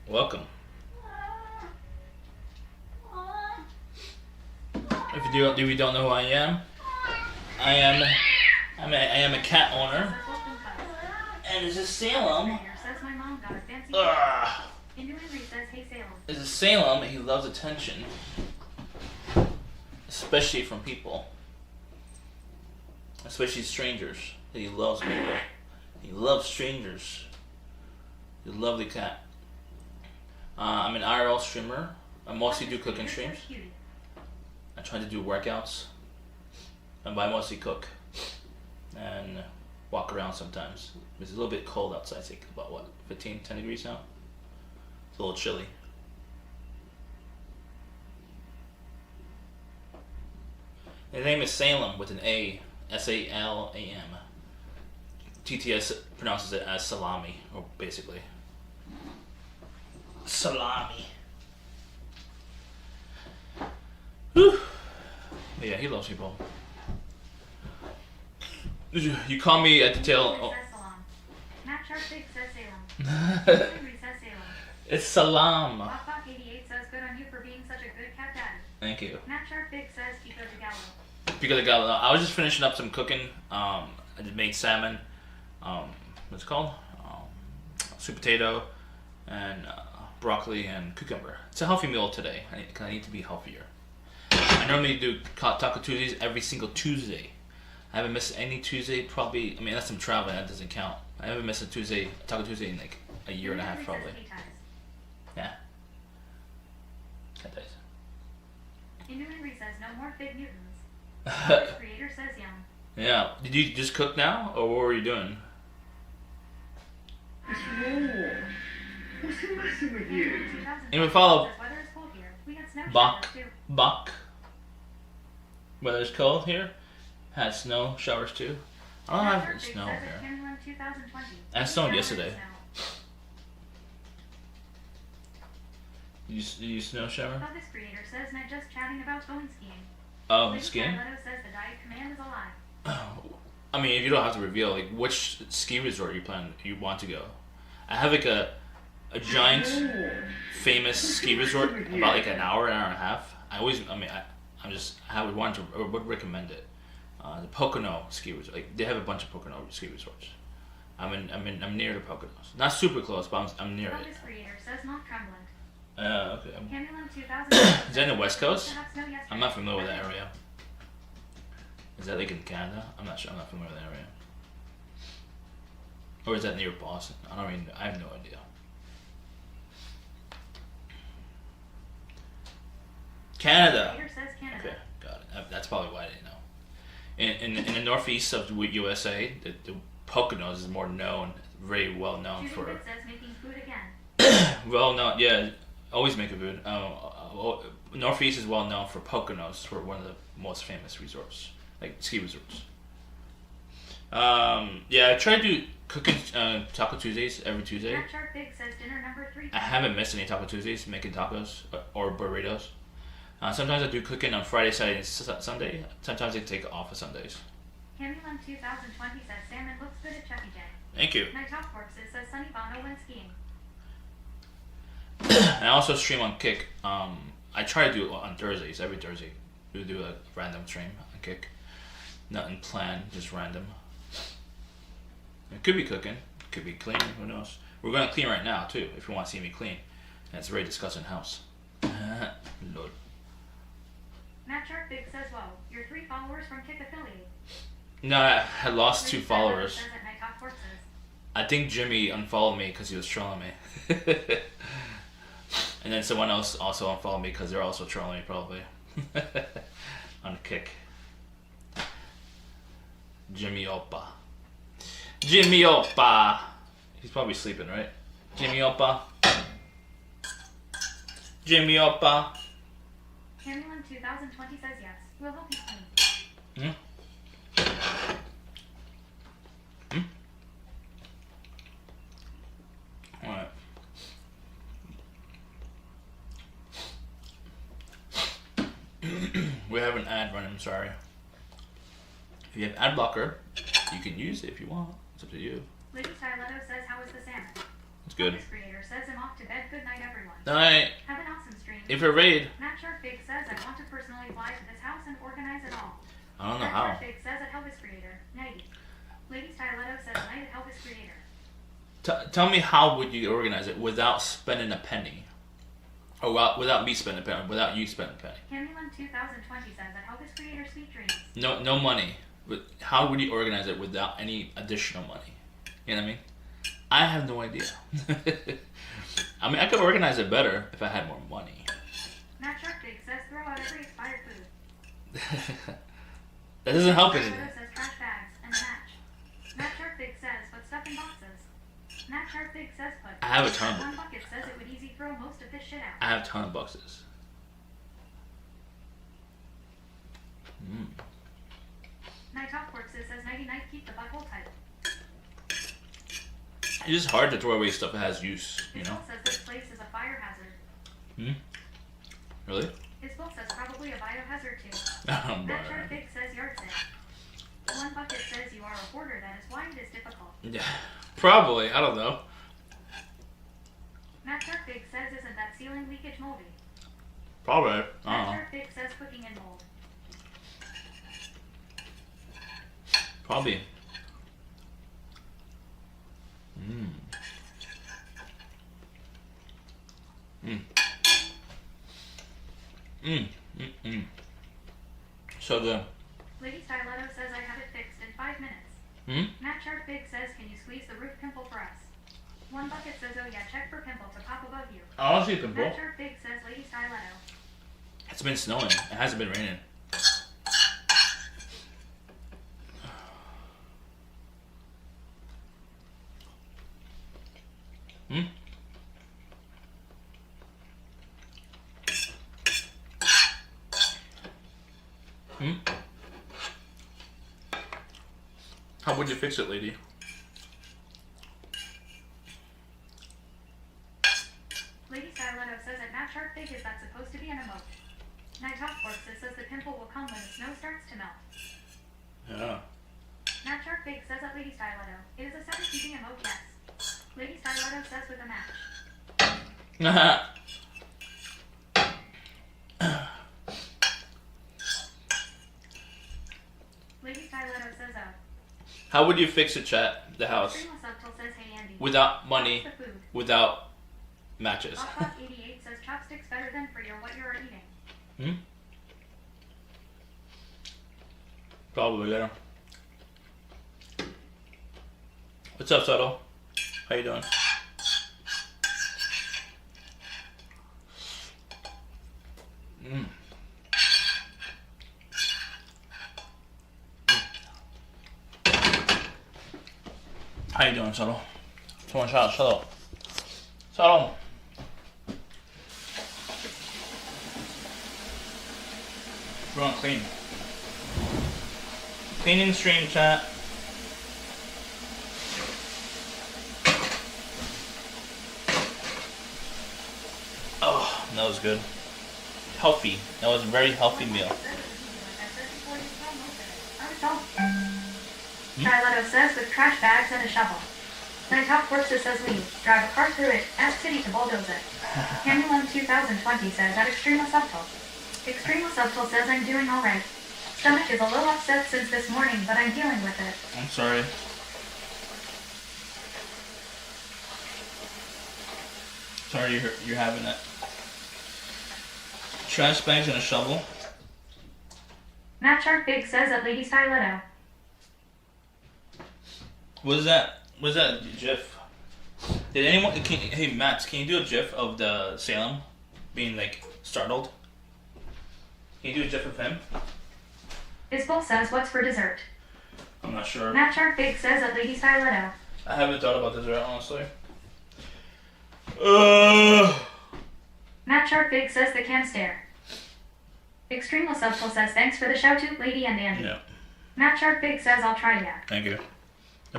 Welcome. If you don't know who I am, I am a cat owner, and this is Salem. This is Salem. He loves attention, especially from people, especially strangers. He loves people. He loves strangers. He's a lovely cat. I'm an IRL streamer. I mostly do cooking streams. I try to do workouts, but I mostly cook and walk around sometimes. It's a little bit cold outside. It's like about what, 10 degrees now? It's a little chilly. His name is Salem with an A, S-A-L-A-M. TTS pronounces it as salami, or basically. Salami. Whew. But yeah, he loves people. You call me at the tail. Oh. Matt Sharp Big says Salem. Henry says Salem. It's salam. Lockbox 88 says good on you. Thank you. Matt Sharp Big says Pico de Gallo. Pico de Gallo. I was just finishing up some cooking. I just made salmon. What's it called? Sweet potato and broccoli and cucumber. It's a healthy meal today. I need to be healthier. I normally do Taco Tuesdays every single Tuesday. I haven't missed any Tuesday probably. I mean, unless I'm traveling, that doesn't count. I haven't missed a Taco Tuesday in like a year and a half probably. Yeah. That days. Indu Henry says no more Fig Newtons. Creator says yum. Yeah. Did you just cook now, or what were you doing? It's raw. What's the matter with you? And we follow Says weather is cold here. We got snow Bach. showers too. Bach. Weather's cold here. Had snow showers too. I don't Matt have Sharp Big snow says here. it's Candyland 2020. I snowed Shower yesterday. snow. You snow shower? Elvis Creator says not just chatting about phone skiing. Oh, Lady skiing? Carletto says the diet command is a lie. I mean, if you don't have to reveal, like, which ski resort you want to go. I have like a giant famous ski resort about like an hour and a half. I would want to, or would recommend it. The Pocono ski resort. Like, they have a bunch of Pocono ski resorts. I'm near the Poconos. Not super close, but I'm near it. Elvis Creator says not Cumberland. Okay. Candyland 2000. Is that in the West Coast? To have snow yesterday. I'm not familiar with that area. Is that like in Canada? I'm not sure. I'm not familiar with that area. Or is that near Boston? I have no idea. Canada. Creator says Canada. Okay, got it. That's probably why I didn't know. In the northeast of the USA, the Poconos is more known, very well known Judy for. Bit says making food again. Well known, yeah. Always make a food. Northeast is well known for Poconos, for one of the most famous resorts, like ski resorts. Yeah, I try to do cooking Taco Tuesdays every Tuesday. Matt Sharp Big says dinner number 3. I haven't missed any Taco Tuesdays making tacos or burritos. Sometimes I do cooking on Friday, Saturday, and Sunday. Sometimes I take off on Sundays. Candyland 2020 says salmon looks good at Chuck E. J. Thank you. My top works it says Sunny Bono went skiing. I also stream on Kick. I try to do it on Thursdays. Every Thursday, we do a random stream on Kick. Nothing planned, just random. It could be cooking, could be cleaning. Who knows? We're gonna clean right now too. If you want to see me clean, and it's a very disgusting house. Lord. Matt Sharp Big says, "Whoa, your 3 followers from Kick affiliate." No, I lost 2 followers. Says at my top works is. I think Jimmy unfollowed me because he was trolling me. And then someone else also unfollowed me because they're also trolling me probably. On Kick. Jimmy Oppa. Jimmy Oppa! He's probably sleeping, right? Jimmy Oppa. Jimmy Oppa. Candyland 2020 says yes. We'll help you clean. Alright. We have an ad running, sorry. If you have ad blocker, you can use it if you want. It's up to you. Lady Styletto says, "How is the salmon?" It's good. Elvis Creator says, "I'm off to bed. Good night, everyone." Alright. Have an awesome stream. If you're raid, Matt Sharp Big says, "I want to personally fly to this house and organize it all." I don't know Matt how. Sharp Big says at Elvis Creator, "Nighty." Lady Styletto says, "Night at Elvis Creator." Tell me how would you organize it without spending a penny? Or without me spending a penny, without you spending a penny. Candyland 2020 says at Elvis Creator Sweet Dreams. No money. But how would you organize it without any additional money? You know what I mean? I have no idea. I mean, I could organize it better if I had more money. Matt Sharp Big says, "Throw out every expired food." That doesn't help Lady anything. Styletto says, "Trash bags and a match." Matt Sharp Big says, "Put stuff in boxes." Matt Sharp Big says, "Put." I have a ton of One bucket says it would easy throw most of this shit out. I have a ton of boxes. My top works it says, "Nighty night, keep the butthole tight." It's just hard to throw away stuff that has use, you His know? book says this place is a fire hazard. Really? His book says probably a biohazard too. But, Matt Sharp Big says yard sale. One bucket says you are a hoarder, that is why it is difficult. yeah, probably. I don't know. Matt Sharp Big says, "Isn't that ceiling leakage moldy?" Probably. I Matt don't know. Sharp Big says, Probably. So good. Lady Styletto says I have it fixed in 5 minutes. Matt Shark Big says, can you squeeze the roof pimple for us? One Bucket says, oh yeah, check for pimple to pop above you. I want to see a pimple. Matt Shark Big says, Lady Styletto. It's been snowing. It hasn't been raining. How would you fix it, lady? Lady Styletto says that Matt Shark Big is that supposed to be an emote. Night Talk Forks says the pimple will come when the snow starts to melt. Yeah. Matt Shark Big says that Lady Styletto. It is a 7 TV emote, yes. Lady Styletto says with a match. Lady Styletto says oh. How would you fix it, chat? The house. Extreme Subtle says hey Andy. Without money, What's the food? without matches. Hotpot88 says chopsticks better than for your what you're eating. Probably later. What's up, Subtle? How you doing? How you doing, Subtle? Come on, shut up. Subtle. We're gonna clean. Cleaning stream, chat. Oh, that was good. Healthy. That was a very healthy meal. Styletto says with trash bags and a shovel. Night Talk Forks says leave. Drive a car through it. Ask City to bulldoze it. Candyland 2020 says that Extrema Subtle. Extrema Subtle says I'm doing alright. Stomach is a little upset since this morning, but I'm dealing with it. I'm sorry. Sorry you're having that. Trash bags and a shovel. Matt Shark Big says that Lady Styletto. What is that? What is that GIF? Did anyone? Hey Max, can you do a GIF of the Salem being like startled? Can you do a GIF of him? Isbel says what's for dessert. I'm not sure. Matt Shark Big says that Lady Styletto. I haven't thought about dessert honestly. Matt Shark Big says the can stare. Extreme Subtle says thanks for the shout out, Lady and Andy. Yeah. Matt Shark Big says I'll try ya. Thank you.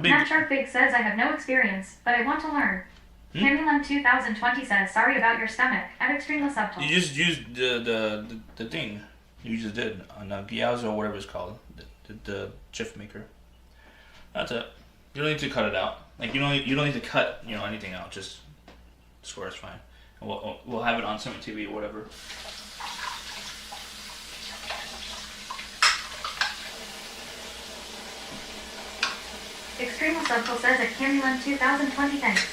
Matt Shark Big says I have no experience, but I want to learn. Candyland 2020 says sorry about your stomach at Extreme Subtle. You just used the thing you just did on Gyauzo or whatever it's called, the GIF maker. That's it. You don't need to cut it out. Like you don't need to cut anything out. Just square is fine. And we'll have it on Summit TV or whatever. Extreme Subtle says at Candyland 2020 thanks.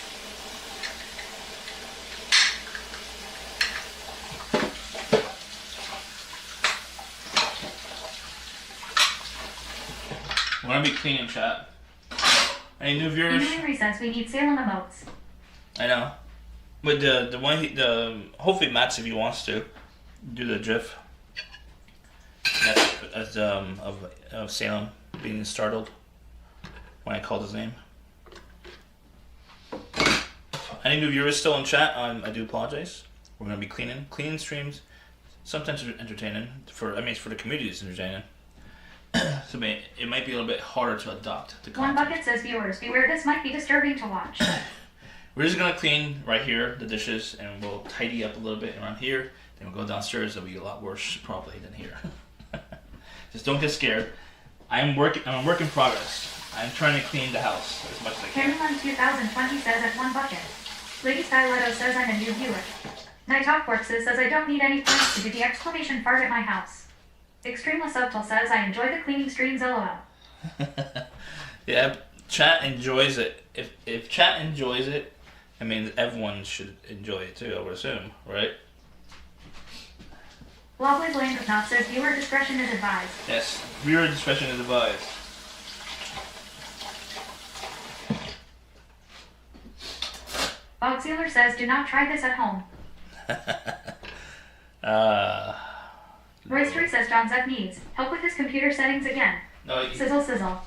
We're gonna be cleaning, chat. Any new viewers? Henry says we need Salem emotes. I know, but the one hopefully Matt's if he wants to do the GIF. That's of Salem being startled when I called his name. Any new viewers still in chat? I do apologize. We're gonna be cleaning streams. Sometimes entertaining for it's for the community. It's entertaining. So it might be a little bit harder to adopt the One content. Bucket says viewers beware, this might be disturbing to watch. We're just gonna clean right here the dishes, and we'll tidy up a little bit around here. Then we'll go downstairs. It'll be a lot worse probably than here. Just don't get scared. I'm a work in progress. I'm trying to clean the house as much as I can. Candyland 2020 says at One Bucket. Lady Styletto says I'm a new viewer. Night Talk Forks says I don't need any plans to do the exclamation fart at my house. Extreme Subtle says I enjoy the cleaning streams LOL. Yeah, chat enjoys it. If chat enjoys it, I mean everyone should enjoy it too. I would assume, right? Lovely Blame of Not says viewer discretion is advised. Yes, viewer discretion is advised. Bog Sealer says do not try this at home. Roystery says John Zepp needs help with his computer settings again. No, Sizzle sizzle.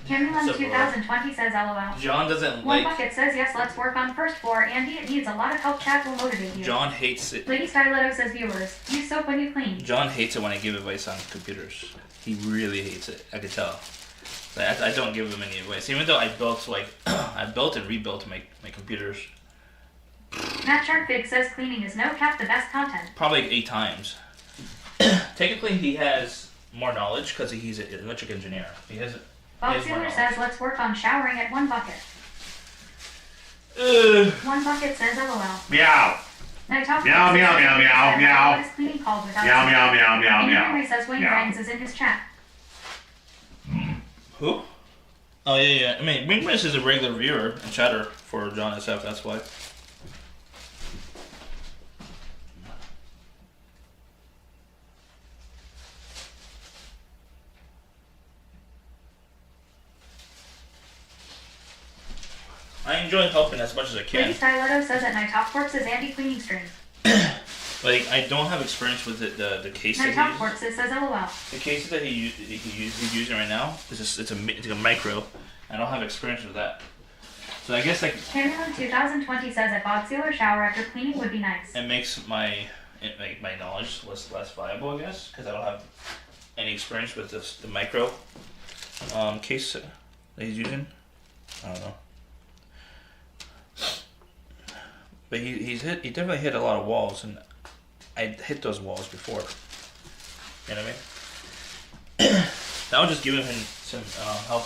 Camulum 2020 says LOL. John doesn't One like. Bucket says yes, let's work on first floor. Andy, it needs a lot of help. Chat will motivate you. John hates it. Lady Styletto says viewers, use soap when you clean. John hates it when I give advice on computers. He really hates it. I can tell. I don't give him any advice, even though I built I built and rebuilt my computers. Matt Sharkbig says cleaning is no cap the best content. Probably 8 times. Technically, he has more knowledge because he's an electric engineer. He has. Bob Sealer says let's work on showering at One Bucket. One Bucket says LOL. Meow. Night Talk Meow, meow, meow, meow, meow. What is cleaning called without Meow, soap? meow, meow, meow, And meow. Henry says Wayne Meow. Brands is in his chat. Who? Oh yeah. I mean, Wingmiss is a regular viewer and chatter for John SF. That's why. I enjoy helping as much as I Lady can. Styletto says that Night Talk Works is Andy cleaning stream. Like I don't have experience with the case Night that Talk Works it says LOL. the cases that he's using right now is just, it's a micro. I don't have experience with that. So I guess like Camulum 2020 says that Bob Sealer shower after cleaning would be nice. it makes my knowledge less viable, I guess, because I don't have any experience with the micro case that he's using. I don't know. But he definitely hit a lot of walls, and I hit those walls before. You know what I mean? That was just giving him some help.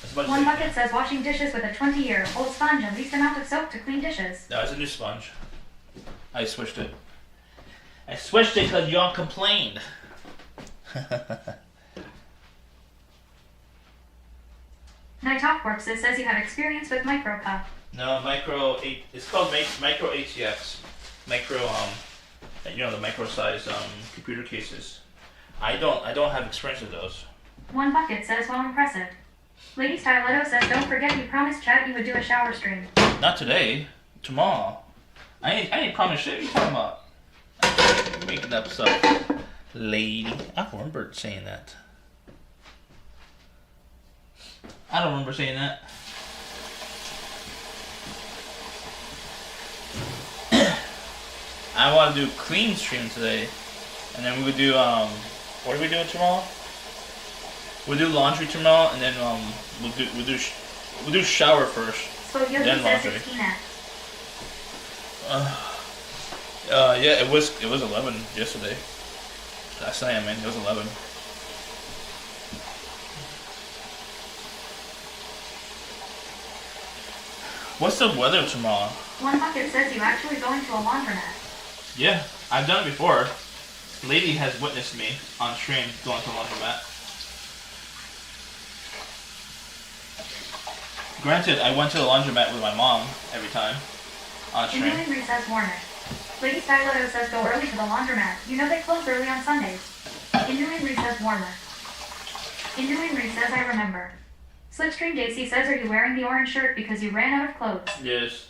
As much One as I Bucket says washing dishes with a 20-year-old sponge and least amount of soap to clean dishes. No, it's a new sponge. I switched it. I switched it because y'all complained. Night Talk Works it says you have experience with Micro Cup. No, it's called micro ATX. Micro the micro size computer cases. I don't have experience with those. One Bucket says well impressive. Lady Styletto says don't forget you promised chat you would do a shower stream. Not today. Tomorrow. I ain't promised shit. What are you talking about? You're making up stuff. Lady. I don't remember saying that. I don't remember saying that. I want to do clean stream today, and then we would do what are we doing tomorrow? We'll do laundry tomorrow, and then we'll do shower first. So Yogi Then says laundry. 16x. Yeah, it was 11 yesterday. Last night, I mean, it was 11. What's the weather tomorrow? One Bucket says you actually going to a laundromat. Yeah, I've done it before. Lady has witnessed me on stream going to a laundromat. Granted, I went to the laundromat with my mom every time on stream. Inhuman Reed says Warner. Lady Styletto says go early to the laundromat. You know they close early on Sundays. Inhuman Reed says Warner. Inhuman Reed says I remember. Slipstream Daisy says are you wearing the orange shirt because you ran out of clothes? Yes.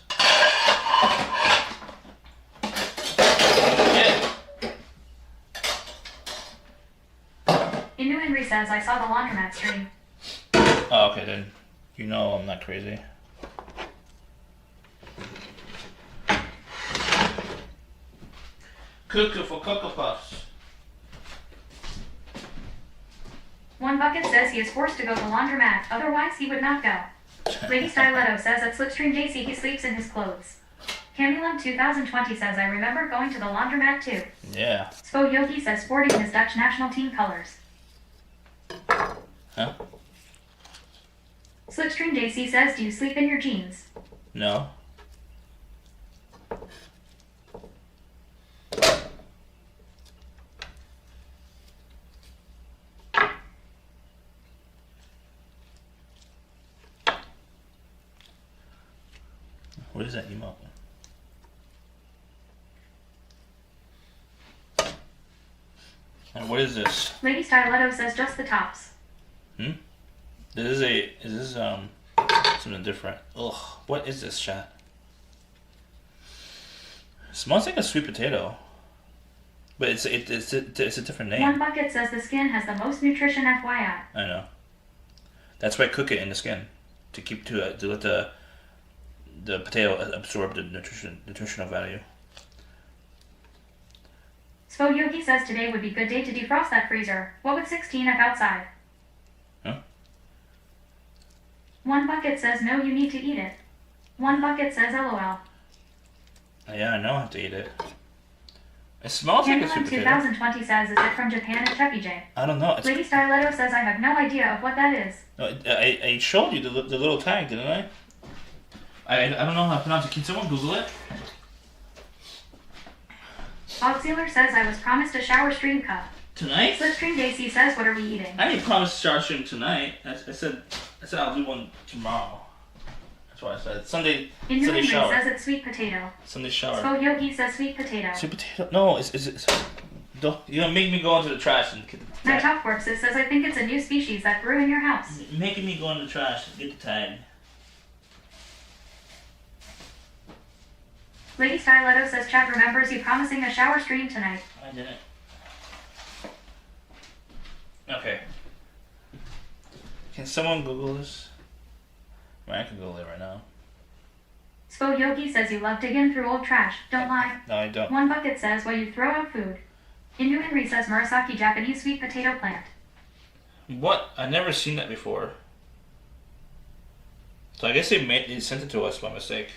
Yeah. Inhuman Reed says I saw the laundromat stream. Oh, okay then. You know I'm not crazy. Cuckoo for Cocoa Puffs. One Bucket says he is forced to go to laundromat, otherwise he would not go. Lady Styletto says at Slipstream Daisy he sleeps in his clothes. Camulum 2020 says I remember going to the laundromat too. Yeah. Spo Yogi says sporting his Dutch national team colors. Huh? Slipstream Daisy says do you sleep in your jeans? No. What is that emote? And what is this? Lady Styletto says just the tops. Is this something different? Ugh, what is this, chat? It smells like a sweet potato. But it's a different name. One bucket says the skin has the most nutrition FYI. I know. That's why I cook it in the skin. To let the potato absorb the nutritional value. Spo Yogi says today would be good day to defrost that freezer. What would 16 have outside? Huh? One bucket says no, you need to eat it. One bucket says LOL. Yeah, I know I have to eat it. It smells like a sweet potato. 2020 says, is it from Japan and Chuck E. J? I don't know. Lady Styletto says I have no idea of what that is. No, I showed you the little tag, didn't I? I don't know how to pronounce it. Can someone Google it? Bob Sealer says I was promised a shower stream cup. Tonight? Slipstream Daisy says, what are we eating? I didn't promise a shower stream tonight. I said I'll do one tomorrow. That's what I said. Sunday shower. says it's sweet potato. Sunday shower. Spo Yogi says sweet potato. Sweet potato? No, it's don't, you're gonna make me go into the trash and get the My tag. Top Works says I think it's a new species that grew in your house. You're making me go in the trash and get the tag. Lady Styletto says Chad remembers you promising a shower stream tonight. I didn't. Okay. Can someone Google this? I can Google it right now. Spo Yogi says you love digging through old trash. Don't lie. No, I don't. One bucket says, well, you throw out food. Indu Henry says Murasaki Japanese sweet potato plant. What? I've never seen that before. So I guess they sent it to us by mistake.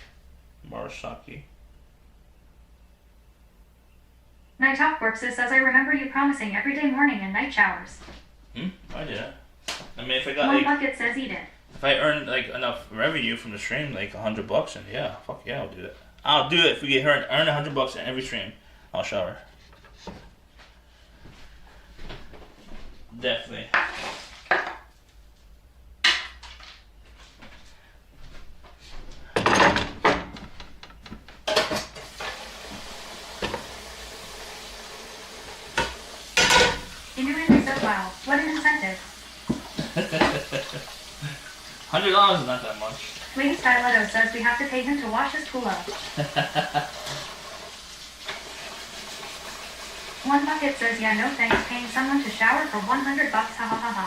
Murasaki. My Top Works says I remember you promising everyday morning and night showers. I didn't. I mean, if I got One bucket says eat it. if I earned like enough revenue from the stream, like $100, and yeah, fuck yeah, I'll do it. I'll do it if we get earn $100 in every stream. I'll shower. Definitely. Indu Henry says, wow, what an incentive. $100 is not that much. Lady Styletto says we have to pay him to wash his culo. One bucket says, yeah, no thanks, paying someone to shower for $100, ha ha ha ha.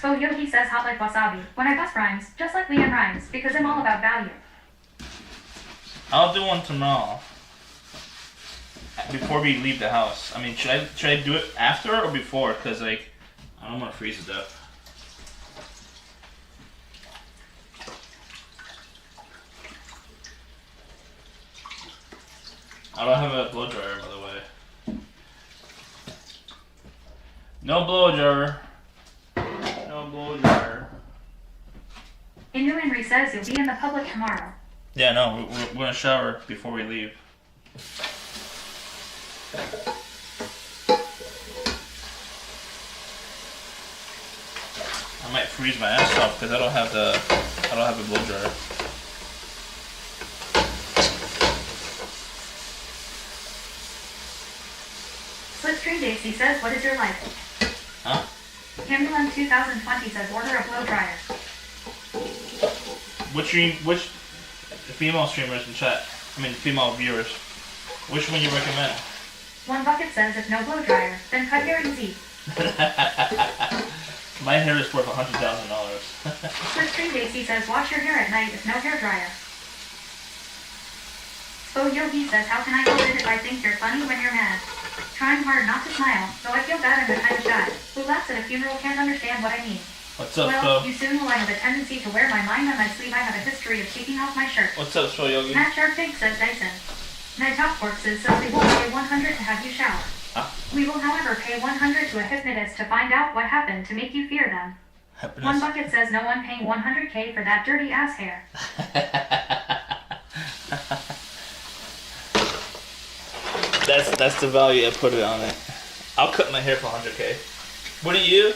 Spo Yogi says hot like wasabi. When I bust rhymes, just like Leanne rhymes, because I'm all about value. I'll do one tomorrow. Before we leave the house. I mean, should I do it after or before? Cause like, I don't want to freeze to death. I don't have a blow dryer, by the way. No blow dryer. No blow dryer. Indu Henry says you'll be in the public tomorrow. Yeah, no, we're gonna shower before we leave. I might freeze my ass off because I don't have a blow dryer. Slipstream Daisy says, what is your life? Huh? Camulum 2020 says order a blow dryer. Which female streamers in chat? I mean, female viewers. Which one you recommend? One bucket says if no blow dryer, then cut hair easy. My hair is worth $100,000. Slipstream Daisy says wash your hair at night with no hair dryer. Spo Yogi says how can I hold it if I think you're funny when you're mad? Trying hard not to smile, though I feel bad I'm the kind of guy who laughs at a funeral can't understand what I mean. What's up, Well, Spo? you soon will. I have a tendency to wear my mind on my sleeve. I have a history of taking off my shirt. What's up, Spo Yogi? Matt Shark Pig says Dyson. My Top Works says we will pay $100 to have you shower. Huh? We will, however, pay $100 to a hypnotist to find out what happened to make you fear them. One bucket says no one paying $100K for that dirty ass hair. That's the value I put it on it. I'll cut my hair for $100K. Wouldn't you?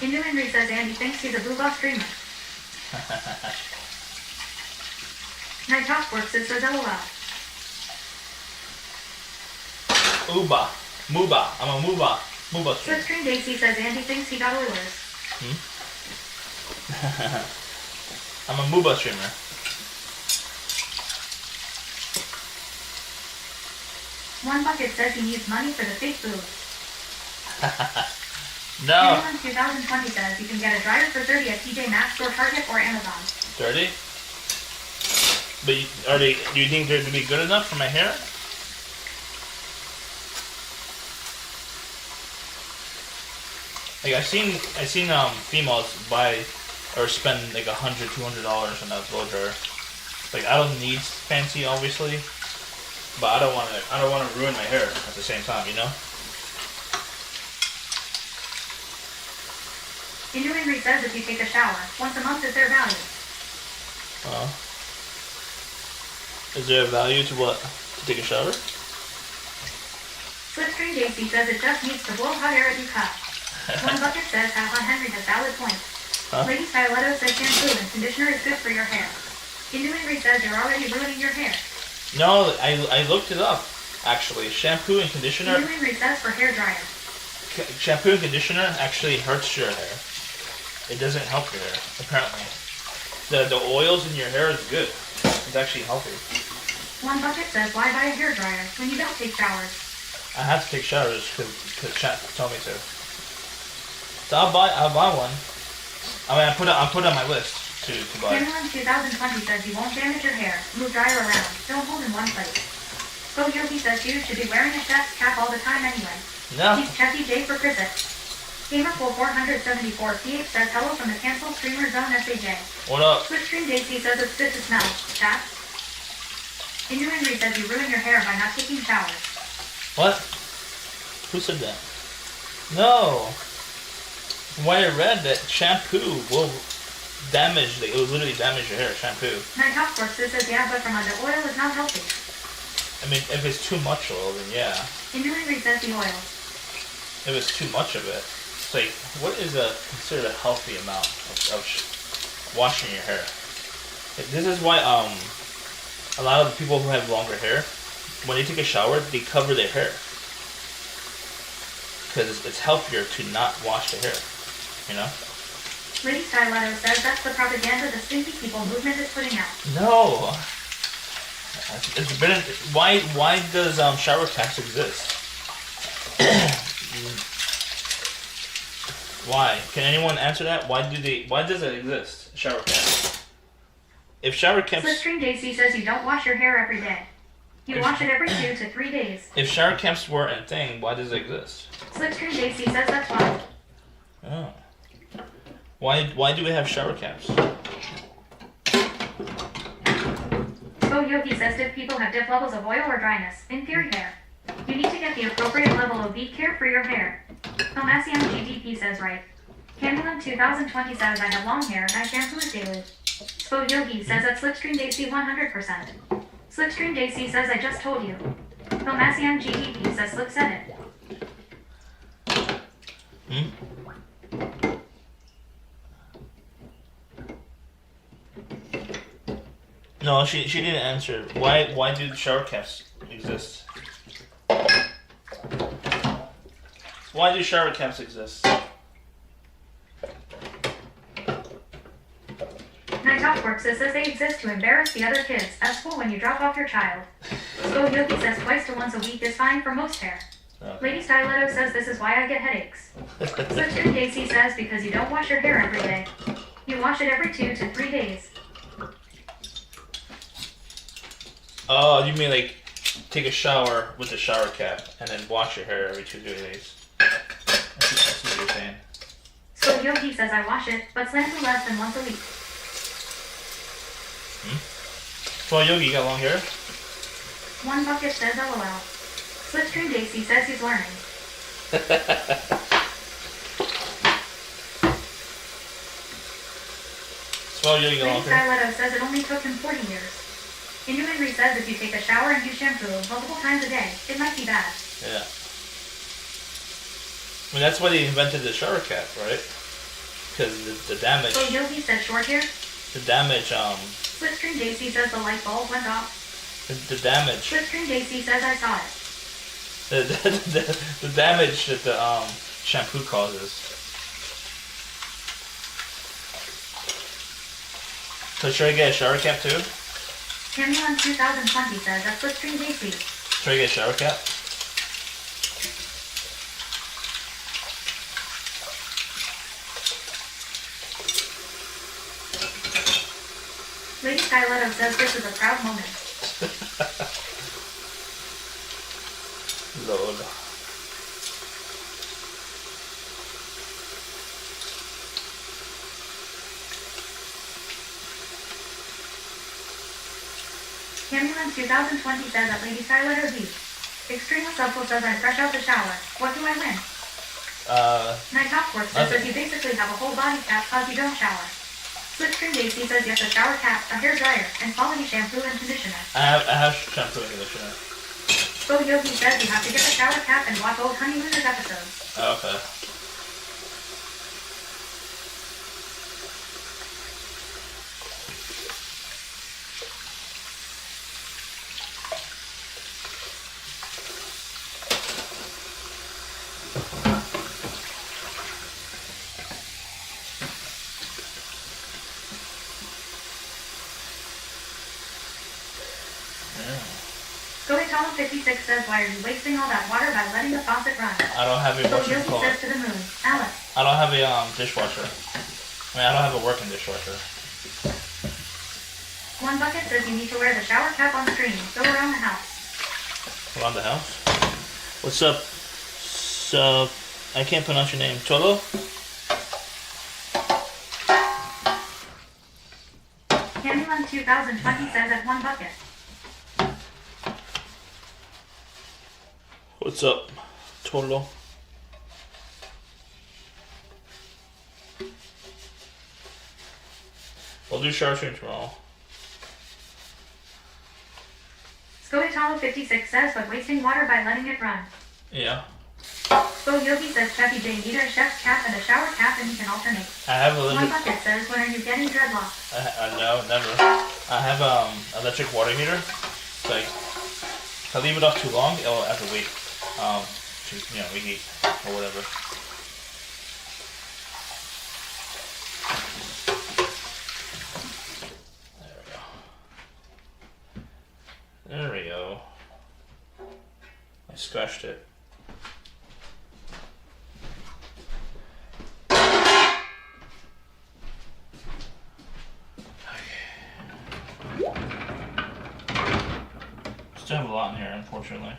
Into Henry says Andy thinks he's a booba streamer. Night Talk works, it says LOL. Uba. Muba. I'm a Muba. Muba streamer. Slipstream Daisy says Andy thinks he got Oilers. I'm a Muba streamer. One Bucket says he needs money for the fake boobs. No. Anyone 2020 says you can get a dryer for 30 at TJ Maxx or Target or Amazon. 30? But do you think they're to be good enough for my hair? Like I've seen females buy or spend like $100, $200 on that blow dryer. Like I don't need fancy, obviously, but I don't want to ruin my hair at the same time, you know. Into Henry says if you take a shower once a month is their value. Is there a value to what? To take a shower? Slipstream Daisy says it just needs to blow hot air as you cut. One Bucket says Haha Henry has valid point. Huh? Lady Styletto says shampoo and conditioner is good for your hair. Into Henry says you're already ruining your hair. No, I looked it up. Actually, shampoo and conditioner. Into Henry says for hair dryer. Shampoo and conditioner actually hurts your hair. It doesn't help your hair, apparently. The oils in your hair is good. It's actually healthy. One Bucket says why buy a hair dryer when you don't take showers? I have to take showers because chat told me to. So I'll buy one. I mean, I put it on my list to buy. Cameron 2020 says you won't damage your hair. Move dryer around. Don't hold in one place. Go Yogi says you should be wearing a chef's cap all the time anyway. No. He's Kathy J for Cricket. Gamerpool 474 PH says hello from the cancel streamer zone SAJ. What up? Slipstream Daisy says it's fit to smell. Chat. Into Henry says you ruin your hair by not taking showers. What? Who said that? No. From what I read, that shampoo will it will literally damage your hair. Shampoo. Night Talk Works says yeah, but from under oil is not healthy. I mean, if it's too much oil, then yeah. Into Henry says the oil. If it's too much of it, it's like, what is considered a healthy amount of washing your hair? Like, this is why a lot of the people who have longer hair, when they take a shower, they cover their hair because it's healthier to not wash the hair. You know? Lady Styletto says that's the propaganda the stinky people movement is putting out. No. It's been. Why does shower caps exist? Why? Can anyone answer that? Why does it exist? Shower caps. If shower caps. Slipstream Daisy says you don't wash your hair every day. You wash it every 2 to 3 days. If shower caps were a thing, why does it exist? Slipstream Daisy says that's why. Oh. Why do we have shower caps? Go Yogi says diff people have diff levels of oil or dryness in theory hair. You need to get the appropriate level of beat care for your hair. Tomasium GDP says right. Candyland 2020 says I have long hair and I shampoo it daily. Spo Yogi says that Slipstream Daisy 100%. Slipstream Daisy says I just told you. Tomasium GDP says Slip said it. No, she didn't answer. Why do shower caps exist? Why do shower caps exist? Night Talk Works says they exist to embarrass the other kids at school when you drop off your child. Spo Yogi says twice to once a week is fine for most hair. Okay. Lady Styletto says this is why I get headaches. Slipstream Daisy says because you don't wash your hair every day. You wash it every 2 to 3 days. Oh, you mean like take a shower with a shower cap and then wash your hair every 2 days? That's what you're saying. So Yogi says I wash it, but slightly less than once a week. Well, Yogi, you got long hair? One Bucket says LOL. Slipstream Daisy says he's learning. Well, Yogi, you got Lady long hair? Styletto says it only took him 40 years. Into Henry says if you take a shower and use shampoo multiple times a day, it might be bad. Yeah. I mean, that's why they invented the shower cap, right? Because the damage. So Yogi says short hair. The damage. Slipstream Daisy says the light bulb went off. The damage. Slipstream Daisy says I saw it. The damage that the shampoo causes. So should I get a shower cap too? Camulon 2020 says that Slipstream Daisy. Should I get a shower cap? Lady Skyletto says this is a proud moment. Lord. Camulon 2020 says that Lady Skyletto Z. Extremely Subtle says I'm fresh out the shower. What do I win? Night Hopworth says that you basically have a whole body cap cause you don't shower. Slipstream Daisy says yes, a shower cap, a hair dryer, and quality shampoo and conditioner. I have shampoo and conditioner. So Yogi says you have to get the shower cap and watch old Honey Losers episodes. Oh, okay. Goitala 56 says why are you wasting all that water by letting the faucet run? I don't have a So washing Yogi says to the moon, Alice. I don't have a dishwasher. I don't have a working dishwasher. One bucket says you need to wear the shower cap on screen. Go around the house. Around the house? What's up? So I can't pronounce your name. Tolo? Camulon 2020 says at one bucket. What's up, Tolo? We'll do shower stream tomorrow. Scoitalo 56 says but wasting water by letting it run. Yeah. So Yogi says Chefy J need a chef's cap and a shower cap and he can alternate. I have a One little. bucket says when are you getting dreadlocks? No, never. I have electric water heater. It's like if I leave it off too long, it'll have to wait. To reheat or whatever. There we go. I scratched it. Still have a lot in here, unfortunately.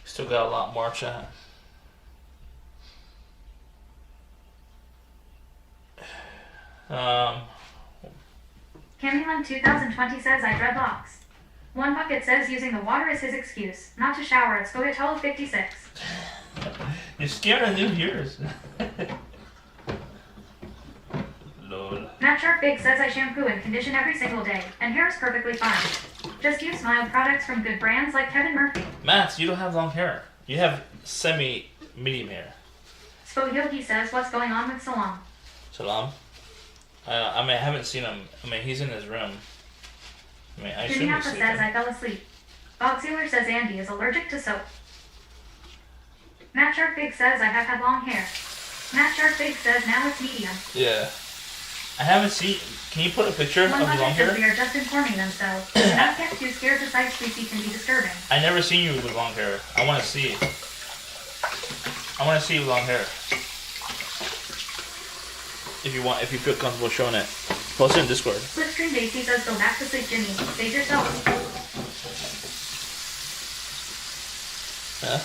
Still got a lot more, chat. Camulon 2020 says I dreadlocks. One bucket says using the water is his excuse, not to shower at Scoitalo 56. You're scared of new viewers. Lord. Matt Sharp Big says I shampoo and condition every single day, and hair is perfectly fine. Just use mild products from good brands like Kevin Murphy. Matt, you don't have long hair. You have semi-medium hair. Yogi says what's going on with Salam. Salam. I haven't seen him. He's in his room. I Jimmy assume Appa he's says sleeping. I fell asleep. Bob Sealer says Andy is allergic to soap. Matt Sharp Big says I have had long hair. Matt Sharp Big says now it's medium. Yeah. I haven't seen. Can you put a picture One of your long bucket says hair? we are just informing them so. Do not get too scared, the sights we see can be disturbing. I never seen you with long hair. I want to see. I want to see you with long hair. If you feel comfortable showing it, post it in Discord. Slipstream Daisy says go back to sleep, Jimmy. Save yourself. Huh?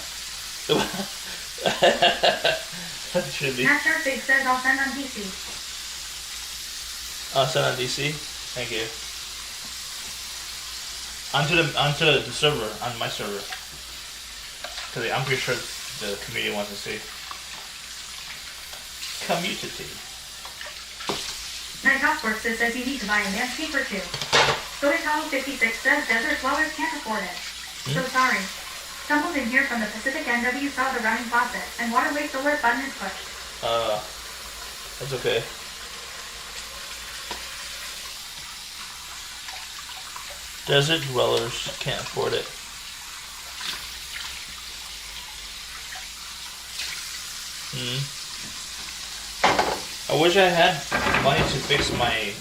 Should be. Matt Sharp Big says I'll send on DC. I'll send on DC. Thank you. Onto the server, on my server. Because I'm pretty sure the community wants to see. Community. Night Hopworks says you need to buy a manscape or two. Scoitalo 56 says desert dwellers can't afford it. So sorry. Someone in here from the Pacific NW saw the running faucet, and water waste alert button is pushed. That's okay. Desert dwellers can't afford it. I wish I had money to fix my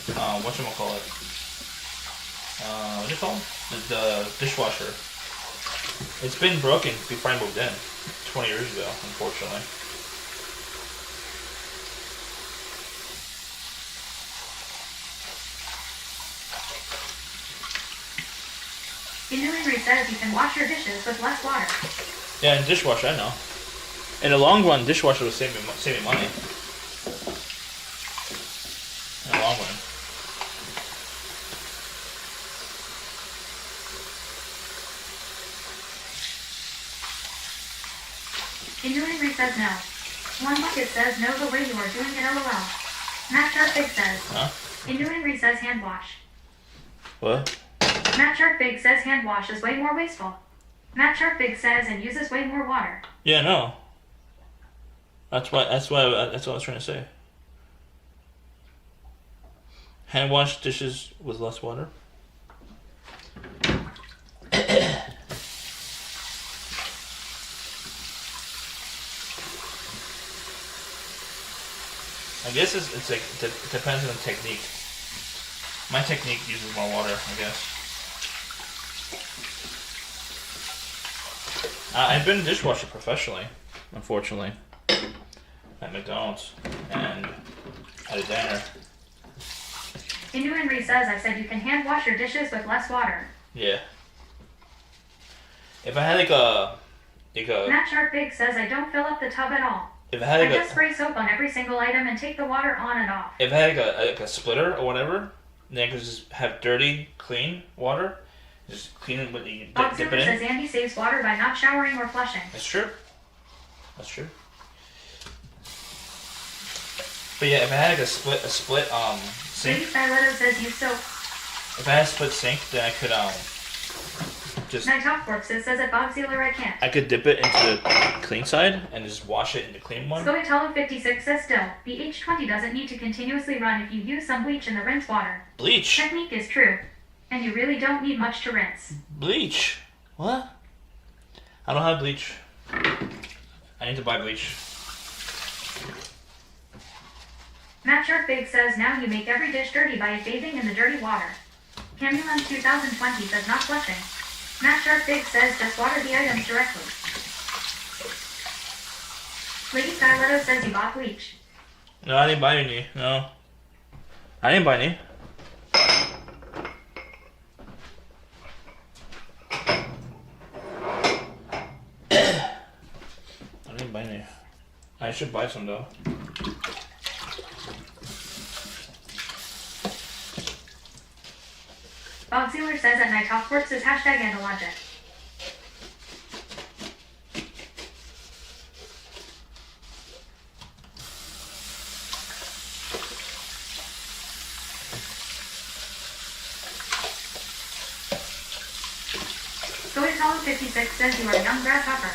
whatchamacallit. What do you call it? The dishwasher. It's been broken before I moved in 20 years ago, unfortunately. Innuenry says you can wash your dishes with less water. Yeah, and dishwasher, I know. In the long run, dishwasher will save me money. In the long run. Innuenry says no. One bucket says no the way you are doing it, LOL. Matt Sharpbig says. Huh? Innuenry says hand wash. What? Matt Sharpbig says hand wash is way more wasteful. Matt Sharpbig says and uses way more water. Yeah, no. That's what I was trying to say. Hand wash dishes with less water. I guess it's like it depends on the technique. My technique uses more water, I guess. I've been a dishwasher professionally, unfortunately, at McDonald's and at a diner. Innuenry says I said you can hand wash your dishes with less water. Yeah. If I had like a Matt Sharpbig says I don't fill up the tub at all. if I had I like just spray soap on every single item and take the water on and off. if I had like a splitter or whatever, then I could just have dirty, clean water. Just clean it with the dip it Auxiliary says in. Andy saves water by not showering or flushing. That's true. That's true. But yeah, if I had like a split Lady sink, Styletto says use soap. if I had a split sink, then I could just Night Talk Forks says at Auxiliary I can't. I could dip it into the clean side and just wash it in the clean one. Scoiatello56 says still, the H20 doesn't need to continuously run if you use some bleach in the rinse water. Bleach. Technique is true. And you really don't need much to rinse. Bleach. What? I don't have bleach. I need to buy bleach. Matt Sharpbig says now you make every dish dirty by bathing in the dirty water. Camulan 2020 says not flushing. Matt Sharpbig says just water the items directly. Lady Styletto says you bought bleach. No, I didn't buy any. No. I didn't buy any. I didn't buy any. I should buy some though. Bob Sealer says at Night Talk Works is hashtag Andalogic. Scoiatello56 says you are a young grasshopper.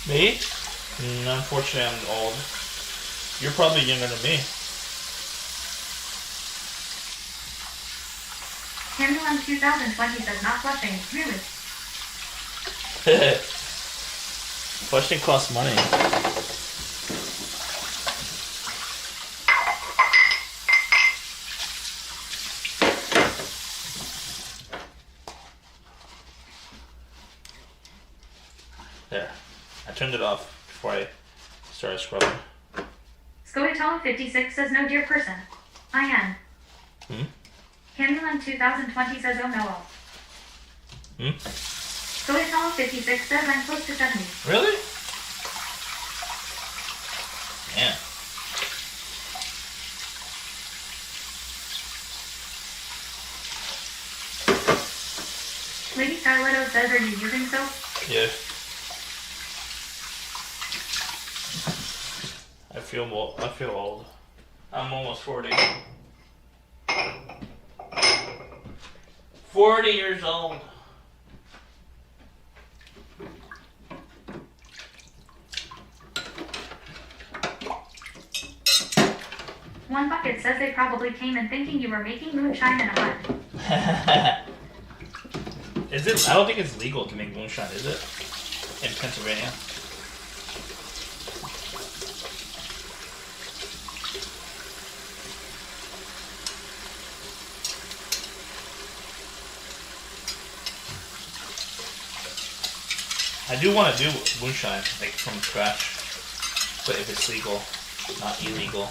Me? Unfortunately, I'm old. You're probably younger than me. Camulan 2020 says not flushing. Really? Flushing costs money. There. I turned it off before I started scrubbing. Scoiatello56 says no dear person. I am. Camulan 2020 says oh no. Scoiatello56 says I'm close to 70. Really? Yeah. Lady Styletto says are you using soap? Yeah. I feel old. I'm almost 40. 40 years old. One bucket says they probably came in thinking you were making moonshine in a hut. Is it? I don't think it's legal to make moonshine, is it? In Pennsylvania. I do want to do moonshine, like from scratch, but if it's legal, not illegal.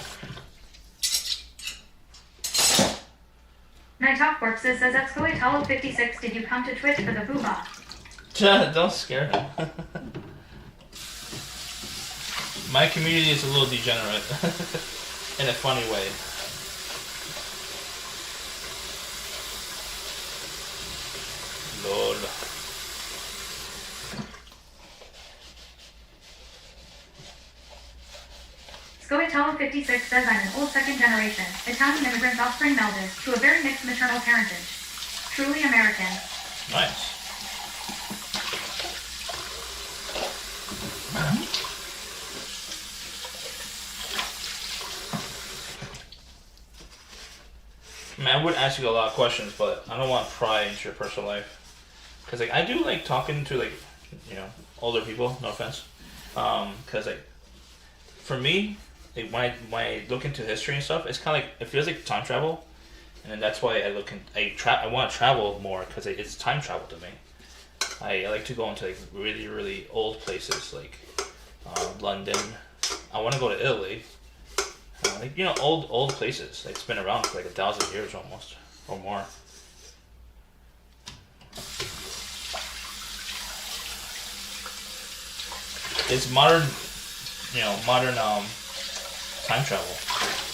Nighthawk Corpses says at Scoia'Talo 56, did you come to Twitch for the boo-bah? Don't scare him. My community is a little degenerate in a funny way. Lol. Scoia'Talo 56 says I'm an old second generation, Italian immigrant offspring melded to a very mixed maternal parentage. Truly American. Nice. I mean, I would ask you a lot of questions, but I don't want to pry into your personal life. Because like, I do like talking to like, you know, older people, no offense. Because like, for me, like, when I look into history and stuff, it's kind of like, it feels like time travel. And then that's why I want to travel more, because it's time travel to me. I like to go into like really, really old places, like London. I want to go to Italy. Like, you know, old places. Like, it's been around for like 1,000 years almost, or more. It's modern, you know, time travel.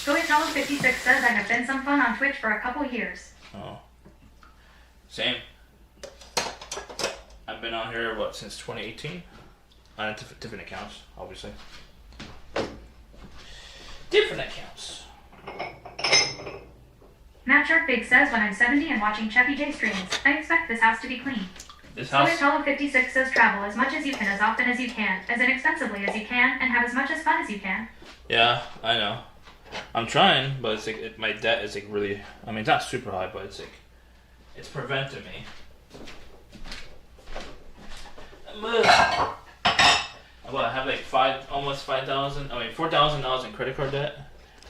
Scoia'Talo 56 says I have been some fun on Twitch for a couple years. Oh. Same. I've been on here, since 2018? On different accounts, obviously. Different accounts. Matt Shark Big says when I'm 70 and watching Chevy J streams, I expect this house to be clean. This house? Scoia'Talo 56 says travel as much as you can, as often as you can, as inexpensively as you can, and have as much as fun as you can. Yeah, I know. I'm trying, but it's like my debt is like really. I mean, it's not super high, but it's like it's preventing me. I have like almost 5,000. I mean, $4,000 in credit card debt,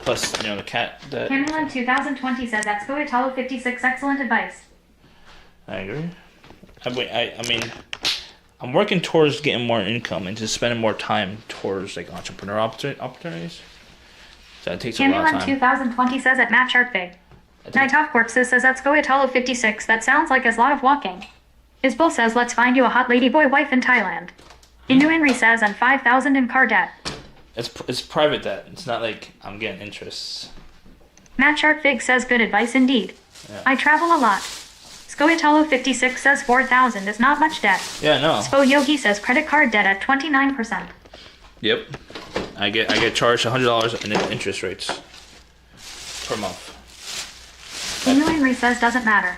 plus you know the cat debt. Camelon 2020 says at Scoia'Talo 56 excellent advice. I agree. I mean, I'm working towards getting more income and just spending more time towards like entrepreneur opportunities. So it takes a lot of Camelon time. 2020 says at Matt Shark Big. Nighthawk Corpses says at Scoia'Talo 56, that sounds like a lot of walking. Isbel says let's find you a hot ladyboy wife in Thailand. Inu Henry says and 5,000 in car debt. It's private debt. It's not like I'm getting interest. Matt Shark Big says good advice indeed. Yeah. I travel a lot. Scoia'Talo 56 says 4,000 is not much debt. Yeah, no. Spo Yogi says credit card debt at 29%. Yep. I get charged $100 in interest rates per month. Inu Henry says doesn't matter.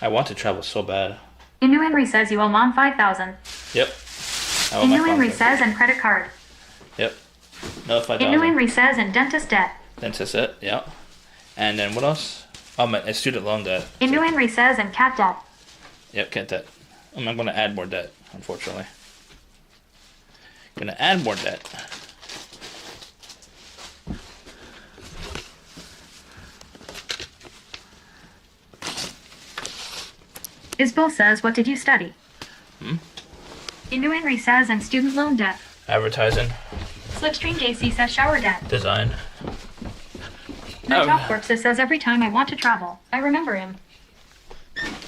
I want to travel so bad. Inu Henry says you owe mom 5,000. Yep. I want my Inu Henry phone. says and credit card. Yep. Another 5,000. Inu Henry says and dentist debt. Dentist debt. Yeah. And then what else? Oh, my student loan debt. Inu Henry says and cat debt. Yep, cat debt. I'm going to add more debt, unfortunately. Gonna add more debt. Isbel says what did you study? Inu Henry says and student loan debt. Advertising. Slipstream JC says shower debt. Design. Nighthawk Corpses says every time I want to travel, I remember him.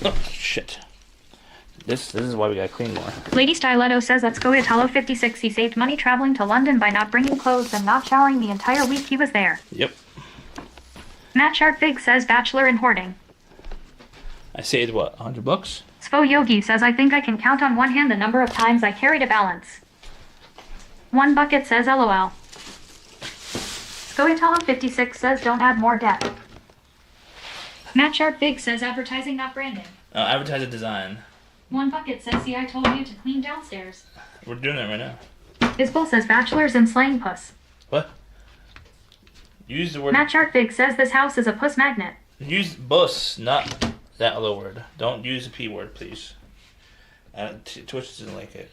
Oh, shit. This is why we gotta clean more. Lady Stiletto says at Scoia'Talo 56 he saved money traveling to London by not bringing clothes and not showering the entire week he was there. Yep. Matt Shark Big says bachelor in hoarding. I saved what, $100? Spo Yogi says I think I can count on one hand the number of times I carried a balance. One bucket says LOL. Scoia'Talo 56 says don't add more debt. Matt Shark Big says advertising not branding. Advertising design. One bucket says see I told you to clean downstairs. We're doing that right now. Isbel says bachelors in slaying puss. What? Use the word. Matt Sharkfig says this house is a puss magnet. Use bus, not that other word. Don't use the P word, please. Twitch doesn't like it.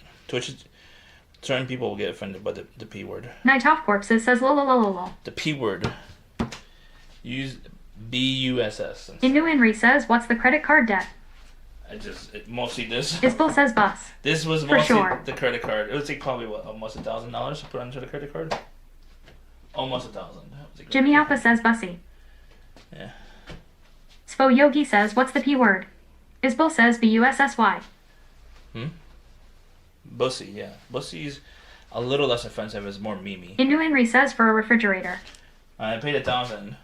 Certain people will get offended by the P word. Night Off Corpses says lol. The P word. Use BUSS. Inu Inri says, what's the credit card debt? Mostly this. Isbel says bus. This was For mostly sure. the credit card. It would take probably almost $1,000 to put onto the credit card. Almost $1,000. Jimmy Appa says bussy. Yeah. Spo Yogi says, what's the P word? Isbel says BUSSY. Bussy, yeah. Bussy's a little less offensive. It's more memey. Inu Inri says for a refrigerator. I paid $1,000.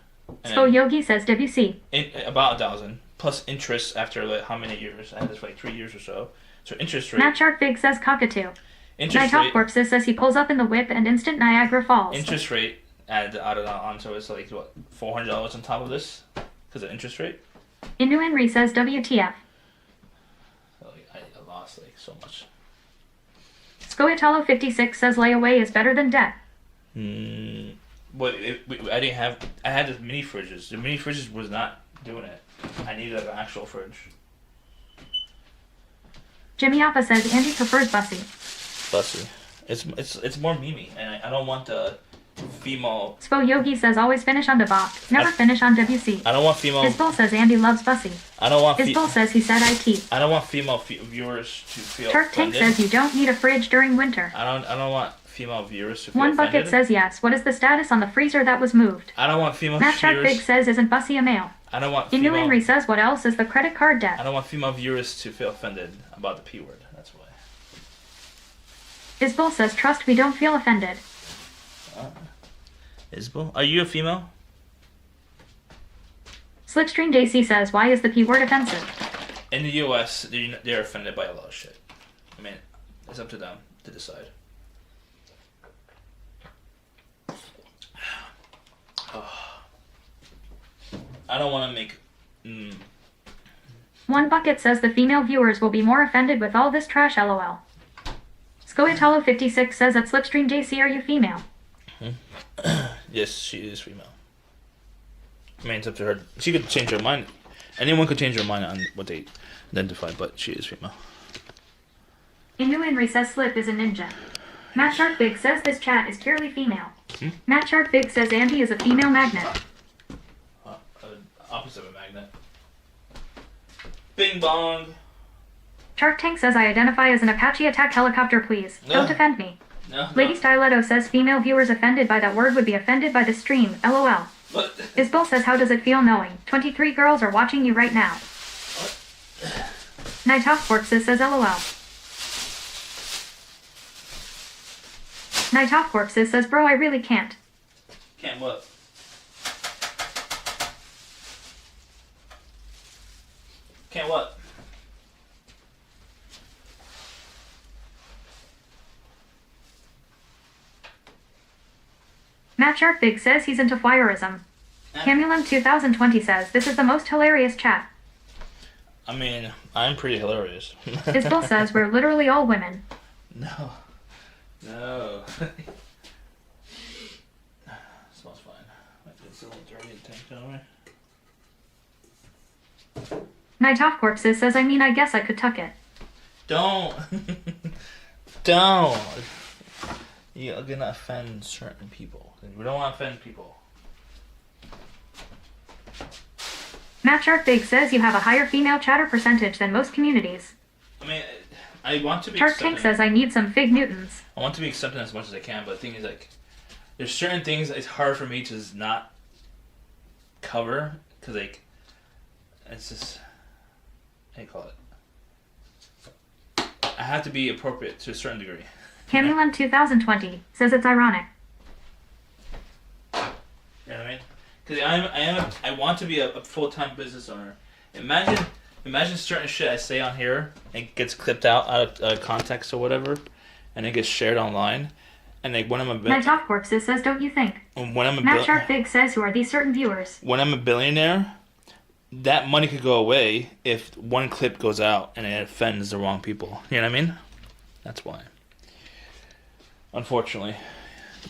Spo Yogi says WC. About $1,000 plus interest after like how many years? I had this for like 3 years or so. So interest rate. Matt Sharkfig says cockatoo. Interest Night Off rate. Corpses says he pulls up in the whip and instant Niagara Falls. Interest rate added on, so it's like what, $400 on top of this because of interest rate. Inu Inri says WTF. So, like, I lost like so much. Scoiatalo 56 says layaway is better than debt. But I didn't have. I had the mini fridges. The mini fridges was not doing it. I needed an actual fridge. Jimmy Appa says Andy prefers bussy. Bussy. It's more memey, and I don't want the female. Spo Yogi says always finish on the bop, never finish on WC. I don't want female. Isbel says Andy loves bussy. I don't want. Isbel says he said IT. I don't want female viewers to feel. Turk Tank offended. says you don't need a fridge during winter. I don't want female viewers to feel One offended. Bucket says yes. What is the status on the freezer that was moved? I don't want female Matt viewers. Sharkfig says isn't bussy a male? I don't want Inu female. Inri says what else is the credit card I debt? don't want female viewers to feel offended about the P word. That's why. Isbel says trust we don't feel offended. Isbel, are you a female? Slipstream Daisy says why is the P word offensive? In the U.S., they're offended by a lot of shit. I mean, it's up to them to decide. I don't want to make. One Bucket says the female viewers will be more offended with all this trash lol. Scoiatalo 56 says at Slipstream JC are you female? Yes, she is female. I mean, it's up to her. She could change her mind. Anyone could change their mind on what they identify, but she is female. Inu Inri says Slip is a ninja. Matt Sharkfig says this chat is purely female. Matt Sharkfig says Andy is a female magnet. Opposite of a magnet. Bing bong. Shark Tank says I identify as an Apache attack helicopter please. No. Don't offend me. No. Lady Styletto says female viewers offended by that word would be offended by the stream. LOL. What? Isbel says how does it feel knowing 23 girls are watching you right now. Night Off Corpses says LOL. Night Off Corpses says bro I really can't. Can't what? Can't what? Matt Sharkbig says he's into flyerism. Camulum 2020 says this is the most hilarious chat. I mean, I'm pretty hilarious. Isbel says we're literally all women. No. No. Smells fine. It's a little dirty in tank, don't we? Night Off Corpses says I mean I guess I could tuck it. Don't. Don't. You're gonna offend certain people. We don't want to offend people. Matt Sharkbig says you have a higher female chatter percentage than most communities. I mean, I want to be Shark Tank says I need some Fig Newtons. I want to be accepted as much as I can, but the thing is, like, there's certain things it's hard for me to not cover, because, like, it's just, how do you call it? I have to be appropriate to a certain degree. Camulum 2020 says it's ironic. You know what I mean? Because I want to be a full-time business owner. Imagine certain shit I say on here and gets clipped out of context or whatever, and it gets shared online. And like when I'm a Night Off Corpses says don't you think? Matt Sharkbig says who are these certain viewers? When I'm a billionaire, that money could go away if one clip goes out and it offends the wrong people. You know what I mean? That's why. Unfortunately,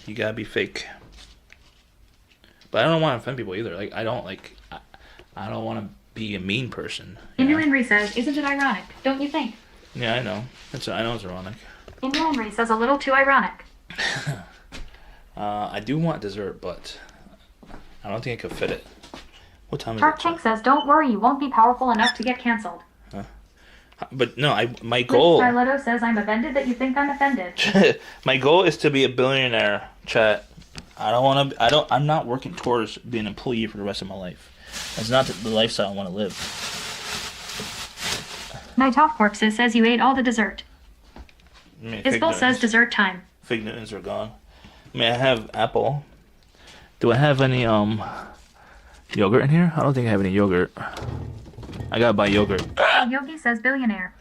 you gotta be fake. But But I don't want to offend people either. Like I don't want to be a mean person. Indu Henry says, isn't it ironic? Don't you think? Yeah, I know. I know it's ironic. Indu Henry says a little too ironic. I do want dessert, but I don't think I could fit it. What time is Shark it? Tank says, don't worry, you won't be powerful enough to get cancelled. But no, my goal. Starletto says, I'm offended that you think I'm offended. My goal is to be a billionaire, chat. I'm not working towards being an employee for the rest of my life. That's not the lifestyle I want to live. Night Off Corpses says you ate all the dessert. Isabel says dessert time. Fig Newtons are gone. I mean, I have apple. Do I have any yogurt in here? I don't think I have any yogurt. I gotta buy yogurt. Yogi says billionaire.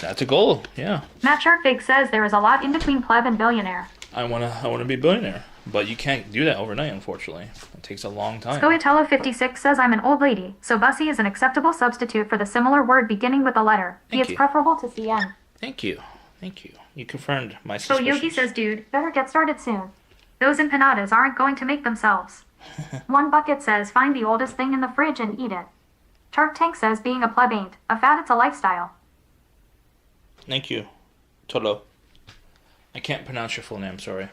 That's a goal, yeah. Matt Sharkfig says there is a lot in between pleb and billionaire. I wanna be a billionaire. But you can't do that overnight, unfortunately. It takes a long time. Scoitello56 says I'm an old lady, so bussy is an acceptable substitute for the similar word beginning with a letter. Thank It's you. preferable to CN. Thank you. You confirmed my So suspicions. Yogi says, dude, better get started soon. Those empanadas aren't going to make themselves. One Bucket says, find the oldest thing in the fridge and eat it. Shark Tank says, being a pleb ain't a fad, it's a lifestyle. Thank you. Tolo. I can't pronounce your full name, sorry.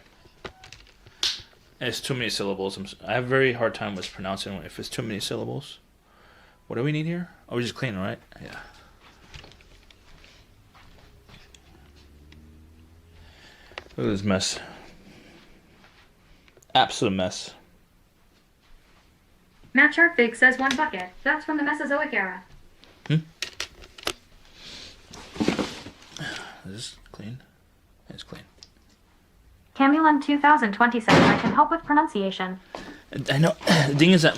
It's too many syllables. I have a very hard time with pronouncing it if it's too many syllables. What do we need here? Oh, we're just cleaning, right? Yeah. Look at this mess. Absolute mess. Matt Sharkfig says 1 bucket. That's from the Mesozoic era. Is this clean? It's clean. Camulon 2020 says I can help with pronunciation. I know. The thing is that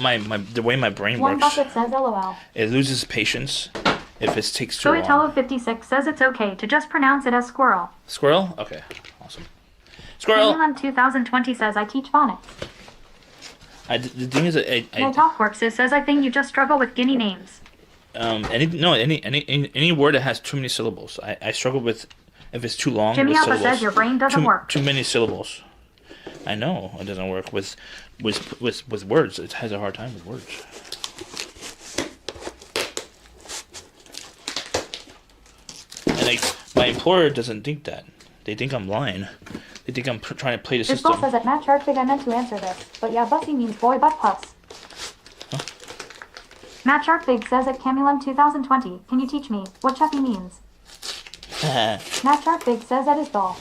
the way my brain 1 works, bucket says LOL. it loses patience if it takes too long. Scoitello56 says it's okay to just pronounce it as squirrel. Squirrel? Okay. Awesome. Squirrel! Camulon 2020 says I teach phonics. The thing is that My top corpses says I think you just struggle with guinea names. any word that has too many syllables. I struggle with if it's too long. Jimmy with Alpha syllables. says your brain doesn't work. Too many syllables. I know it doesn't work with words. It has a hard time with words. And like my employer doesn't think that. They think I'm lying. They think I'm trying to play the This system. ball says at Matt Sharkfig I meant to answer this, but yeah, bussy means boy butt puss. Huh? Matt Sharkfig says at Camulon 2020, can you teach me what Chucky means? Matt Sharkfig says at his ball,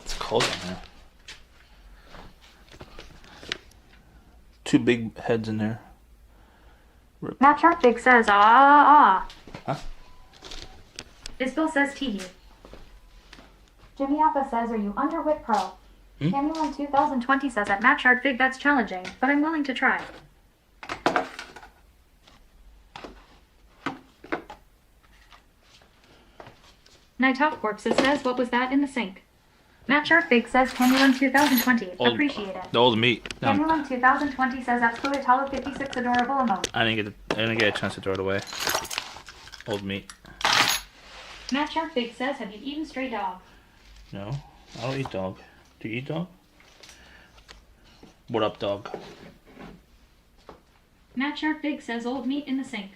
It's cold in here. Two big heads in there. Matt Sharkfig says ah. Huh? Isbill says tee. Jimmy Appa says, are you underwit pro? Camulon 2020 says at Matt Sharkfig that's challenging, but I'm willing to try. Night Hawk Corpses says, what was that in the sink? Matt Sharkfig says Camulon 2020. Appreciate it. The old meat. Camulon 2020 says that's Fluidtalo 56 adorable emote. I didn't get a chance to throw it away. Old meat. Matt Sharkfig says, have you eaten stray dog? No, I don't eat dog. Do you eat dog? What up, dog? Matt Sharkfig says old meat in the sink.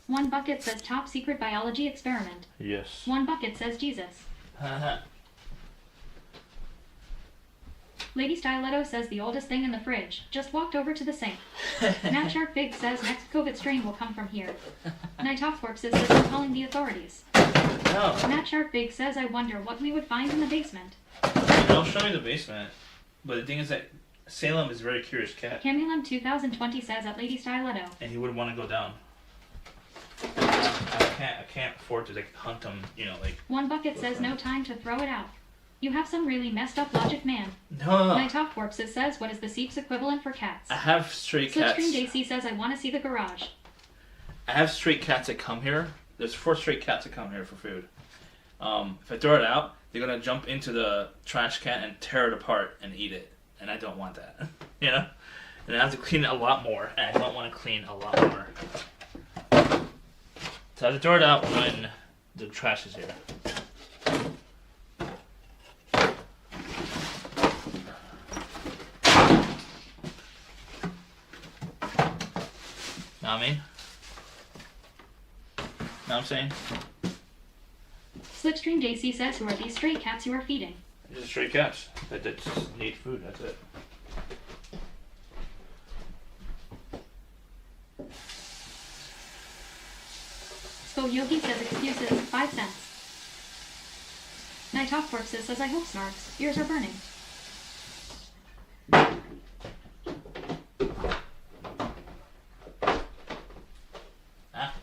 One Bucket says top secret biology experiment. Yes. One Bucket says Jesus. Lady Stiletto says the oldest thing in the fridge. Just walked over to the sink. Matt Sharkfig says next COVID strain will come from here. Night Off Corpses says I'm calling the authorities. No. Matt Sharkfig says I wonder what we would find in the basement. Don't show me the basement. But the thing is that Salem is a very curious cat. Camulon 2020 says at Lady Stiletto. And he wouldn't want to go down. I can't afford to like hunt him, like. One Bucket says no time to throw it out. You have some really messed up logic, man. No. Night Off Corpses says what is the Seep's equivalent for cats? I have stray cats. Slipstream Daisy says I want to see the garage. I have stray cats that come here. There's 4 stray cats that come here for food. If I throw it out, they're gonna jump into the trash can and tear it apart and eat it, and I don't want that. And I have to clean it a lot more, and I don't want to clean a lot more. So I have to throw it out when the trash is here. Know what I mean? Know what I'm saying? Slipstream JC says, who are these stray cats you are feeding? Just stray cats that just need food. That's it. So Yogi says excuses, 5 cents. Night Talk Corpses says, I hope Snarks. Ears are burning. Ah.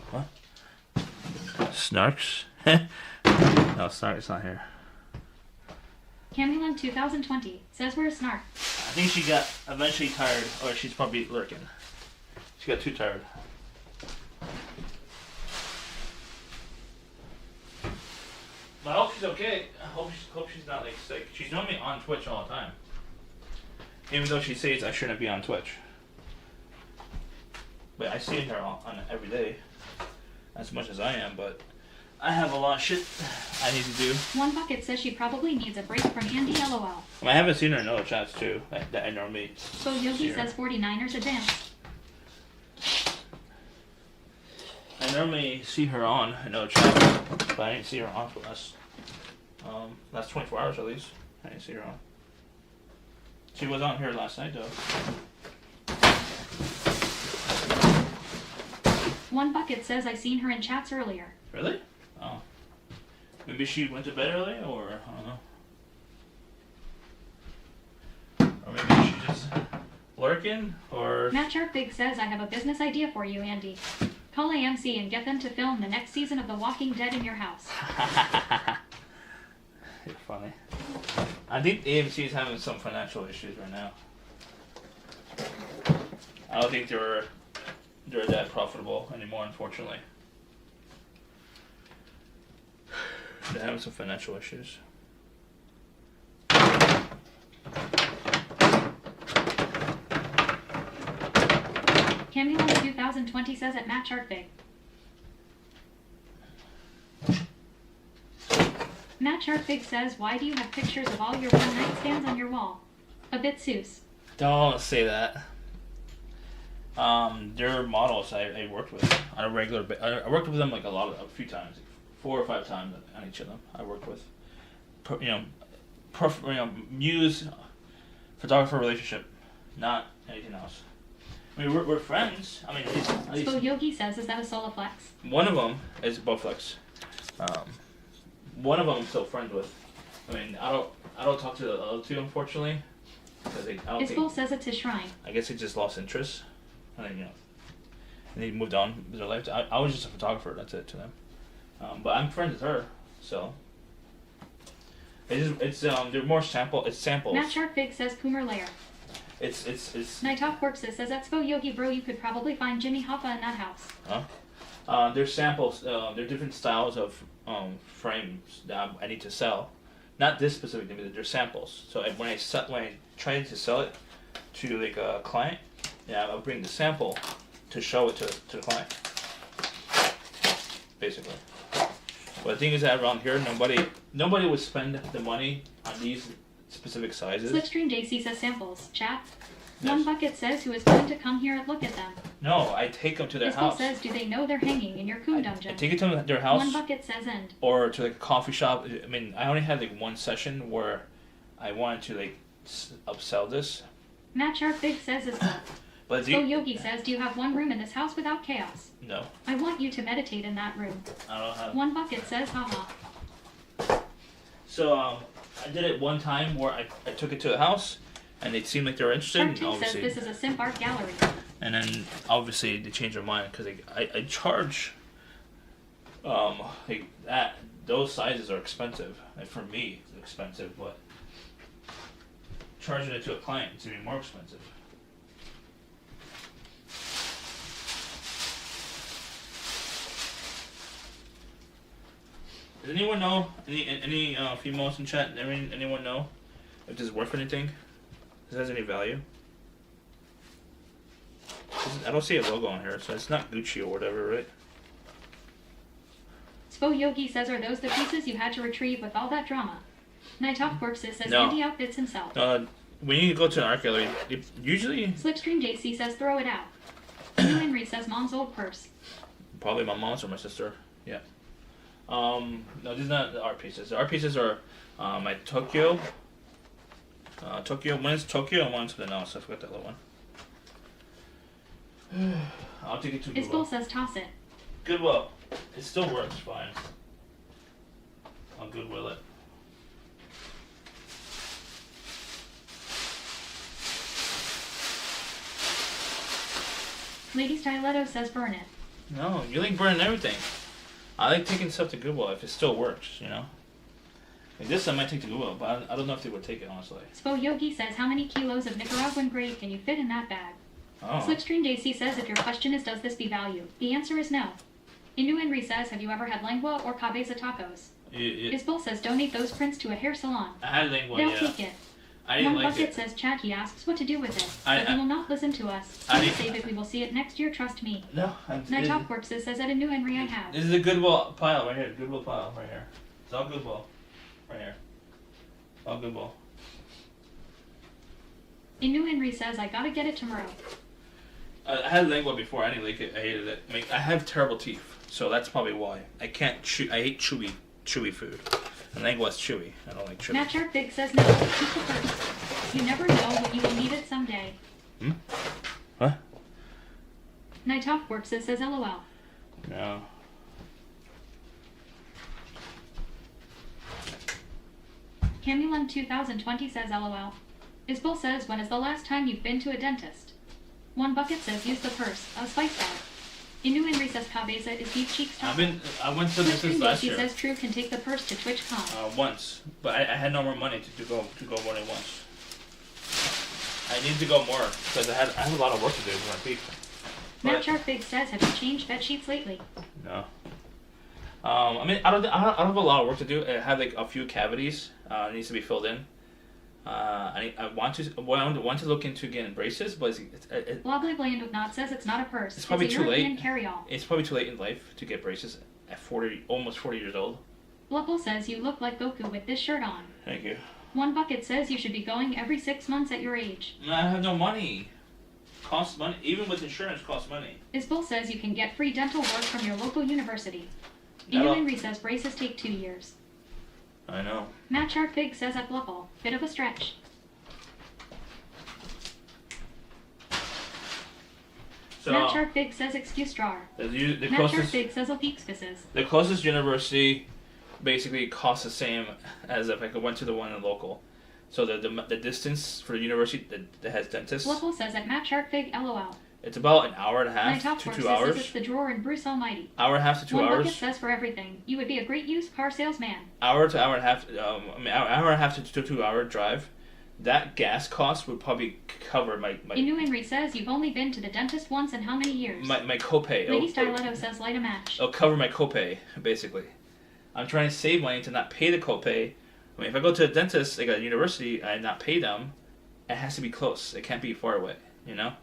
What? Snarks? No, Snark's not here. Camulan 2020 says, where's Snark? I think she got eventually tired, or she's probably lurking. She got too tired. But I hope she's okay. I hope she's not like sick. She's normally on Twitch all the time. Even though she says I shouldn't be on Twitch. But I see her on every day. As much as I am, but I have a lot of shit I need to do. One Bucket says she probably needs a break from Andy LOL. I haven't seen her in other chats too, that I normally So Yogi says 49ers advance. I normally see her on in other chats, but I didn't see her on for last 24 hours at least. I didn't see her on. She was on here last night though. One Bucket says I seen her in chats earlier. Really? Oh. Maybe she went to bed early, or I don't know. Or maybe she's just lurking, or... Matt Sharpbig says I have a business idea for you, Andy. Call AMC and get them to film the next season of The Walking Dead in your house. You're funny. I think AMC is having some financial issues right now. I don't think they're that profitable anymore, unfortunately. They're having some financial issues. Camulan 2020 says at Matt Sharpbig. Matt Sharpbig says, why do you have pictures of all your one night stands on your wall? A bit Seuss. Don't say that. They're models I worked with on a regular I worked with them like a few times, 4 or 5 times on each of them. I worked with, muse, photographer relationship, not anything else. I mean, we're friends. I mean, at least So Yogi says, is that a solo flex? one of them is Bowflex. One of them I'm still friends with. I mean, I don't talk to the other 2 unfortunately, because Isbel says it's his shrine. I guess they just lost interest. And then, and they moved on with their life. I was just a photographer, that's it to them. But I'm friends with her, so. They're more it's samples. Matt Sharpbig says Coomer Lair. It's. Night Talk Corpses says, that's Yogi bro, you could probably find Jimmy Hoffa in that house. Huh? They're samples, they're different styles of frames that I need to sell. Not this specific thing, but they're samples. So when I try to sell it to like a client, I'll bring the sample to show it to the client. Basically. But the thing is that around here, nobody would spend the money on these specific sizes. Slipstream JC says samples. Chat. Yes. One Bucket says, who is going to come here and look at them? No, I take them to their Isbel house. says, do they know they're hanging in your coon dungeon? I take it to their house. One Bucket says end. Or to like a coffee shop. I mean, I only had like one session where I wanted to like upsell this. Matt Sharpbig says Isbel. But So Yogi says, do you have one room in this house without chaos? No. I want you to meditate in that room. I don't have. One Bucket says, haha. So I did it one time where I took it to the house, and it seemed like they were interested. And Shark says obviously, this is a simp art gallery. and then obviously they changed their mind because I charge. Like that those sizes are expensive. Like for me, it's expensive, but charging it to a client it's even more expensive. Does anyone know any females in chat? Anyone know if this is worth anything? If this has any value? I don't see a logo on here, so it's not Gucci or whatever, right? Spo Yogi says, are those the pieces you had to retrieve with all that drama? Night Off Corpses says, No. Andy outfits himself. When you go to an art gallery, usually Slipstream JC says, throw it out. New Henry says, mom's old purse. probably my mom's or my sister. Yeah. No, these are not the art pieces. The art pieces are my Tokyo. One's Tokyo and one's something else. I forgot that little one. I'll take it to Goodwill. Isbel says, toss it. Goodwill. It still works fine. I'll Goodwill it. Lady Styletto says, burn it. No, you like burning everything. I like taking stuff to Goodwill if it still works, you know? Like this I might take to Goodwill, but I don't know if they would take it, honestly. Spo Yogi says, how many kilos of Nicaraguan grade can you fit in that bag? Oh. Slipstream JC says, if your question is, does this devalue? The answer is no. Inu Henry says, have you ever had lengua or cabeza tacos? Isbel says, donate those prints to a hair salon. I had lengua, They'll yeah. take it. I didn't One like Bucket it. says, Chad, he asks what to do with it. But he will not listen to us. I Please didn't- save it, we will see it next year, trust me. No, Night Off Corpses says, at Inu Henry I have. This is a Goodwill pile right here. Goodwill pile right here. It's all Goodwill. Right here. All Goodwill. Inu Henry says, I gotta get it tomorrow. I had lengua before. I didn't like it. I hated it. I mean, I have terrible teeth, so that's probably why. I can't chew. I hate chewy food. And lengua's chewy. I don't like chewy. Matt Sharp Big says, no, keep the first. You never know when you will need it someday. What? Night Off Corpses says, LOL. No. Camulum 2020 says, LOL. Isbel says, when is the last time you've been to a dentist? One Bucket says, use the purse. A spice bar. Inu Henry says, cabeza is beef cheeks top. I went to this Slipstream last JC year. says, true, can take the purse to TwitchCon. Once, but I had no more money to go more than once. I need to go more because I have a lot of work to do with my feet. Matt Sharp Big says, have you changed bed sheets lately? No. I mean, I don't have a lot of work to do. I have like a few cavities. It needs to be filled in. I want to look into getting braces, but Wobbly Bland with Not says it's not a purse. It's probably a too late. European carry-all. It's probably too late in life to get braces at almost 40 years old. Bluffle says you look like Goku with this shirt on. Thank you. One Bucket says you should be going every 6 months at your age. I have no money. Costs money. Even with insurance, costs money. Isbel says you can get free dental work from your local university. That'll- Inu Henry says braces take 2 years. I know. Matt Sharp Pig says at Bluffle, bit of a stretch. So Matt Sharp Pig says excuse drawer. the Matt Sharp closest Pig says Alpeexcuses. the closest university basically costs the same as if I went to the one in the local. So the distance for the university that has dentists, Bluffle says at Matt Sharp Pig LOL. it's about an hour and a My half top to force 2 says hours. it's the drawer in Bruce Almighty. Hour and a half to 2 One hours. Bucket says for everything. You would be a great used car salesman. Hour to hour and a half. Hour and a half to 2 hour drive. That gas cost would probably cover my Inu Henry says you've only been to the dentist once in how many years? my copay. Lady Styletto says light a match. It'll cover my copay, basically. I'm trying to save money to not pay the copay. I mean, if I go to a dentist, like a university, and not pay them, it has to be close. It can't be far away, you know?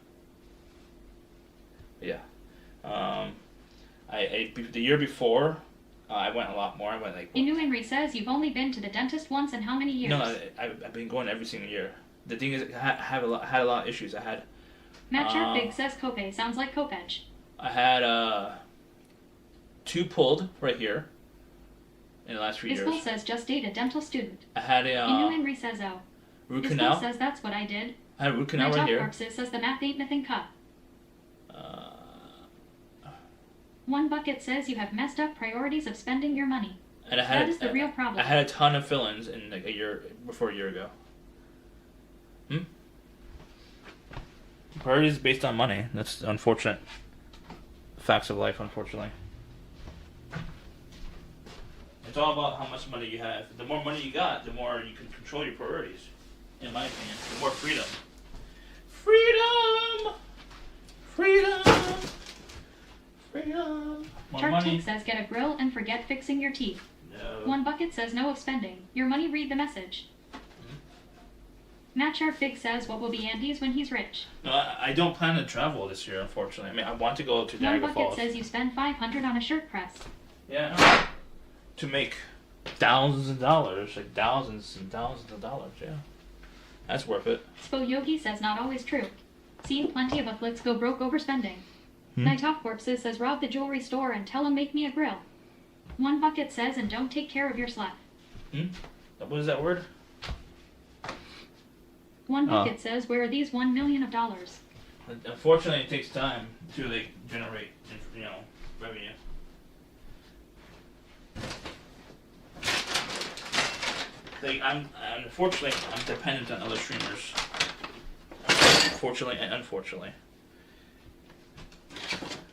Yeah. The year before, I went a lot more. I went like... Inu Henry says you've only been to the dentist once in how many years? No, I've been going every single year. The thing is, I had a lot of issues. I had... Matt Sharp Big says copay sounds like copedge. I had 2 pulled right here in the last few Isbel years. says just date a dental student. I had Inu a Henry says oh. root Isbel canal. says that's what I did. I had a root My canal right top here. corpses says the math ain't nothing cut. Uh, One Bucket says you have messed up priorities of spending your money. and I had That is the real problem. I had a ton of fill-ins in like a year ago. Priorities based on money. That's unfortunate. Facts of life, unfortunately. It's all about how much money you have. The more money you got, the more you can control your priorities. In my opinion, the more freedom. Freedom. More Shark money. Tank says get a grill and forget fixing your teeth. No. One Bucket says no of spending. Your money read the message. Matt Sharp Big says what will be Andy's when he's rich. No, I don't plan to travel this year, unfortunately. I mean, I want to go to One Niagara Bucket Falls. says you spend $500 on a shirt press. Yeah. To make thousands of dollars, like thousands and thousands of dollars. Yeah. That's worth it. Spo Yogi says not always true. Seen plenty of afflicts go broke overspending. Night Off Corpses says rob the jewelry store and tell him make me a grill. One Bucket says and don't take care of your slut. What is that word? One Bucket says where are these $1 million of dollars? Unfortunately, it takes time to like generate, revenue. Like unfortunately, I'm dependent on other streamers. Fortunately and unfortunately,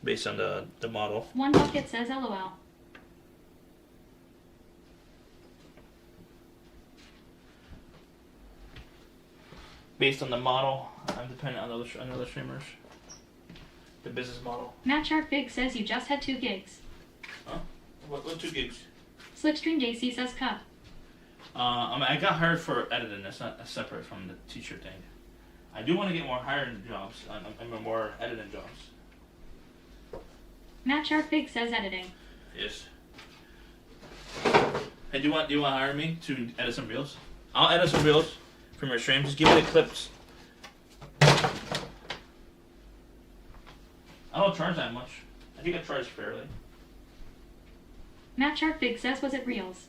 based on the model. One Bucket says LOL. Based on the model, I'm dependent on other streamers. The business model. Matt Sharp Big says you just had 2 gigs. Huh? What 2 gigs? Slipstream JC says cut. I got hired for editing. That's not separate from the teacher thing. I do want to get more hiring jobs. More editing jobs. Matt Sharp Big says editing. Yes. Hey, do you want to hire me to edit some reels? I'll edit some reels from your stream. Just give me the clips. I don't charge that much. I think I charge fairly. Matt Sharp Big says was it reels?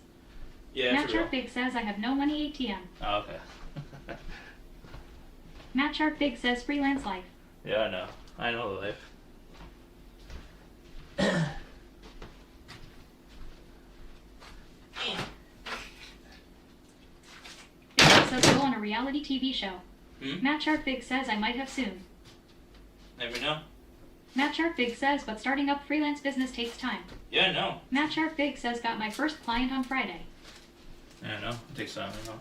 Yeah, Matt it's a reel. Sharp Big says I have no money ATM. Oh, okay. Matt Sharp Big says freelance life. Yeah, I know. I know the life. Big says go on a reality TV show. Hmm? Matt Sharp Big says I might have soon. Never know. Matt Sharp Big says but starting up freelance business takes time. Yeah, I know. Matt Sharp Big says got my first client on Friday. Yeah, I know. It takes time. I know.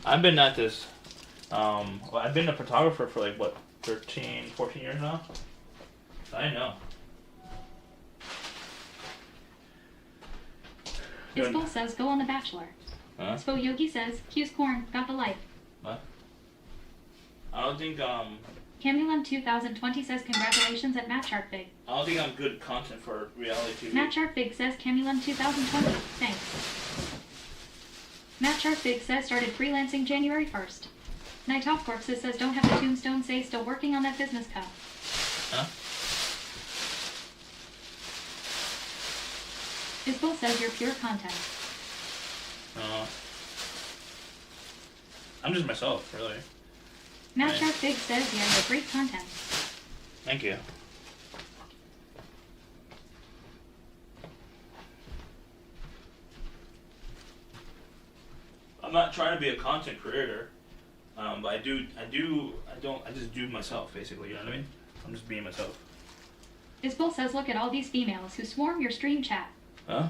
I've been at this. I've been a photographer for like what, 13, 14 years now. I know. Isbel says go on The Bachelor. Huh? Spo Yogi says Q's corn got the life. What? I don't think Camulon 2020 says congratulations at Matt Sharp Big. I don't think I'm good content for reality TV. Matt Sharp Big says Camulon 2020. Thanks. Matt Sharp Big says started freelancing January 1st. Night Off Corpses says don't have the tombstone say still working on that business cup. Huh? Isbel says you're pure content. I'm just myself, really. Matt Right. Sharp Big says yeah, you're great content. Thank you. I'm not trying to be a content creator, but I just do myself, basically, you know what I mean? I'm just being myself. Isbel says look at all these females who swarm your stream chat. Huh?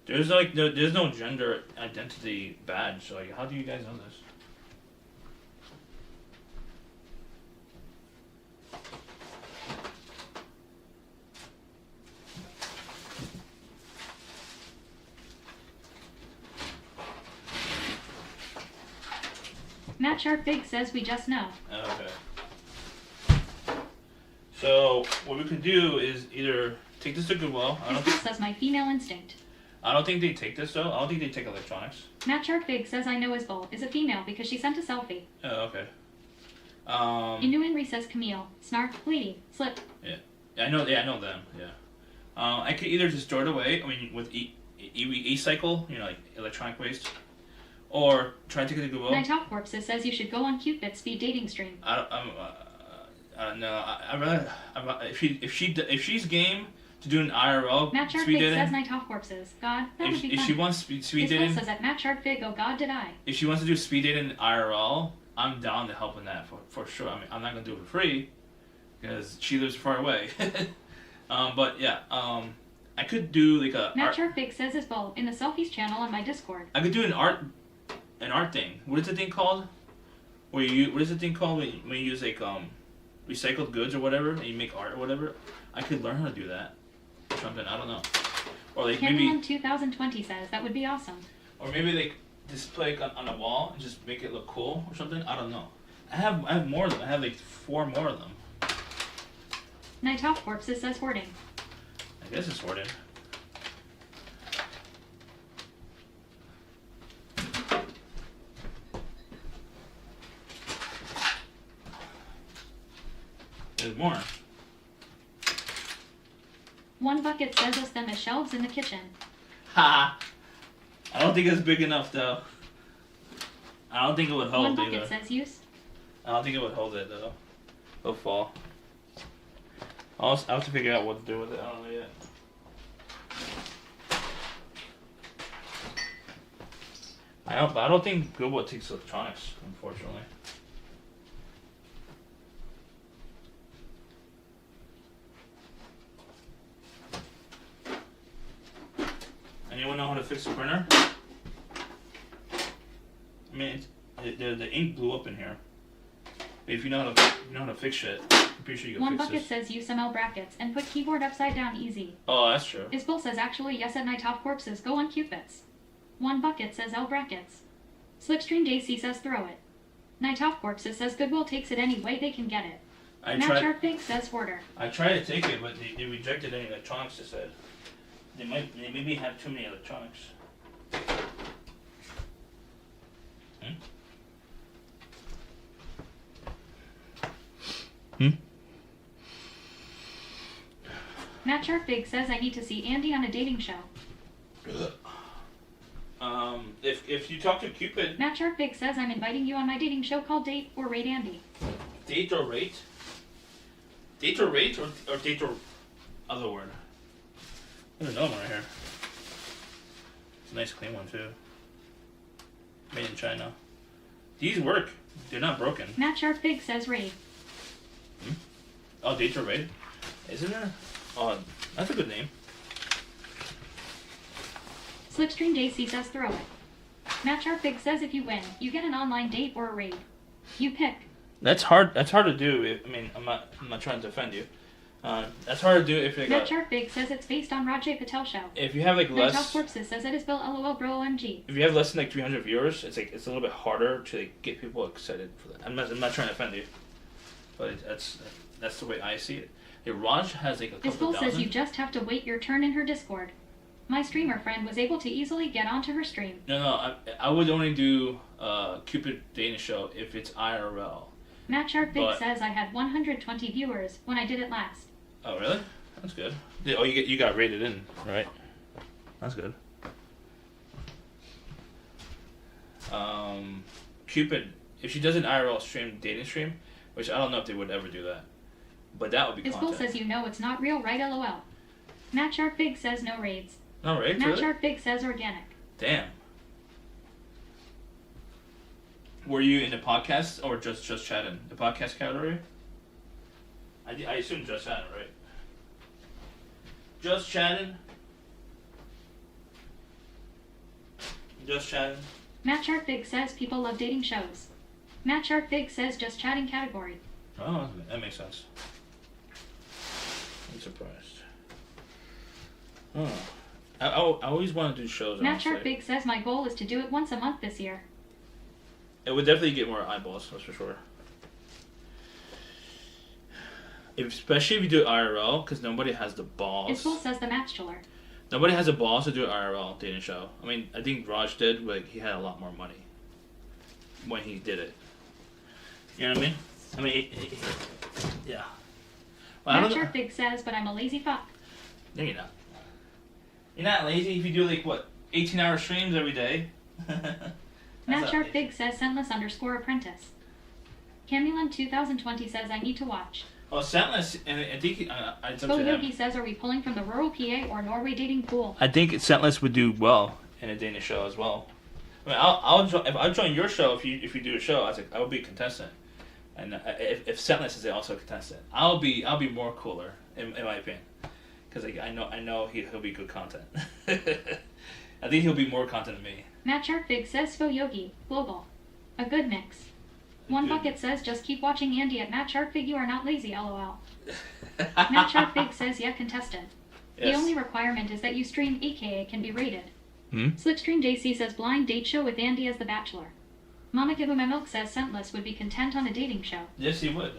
There's no gender identity badge, so like, how do you guys know this? Matt Sharp Big says we just know. Okay. So what we could do is either take this to Goodwill. Isbel says my female instinct. I don't think they take this though. I don't think they take electronics. Matt Sharp Big says I know Isbel is a female because she sent a selfie. Oh, okay. Innuenry says Camille. Snark, Lady, Slip. Yeah, I know them. Yeah. I could either just throw it away. I mean, with e-cycle, like electronic waste, or try to take it to Goodwill. Night Off Corpses says you should go on Cupid speed dating stream. No. I rather if she's game to do an IRL Matt Sharp speed Big dating. says Night Off Corpses. God, that would be If fun. she wants speed Isbel dating, says at Matt Sharp Big, oh God, did I? if she wants to do speed dating IRL, I'm down to help in that for sure. I mean, I'm not gonna do it for free because she lives far away. But yeah, I could do like a. Matt Sharp Big says Isbel in the selfies channel on my Discord. I could do an art thing. What is the thing called? What is the thing called when you use like recycled goods or whatever and you make art or whatever? I could learn how to do that. Or something, I don't know. Or like maybe. Camulon 2020 says that would be awesome. Or maybe like display it on the wall and just make it look cool or something. I don't know. I have more of them. I have like 4 more of them. Night Top Corpses says hoarding. I guess it's sorted. There's more. One bucket says us them as shelves in the kitchen. Ha! I don't think it's big enough though. I don't think it would hold One bucket either. says use. I don't think it would hold it though. It'll fall. I'll have to figure out what to do with it. I don't know yet. I don't think Goodwood takes electronics, unfortunately. Anyone know how to fix the printer? I mean, the ink blew up in here. If you know how to fix shit, I'm pretty sure you can One fix bucket this. says use ML brackets and put keyboard upside down easy. Oh, that's true. Isbel says actually yes at Night Top Corpses go on Cupids. One bucket says L brackets. Slipstream JC says throw it. Night Top Corpses says Goodwill takes it any way they can get it. Matt Sharp Big says hoarder. I tried to take it, but they rejected any electronics. They said they maybe have too many electronics. Matt Sharp Big says I need to see Andy on a dating show. If you talk to Cupid, Matt Sharp Big says I'm inviting you on my dating show called Date or Rate Andy. date or rate, date or rate, or date or other word. There's another one right here. It's a nice clean one too. Made in China. These work. They're not broken. Matt Sharp Big says Rate. Oh, date or rate? Isn't there? Oh, that's a good name. Slipstream JC says throw it. Matt Sharp Big says if you win, you get an online date or a raid. You pick. That's hard. That's hard to do. I mean, I'm not trying to offend you. That's hard to do if you Matt Sharp Big says it's based on Rajay Patel show. if you have like Night Top less. Corpses says it is Bill LOL Bro OMG. If you have less than like 300 viewers, it's a little bit harder to like, get people excited for that. I'm not trying to offend you, but that's the way I see it. Hey, Raj has like a couple Isbel thousand. says you just have to wait your turn in her Discord. My streamer friend was able to easily get onto her stream. No, I would only do Cupid dating show if it's IRL. Matt Sharp Big But- says I had 120 viewers when I did it last. Oh really? That's good. Oh, you got rated in, right? That's good. Cupid, if she does an IRL stream, dating stream, which I don't know if they would ever do that, but that would be Isbel content. says you know it's not real, right? LOL. Matt Sharp Big says no raids. No, right? Matt Really? Sharp Big says organic. Damn. Were you in the podcast or just chatting? The podcast category? I assume just chatting, right? Just chatting. Just chatting. Matt Sharp Big says people love dating shows. Matt Sharp Big says just chatting category. Oh, that makes sense. I'm surprised. Oh, I always want to do shows. Matt Sharp honestly. Big says my goal is to do it once a month this year. It would definitely get more eyeballs, that's for sure. Especially if you do it IRL, because nobody has the balls. Isbel says the Matchtuller. Nobody has the balls to do an IRL dating show. I mean, I think Raj did, but he had a lot more money when he did it. You know what I mean? I mean, yeah. Well, I Matt don't know. Sharp Big says, but I'm a lazy fuck. No, you're not. You're not lazy if you do like what 18-hour streams every day. That's Matt not Sharp lazy. Big says scentless_apprentice. Camulan 2020 says I need to watch. Oh, Scentless, and I think it's up Bo to him. Yogi says are we pulling from the rural PA or Norway dating pool? I think Scentless would do well in a Danish show as well. I mean, if I join your show if you do a show, I would be a contestant, and if Scentless is also a contestant, I'll be more cooler in my opinion, because like, I know he'll be good content. I think he'll be more content than me. Matt Sharp Big says Bo Yogi global, a good mix. One Good. bucket says just keep watching Andy at Matt Sharp Big. You are not lazy. LOL. Matt Sharp Big says yeah contestant. The Yes. only requirement is that you stream aka can be rated. Slipstream JC says blind date show with Andy as the Bachelor. Mama Give My Milk says Scentless would be content on a dating show. Yes, he would.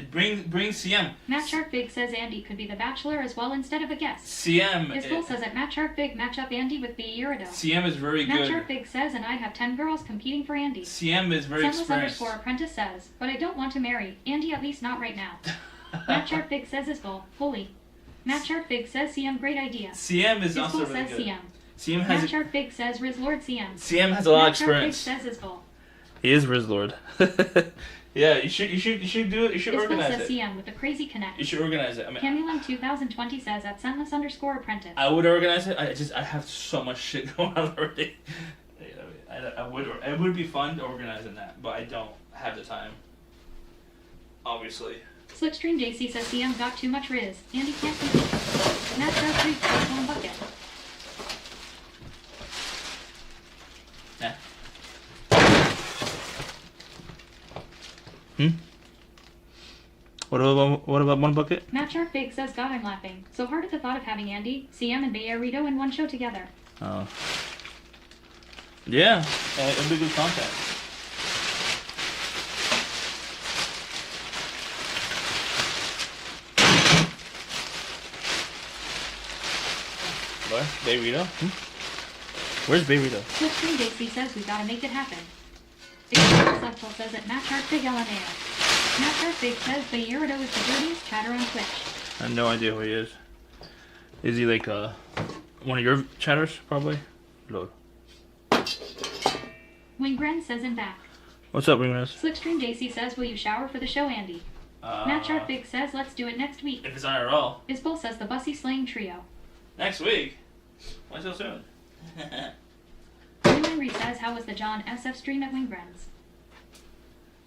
Bring CM. Matt Shark Big says Andy could be the Bachelor as well instead of a guest. CM. Isbel says that Matt Shark Big match up Andy with Beirado. CM is very Matt good. Shark Big says, and I have 10 girls competing for Andy. CM is very experienced. Scentless _apprentice says, but I don't want to marry Andy, at least not right now. Matt Shark Big says Isbel, fully. Matt Shark Big says CM, great idea. CM is Isbel also really says good. CM. CM has Matt Shark Big says Riz Lord CM. CM has a lot of Matt Shark Big experience. says Isbel. He is Riz Lord. Yeah, you should do it. You should Isbel organize says it. CM with the crazy connect. You should organize it. I mean, Camulan 2020 says at Scentless _apprentice. I would organize it. I have so much shit going on already. It would be fun organizing that, but I don't have the time. Obviously. Slipstream JC says CM got too much Riz. Andy can't compete. Matt Shark Big says one bucket. Yeah. What about one bucket? Matt Shark Big says God I'm laughing. So hard at the thought of having Andy, CM, and Beirado in one show together. Oh. Yeah, it'd be good content. What? Beirado? Where's Beirado? Slipstream JC says we gotta make it happen. Exceptional says that Matt Shark Big LNAO. Matt Shark Big says Beirado is the dirtiest chatter on Twitch. I have no idea who he is. Is he like one of your chatters, probably? Lord. Wingren says in back. What's up, Ringness? Slipstream JC says, will you shower for the show, Andy? Matt Shark Big says, let's do it next week. If it's IRL. Isbel says the Bussy Slaying Trio. Next week? Why so soon? New Henry says, how was the John SF stream at Wingren's?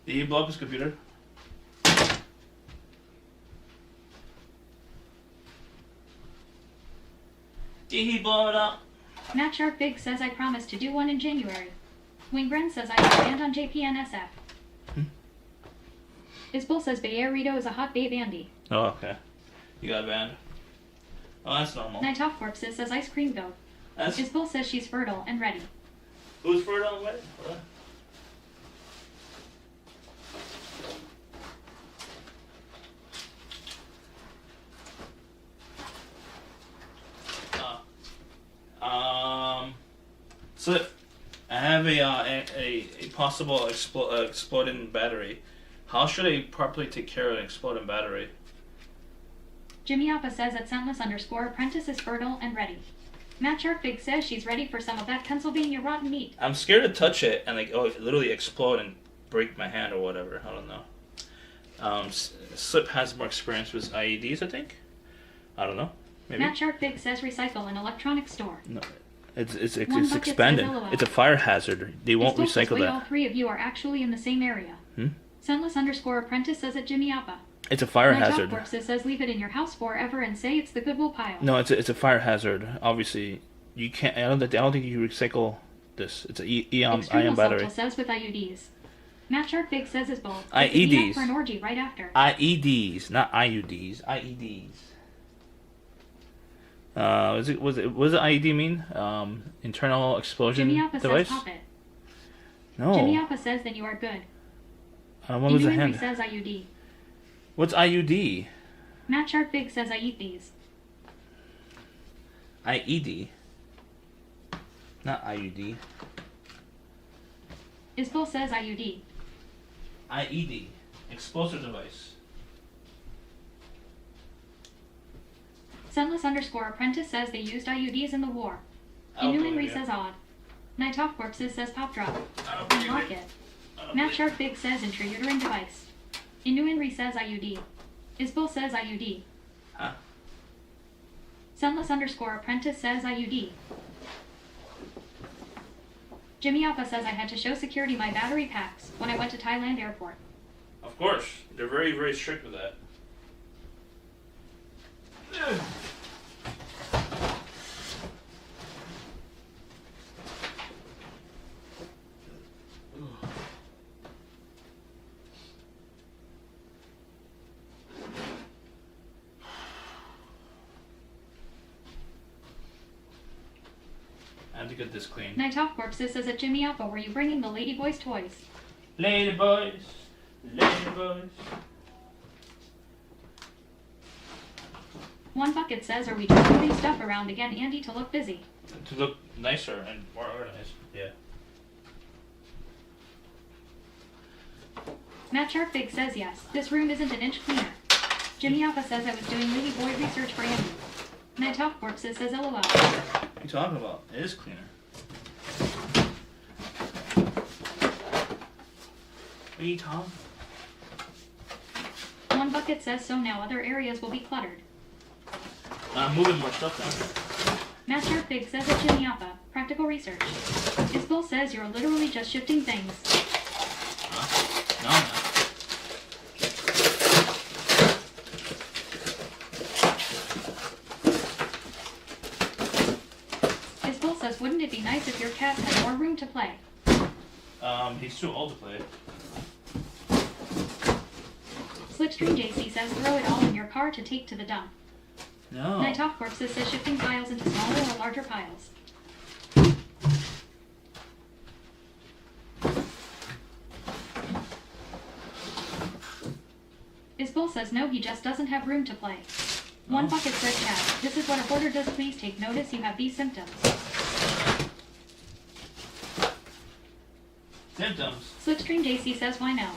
Did he blow up his computer? Did he blow it up? Matt Shark Big says, I promise to do one in January. Wingren says, I will band on JPNSF. Isbel says, Beirado is a hot babe Andy. Oh, okay. You got banned. Oh, that's normal. Night Off Corpses says, ice cream goat. That's Isbel says she's fertile and ready. who's for it on the way? What? So I have a possible exploding battery. How should I properly take care of an exploding battery? Jimmy Appa says at Scentless _apprentice is fertile and ready. Matt Shark Big says she's ready for some of that Pennsylvania rotten meat. I'm scared to touch it and it literally explode and break my hand or whatever. I don't know. Slip has more experience with IEDs, I think. I don't know. Maybe. Matt Shark Big says recycle an electronics store. No, it's One bucket expanded. says LOL. It's a fire hazard. They won't Isbel says, recycle wait, all that. three of you are actually in the same area. Scentless _apprentice says at Jimmy Appa. It's a fire Night Off hazard. Corpses says leave it in your house forever and say it's the Goodwill pile. No, it's a fire hazard. Obviously, you can't. I don't think you recycle this. It's an ion Extreme battery. Assault says with IUDs. Matt Shark Big says is bold. IEDs. For an orgy right after. IEDs, not IUDs. IEDs. Was it? What does IED mean? Internal explosion Jimmy Appa device. says pop it. No. Jimmy Appa says then you are good. What was the Henry hand? says IUD. What's IUD? Matt Shark Big says I eat these. IED. Not IUD. Isbel says IUD. IED. Explosive device. Scentless _apprentice says they used IUDs in the war. Inu Henry says odd. Night Off Corpses says pop drop. Unlock it. Matt Shark Big says intriguing device. Inu Henry says IUD. Isbel says IUD. Huh? Scentless _apprentice says IUD. Jimmy Appa says I had to show security my battery packs when I went to Thailand airport. Of course. They're very, very strict with that. I have to get this clean. Night Off Corpses says at Jimmy Alpha, were you bringing the lady boys toys? Lady boys. Lady boys. One Bucket says, are we just moving stuff around again, Andy, to look busy? To look nicer and more organized. Yeah. Matt Sharkbig says yes. This room isn't an inch cleaner. Jimmy Alpha says I was doing lady boy research for Andy. Night Off Corpses says LOL. What are you talking about? It is cleaner. What are you talking about? One Bucket says so now other areas will be cluttered. I'm moving more stuff down. Matt Sharkbig says at Jimmy Alpha, practical research. Isbel says you're literally just shifting things. No, I'm not. Isbel says wouldn't it be nice if your cat had more room to play? He's too old to play. Slipstream JC says throw it all in your car to take to the dump. No. Night Off Corpses says shifting files into smaller or larger piles. Isbel says no, he just doesn't have room to play. One Bucket says chat, this is what a hoarder does, please take notice you have these symptoms. Symptoms. Slipstream JC says why no?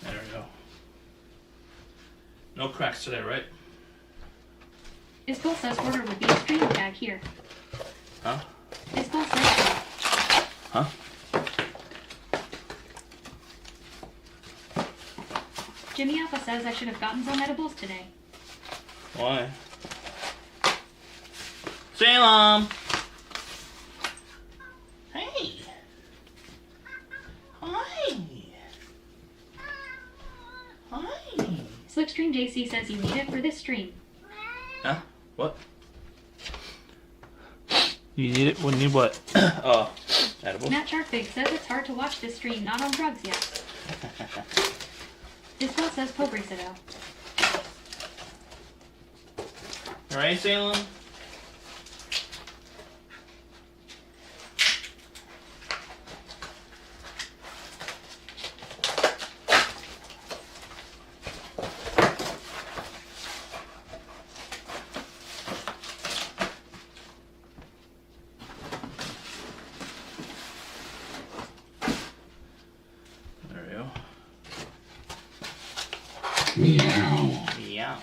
There we go. No cracks today, right? Isbel says order would be a stream tag here. Huh? Isbel says Huh? Jimmy Alpha says I should have gotten some edibles today. Why? Salem! Hey! Hi! Hi! Slipstream JC says you need it for this stream. Huh? What? You need it? What? Need what? Oh, edibles? Matt Sharkbig says it's hard to watch this stream, not on drugs yet. Isbel says Pobrecito. Alright, Salem? There we go. Meow. Meow.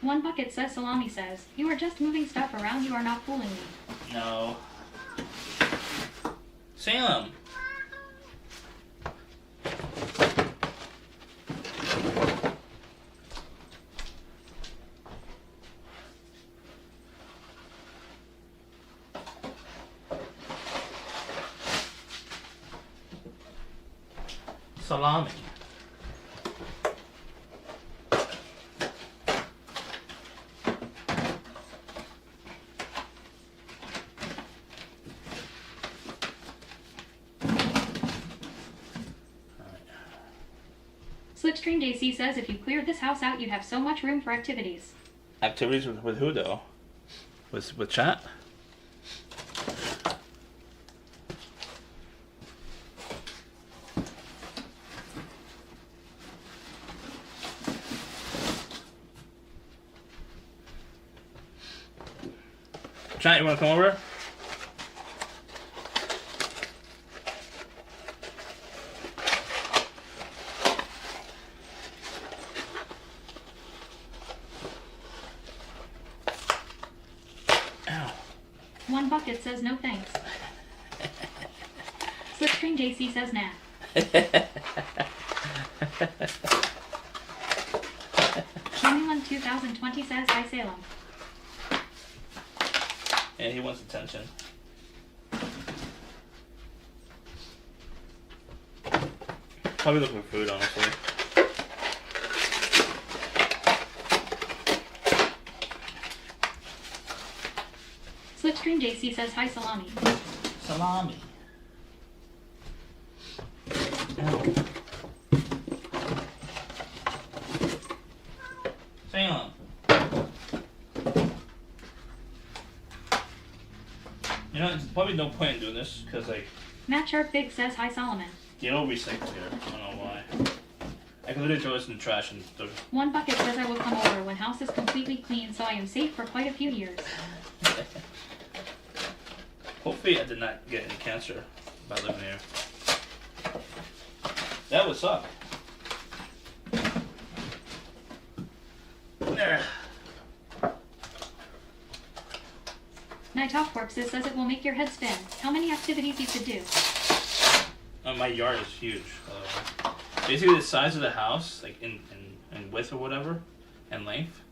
One Bucket says Salami says, you are just moving stuff around, you are not fooling me. No. Salem! Salami. Slipstream JC says if you cleared this house out, you'd have so much room for activities. Activities with who though? With chat? Chat, you wanna come over? Ow. One Bucket says no thanks. Slipstream JC says nah. Anyone 2020 says hi Salem. And he wants attention. Probably looking for food, honestly. Slipstream JC says hi salami. Salami. Salmon. You know, there's probably no point in doing this because, like, Matt Sharp Big says hi Solomon. you don't recycle here. I don't know why. I can literally throw this in the trash and throw. One bucket says I will come over when house is completely clean, so I am safe for quite a few years. Hopefully, I did not get any cancer by living here. That would suck. There. Night Off Corpses says it will make your head spin. How many activities you could do? My yard is huge. Basically, the size of the house, like in width or whatever, and length,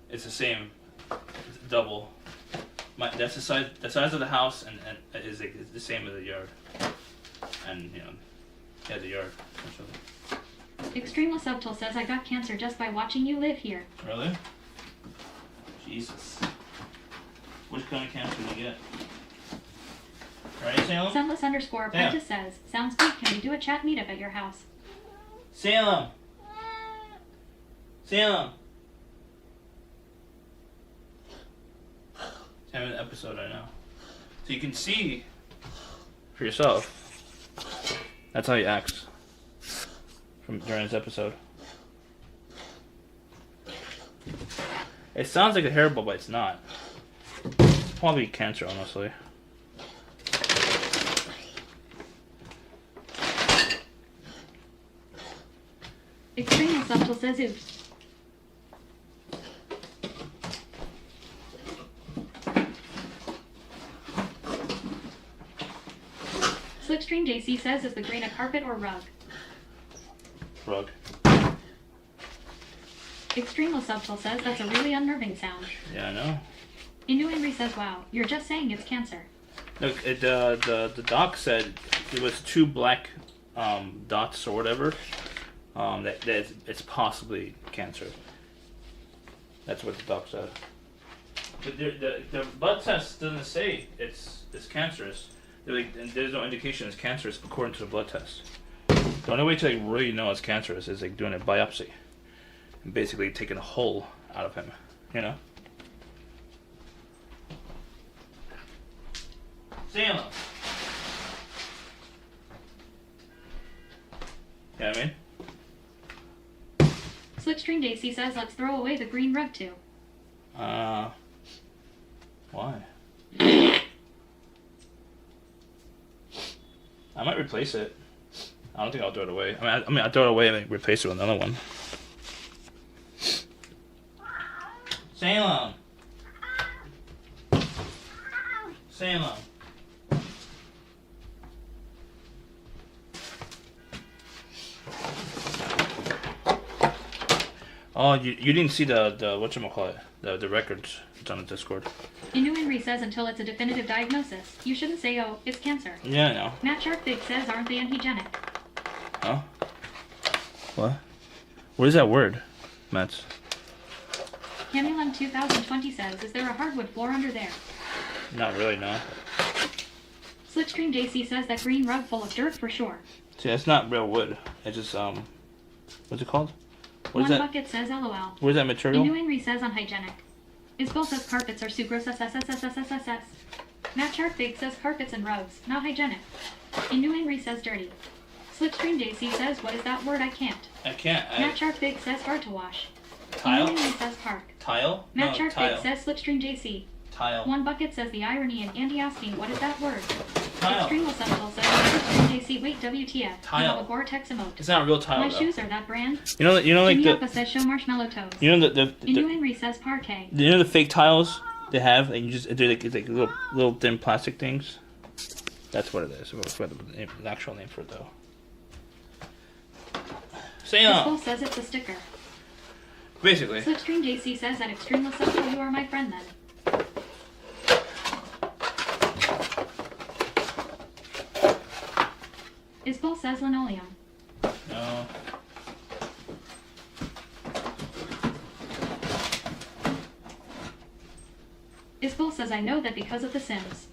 it's the same. It's double. That's the size. The size of the house and is like the same as the yard. And yeah, the yard. Essentially. Extreme Subtle says I got cancer just by watching you live here. Really? Jesus. Which kind of cancer do you get? Right, Salem? Sunless _ Apprentice says, sounds good. Can we do a chat meetup at your house? Salem! Salem! It's having an episode right now. So you can see for yourself. That's how he acts during this episode. It sounds like a hairball, but it's not. It's probably cancer, honestly. Extreme Subtle says oops. Slipstream JC says is the green a carpet or rug? Rug. Extreme Subtle says that's a really unnerving sound. Yeah, I know. Inu Henry says wow, you're just saying it's cancer. Look, the doc said it was 2 black dots or whatever. That it's possibly cancer. That's what the doc said. But the blood test doesn't say it's cancerous. There's no indication it's cancerous according to the blood test. The only way to really know it's cancerous is doing a biopsy and basically taking a hole out of him. You know. Salem. You know what I mean? Slipstream JC says let's throw away the green rug too. Why? I might replace it. I don't think I'll throw it away. I mean, I'll throw it away and replace it with another one. Salem. Salem. Oh, you didn't see the whatchamacallit, the records. It's on the Discord. Inu Henry says until it's a definitive diagnosis, you shouldn't say, oh, it's cancer. Yeah, I know. Matt Sharp Big says, aren't they unhygienic? Huh? What? What is that word, Matt? Camulum 2020 says, is there a hardwood floor under there? Not really, no. Slipstream JC says that green rug full of dirt for sure. See, it's not real wood. It's just what's it called? What is One that? bucket says LOL. What is that material? Inu Henry says unhygienic. Isbel says carpets are sucrose SSSSSSSS. Matt Sharp Big says carpets and rugs, not hygienic. Inu Henry says dirty. Slipstream JC says, what is that word? I can't. I can't. Matt Sharp Big says hard to wash. Tile? Inu Henry says park. Tile? Matt No, Sharp tile. Big says Slipstream JC. Tile. One bucket says the irony and Andy asking, what is that word? Tile. Extreme Subtle says Slipstream JC, wait, WTF. You Tile. have a Gore-Tex emote. It's not a real tile, My though. shoes are that brand. You know, like Jimmy the. Uppa says show marshmallow toes. You know the Inu Henry says parquet. you know the fake tiles they have, and you just do like it's like little thin plastic things. That's what it is. What's the actual name for it though? Say Isbel no. says it's a sticker. Basically. Slipstream JC says that Extreme Subtle, you are my friend then. Isbel says linoleum. No. No. Isbel says I know that because of The Sims.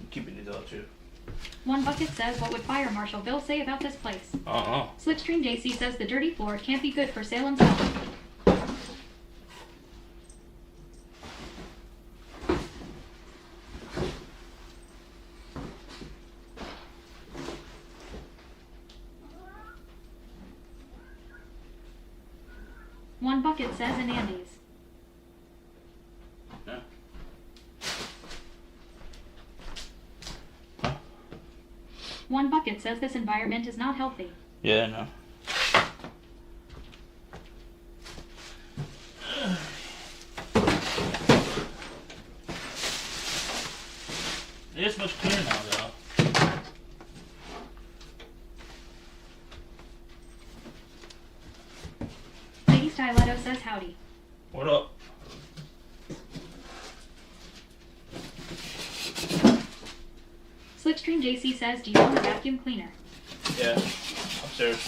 Keeping it all too. One Bucket says, what would Fire Marshal Bill say about this place? Slipstream JC says the dirty floor can't be good for Salem's health. One Bucket says in Andy's. Yeah. One Bucket says this environment is not healthy. Yeah, no. It is much cleaner now, though. Lady Stiletto says howdy. What up? Slipstream JC says, do you want a vacuum cleaner? Yeah. Upstairs.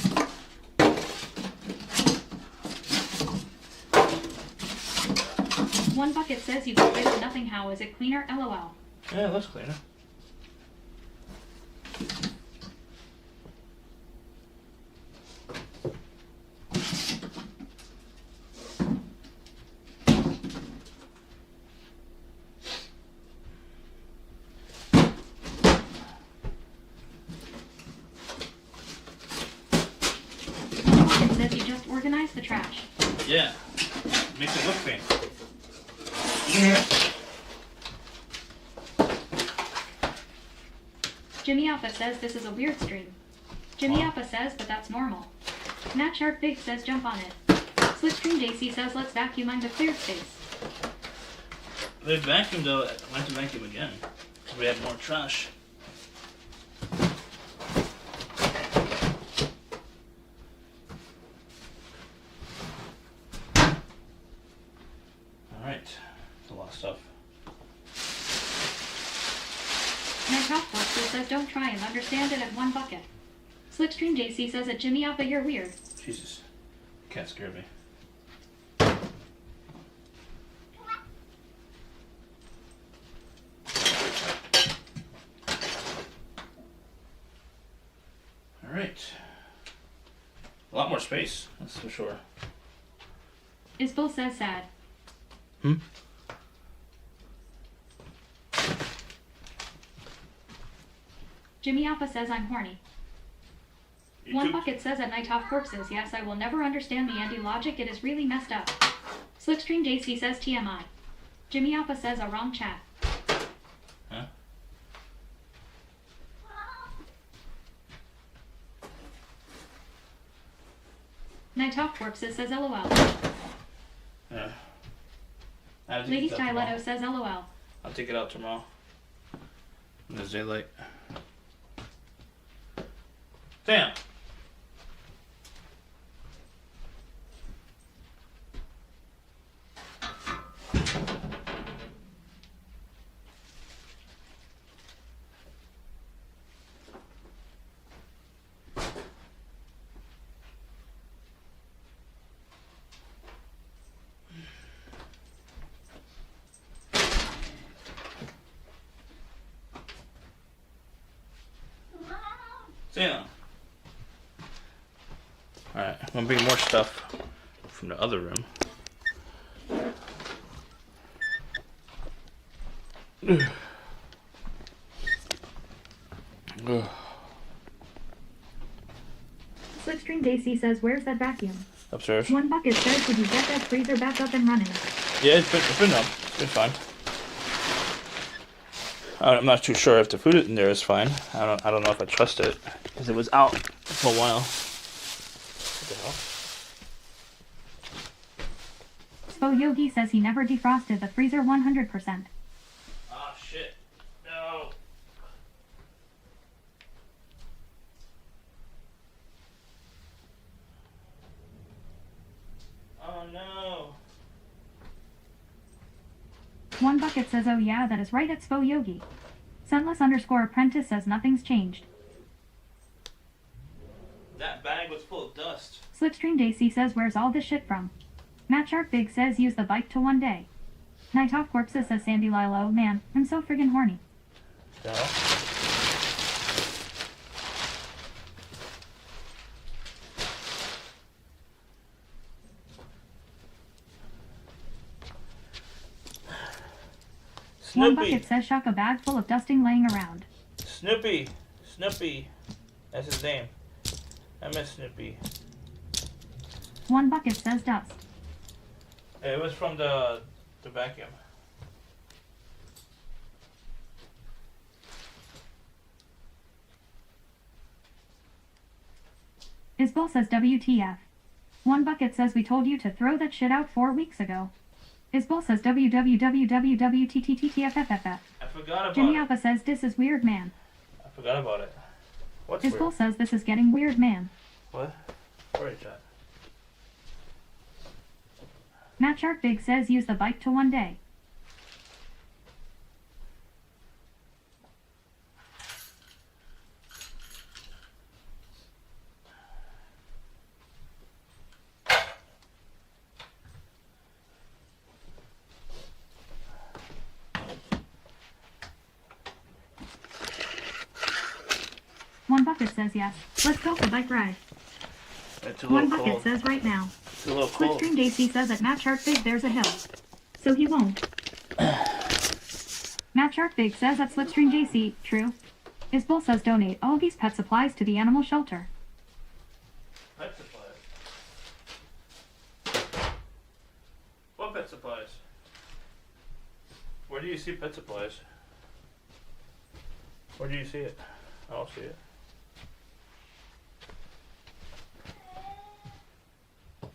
One Bucket says you got rid of nothing. How is it cleaner? LOL. Yeah, it looks cleaner. One Bucket says you just organized the trash. Yeah. Makes it look clean. Jimmy Alpha says this is a weird stream. Jimmy Alpha says, but that's normal. Nat Shark Big says jump on it. Slipstream JC says let's vacuum the cleared space. They vacuumed though. I went to vacuum again. Because we had more trash. Alright. That's a lot of stuff. Nat Top Boxer says don't try and understand it at One Bucket. Slipstream JC says at Jimmy Alpha you're weird. Jesus. Cat scared me. Alright. A lot more space, that's for sure. Isbel says sad. Hmm? Jimmy Alpha says I'm horny. One Bucket says at Night Off Corpses, yes, I will never understand the Andy logic, it is really messed up. Slipstream JC says TMI. Jimmy Alpha says a wrong chat. Huh? Night Off Corpses says LOL. Yeah. I'll take Lady it out tomorrow. Stiletto says LOL. I'll take it out tomorrow. In the daylight. Damn. Damn. Alright, I'm gonna bring more stuff from the other room. Slipstream JC says where's that vacuum? Upstairs. One Bucket says did you get that freezer back up and running? Yeah, it's been up. It's been fine. I'm not too sure if the food in there is fine. I don't know if I trust it because it was out for a while. What the hell? Expo Yogi says he never defrosted the freezer 100%. Ah, shit. No. Oh, no. One Bucket says, oh yeah, that is right, Expo Yogi. Scentless_apprentice says nothing's changed. That bag was full of dust. Slipstream Daisy says, where's all this shit from? Matt Shark Big says, use the bike to one day. Night Off Corpses says, Sandy Lilo, man, I'm so friggin' horny. No. One Snoopy. Bucket says, shock a bag full of dusting laying around. Snoopy. Snoopy. That's his name. I miss Snoopy. One Bucket says, dust. It was from the vacuum. Isbell says, WTF. One Bucket says, we told you to throw that shit out 4 weeks ago. Isbell says, www.wttttffff. I forgot about Jimmy it. Alpha says, this is weird, man. I forgot about it. What's Isbell weird? says, this is getting weird, man. What? Where is that? Matt Shark Big says, use the bike to one day. One Bucket says yes. Let's go for bike ride. It's a One little Bucket cold. says right now. It's a little cold. Slipstream Daisy says at Matt Shark Big there's a hill. So he won't. Matt Shark Big says at Slipstream Daisy, true. Isbell says donate all these pet supplies to the animal shelter. Pet supplies. What pet supplies? Where do you see pet supplies? Where do you see it? I don't see it.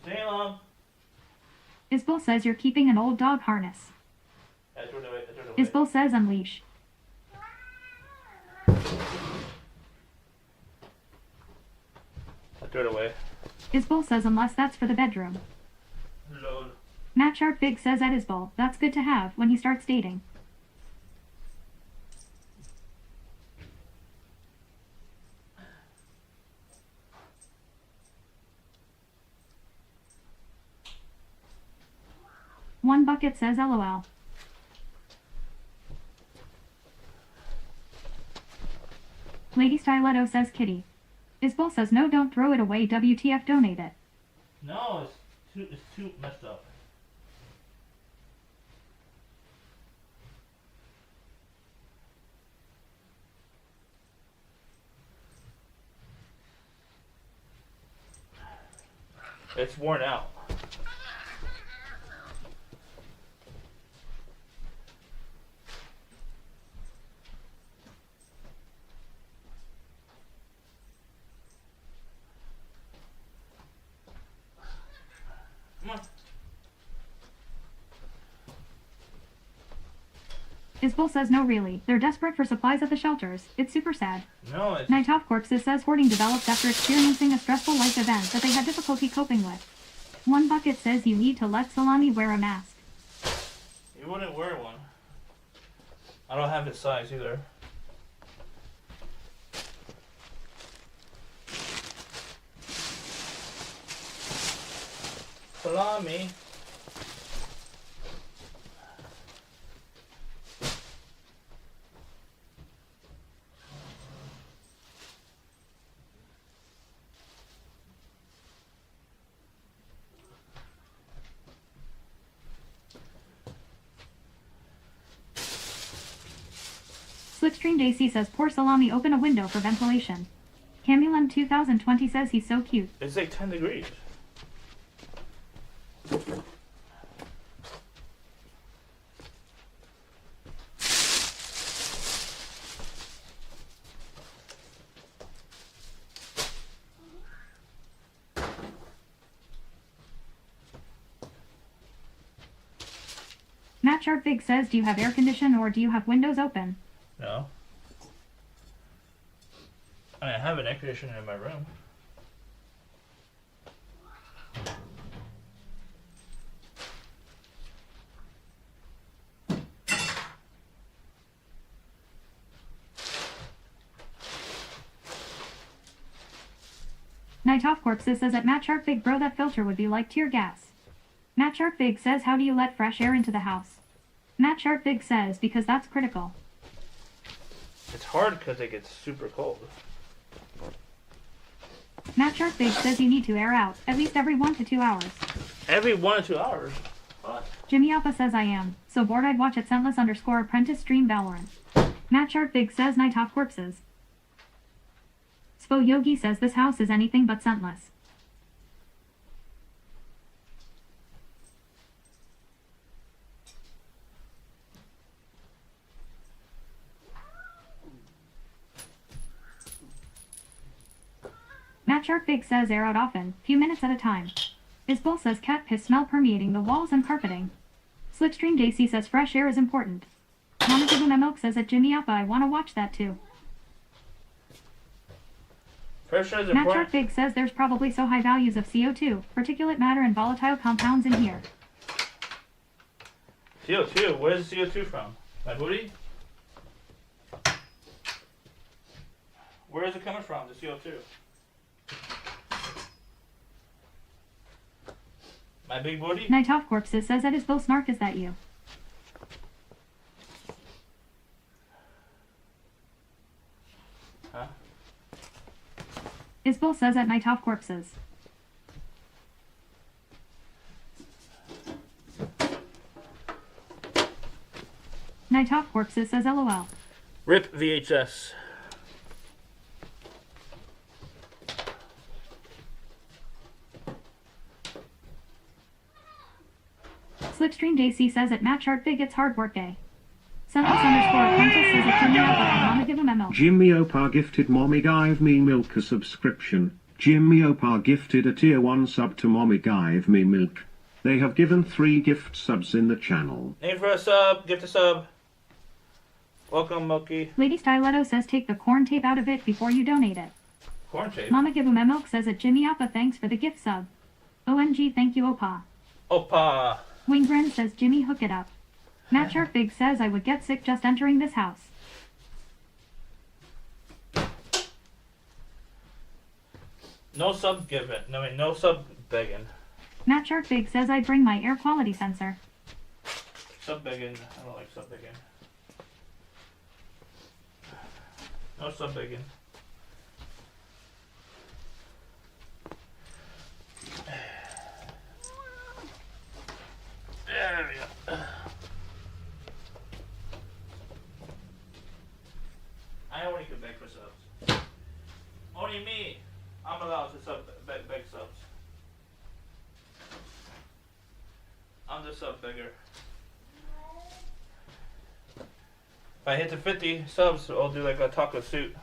Salem! Isbell says you're keeping an old dog harness. I threw it away. Isbell says unleash. I threw it away. Isbell says unless that's for the bedroom. Load. Matt Shark Big says at Isbell, that's good to have when he starts dating. One Bucket says LOL. Lady Stiletto says kitty. Isbell says no, don't throw it away, WTF, donate it. No, it's too messed up. It's worn out. Come on. Isbell says no, really. They're desperate for supplies at the shelters. It's super sad. No, it's Night Off Corpses says hoarding developed after experiencing a stressful life event that they had difficulty coping with. One Bucket says you need to let Salami wear a mask. you wouldn't wear one. I don't have his size either. Salami. Slipstream Daisy says pour Salami open a window for ventilation. Camulum 2020 says he's so cute. It's like 10 degrees. Matt Sharp Big says, do you have air condition or do you have windows open? No. I have an air conditioner in my room. Night Off Corpses says at Matt Sharp Big, bro, that filter would be like tear gas. Matt Sharp Big says, how do you let fresh air into the house? Matt Sharp Big says, because that's critical. It's hard because it gets super cold. Matt Sharp Big says you need to air out, at least every 1 to 2 hours. Every 1 or 2 hours? What? Jimmy Alpha says I am, so bored I'd watch at Scentless_apprentice stream Valorant. Matt Sharp Big says Night Off Corpses. Spo Yogi says this house is anything but scentless. Matt Sharp Big says air out often, few minutes at a time. Isbull says cat piss smell permeating the walls and carpeting. Slipstream JC says fresh air is important. Mama Gibuna Milk says at Jimmy Alpha I wanna watch that too. Fresh air is Matt important. Sharp Big says there's probably so high values of CO2, particulate matter and volatile compounds in here. CO2? Where's the CO2 from? My booty? Where is it coming from, the CO2? My big booty? Night Off Corpses says that Isbull Snark, is that you? Huh? Isbull says at Night Off Corpses. Night Off Corpses says LOL. RIP VHS. Slipstream JC says at Matt Sharp Big it's hard work day. Scentless_apprentice says at Jimmy Alpha I wanna give him ML. Jimmy Opa gifted Mommy Give Me Milk a subscription. Jimmy Opa gifted a tier 1 sub to Mommy Give Me Milk. They have given 3 gift subs in the channel. Name for a sub, gift a sub. Welcome, Milky. Lady Styletto says take the corn tape out of it before you donate it. Corn tape. Mama Give him Milk says at Jimmy Alpha thanks for the gift sub. OMG thank you Opa. Opa. Winggren says Jimmy hook it up. Matt Sharp Big says I would get sick just entering this house. No sub given. No, I mean, no sub begging. Matt Sharp Big says I'd bring my air quality sensor. Sub begging. I don't like sub begging. No sub begging. There we go. I only can beg for subs. Only me. I'm allowed to beg subs. I'm the sub beggar. If I hit the 50 subs, I'll do like a taco suit.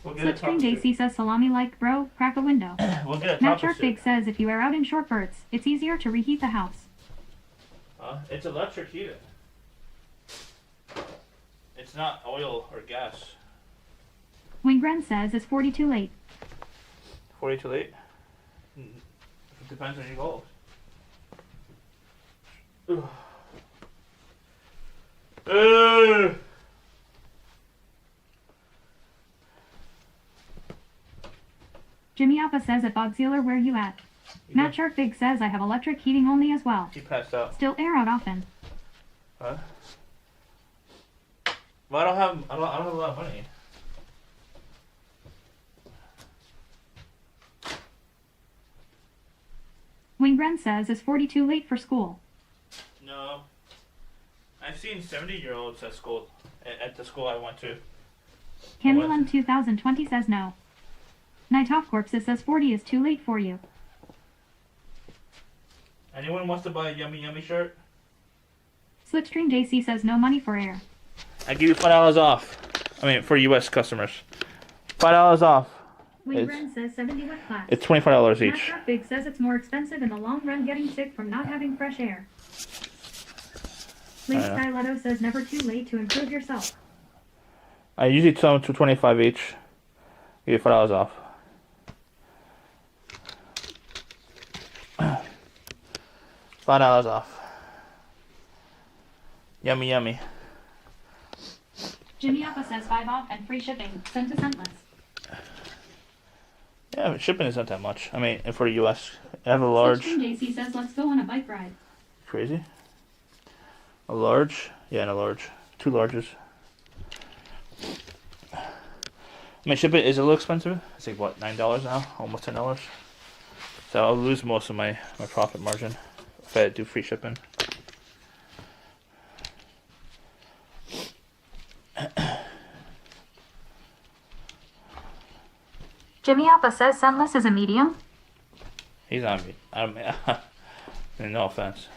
We'll get a taco Slipstream suit. JC says salami like bro, crack a window. We'll get a Matt taco Sharp suit. Big says if you air out in short bursts, it's easier to reheat the house. It's electric heating. It's not oil or gas. Winggren says it's 40 too late. 40 too late? It depends on your goals. Jimmy Alpha says at Bogsealer where you at? Matt Sharp Big says I have electric heating only as well. He passed out. Still air out often. Huh? Well, I don't have a lot of money. Winggren says it's 40 too late for school. No. I've seen 70-year-olds at school, at the school I went to. Candyland 2020 says no. Night Off Corpses says 40 is too late for you. Anyone wants to buy a Yummy Yummy shirt? Slipstream JC says no money for air. I give you $5 off. I mean, for U.S. customers. $5 off. Winggren says 70 with class. It's $25 Matt each. Sharp Big says it's more expensive in the long run getting sick from not having fresh air. Lady I know. Styletto says never too late to improve yourself. I usually sell them to 25 each. Give you $5 off. $5 off. Yummy, yummy. Jimmy Appa says 5 off and free shipping. Sent to Scentless. Yeah, but shipping is not that much. I mean, for the US, I have a large. JC says let's go on a bike ride. Crazy. A large? Yeah, and a large. 2 larges. I mean, shipping is a little expensive. It's like, what, $9 now? Almost $10. So I'll lose most of my profit margin if I do free shipping. Jimmy Appa says Scentless is a medium. He's on me. I mean, no offense.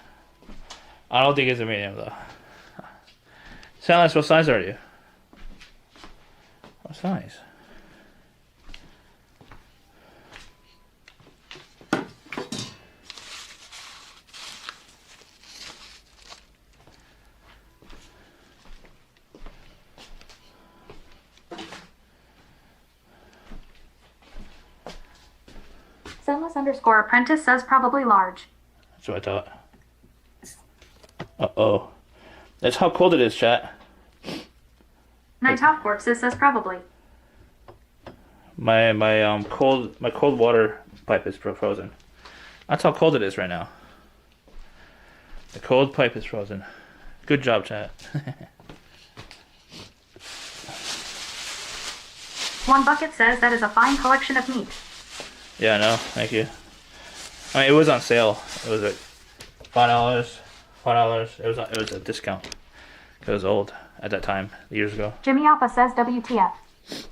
I don't think he's a medium, though. Silas, what size are you? What size? Scentless_apprentice says probably large. That's what I thought. Uh-oh. That's how cold it is, chat. Night Top Corpses says probably. My cold water pipe is frozen. That's how cold it is right now. The cold pipe is frozen. Good job, chat. One Bucket says that is a fine collection of meat. Yeah, I know. Thank you. I mean, it was on sale. It was like $5. $5. It was a discount. It was old at that time, years ago. Jimmy Alpha says WTF.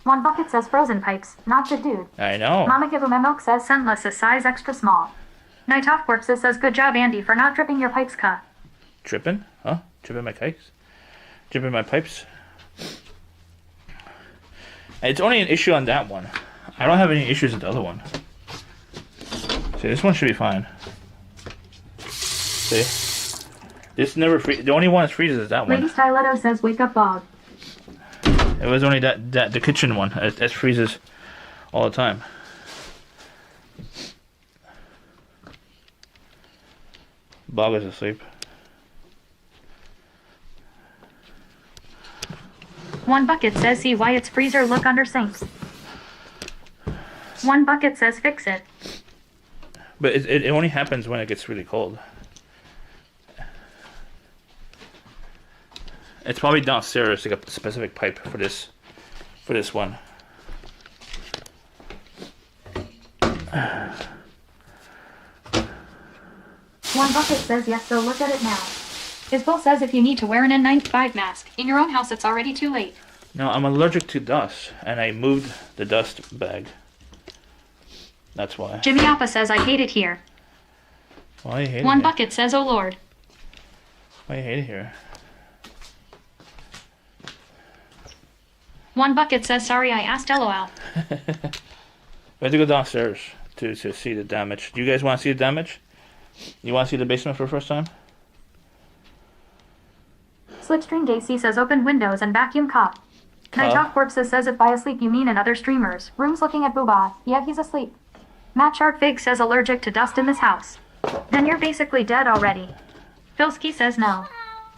One Bucket says frozen pipes. Not good dude. I know. Mama Give 'em a Milk says Scentless is size extra small. Night Off Corpses says good job Andy for not dripping your pipes ka. Dripping? Huh? Dripping my pipes? Dripping my pipes? It's only an issue on that one. I don't have any issues with the other one. See, this one should be fine. See? This never freezes. The only one that freezes is that Lady one. Styletto says wake up Bob. It was only that the kitchen one. It freezes all the time. Bog is asleep. One Bucket says see why its freezer look under sinks. One Bucket says fix it. But it only happens when it gets really cold. It's probably downstairs, like a specific pipe for this one. One Bucket says yes, so look at it now. Isbel says if you need to wear an N95 mask in your own house, it's already too late. No, I'm allergic to dust, and I moved the dust bag. That's why. Jimmy Appa says I hate it here. Why you hate it One here? Bucket says oh lord. Why you hate it here? One Bucket says sorry I asked LOL. We have to go downstairs to see the damage. Do you guys want to see the damage? You want to see the basement for the first time? Slipstream JC says open windows and vacuum cop. Night Off Corpses says if by asleep you mean another streamers. Room's looking at Boobah. Yeah, he's asleep. Matt Sharp Fig says allergic to dust in this house. Then you're basically dead already. Filsky says no.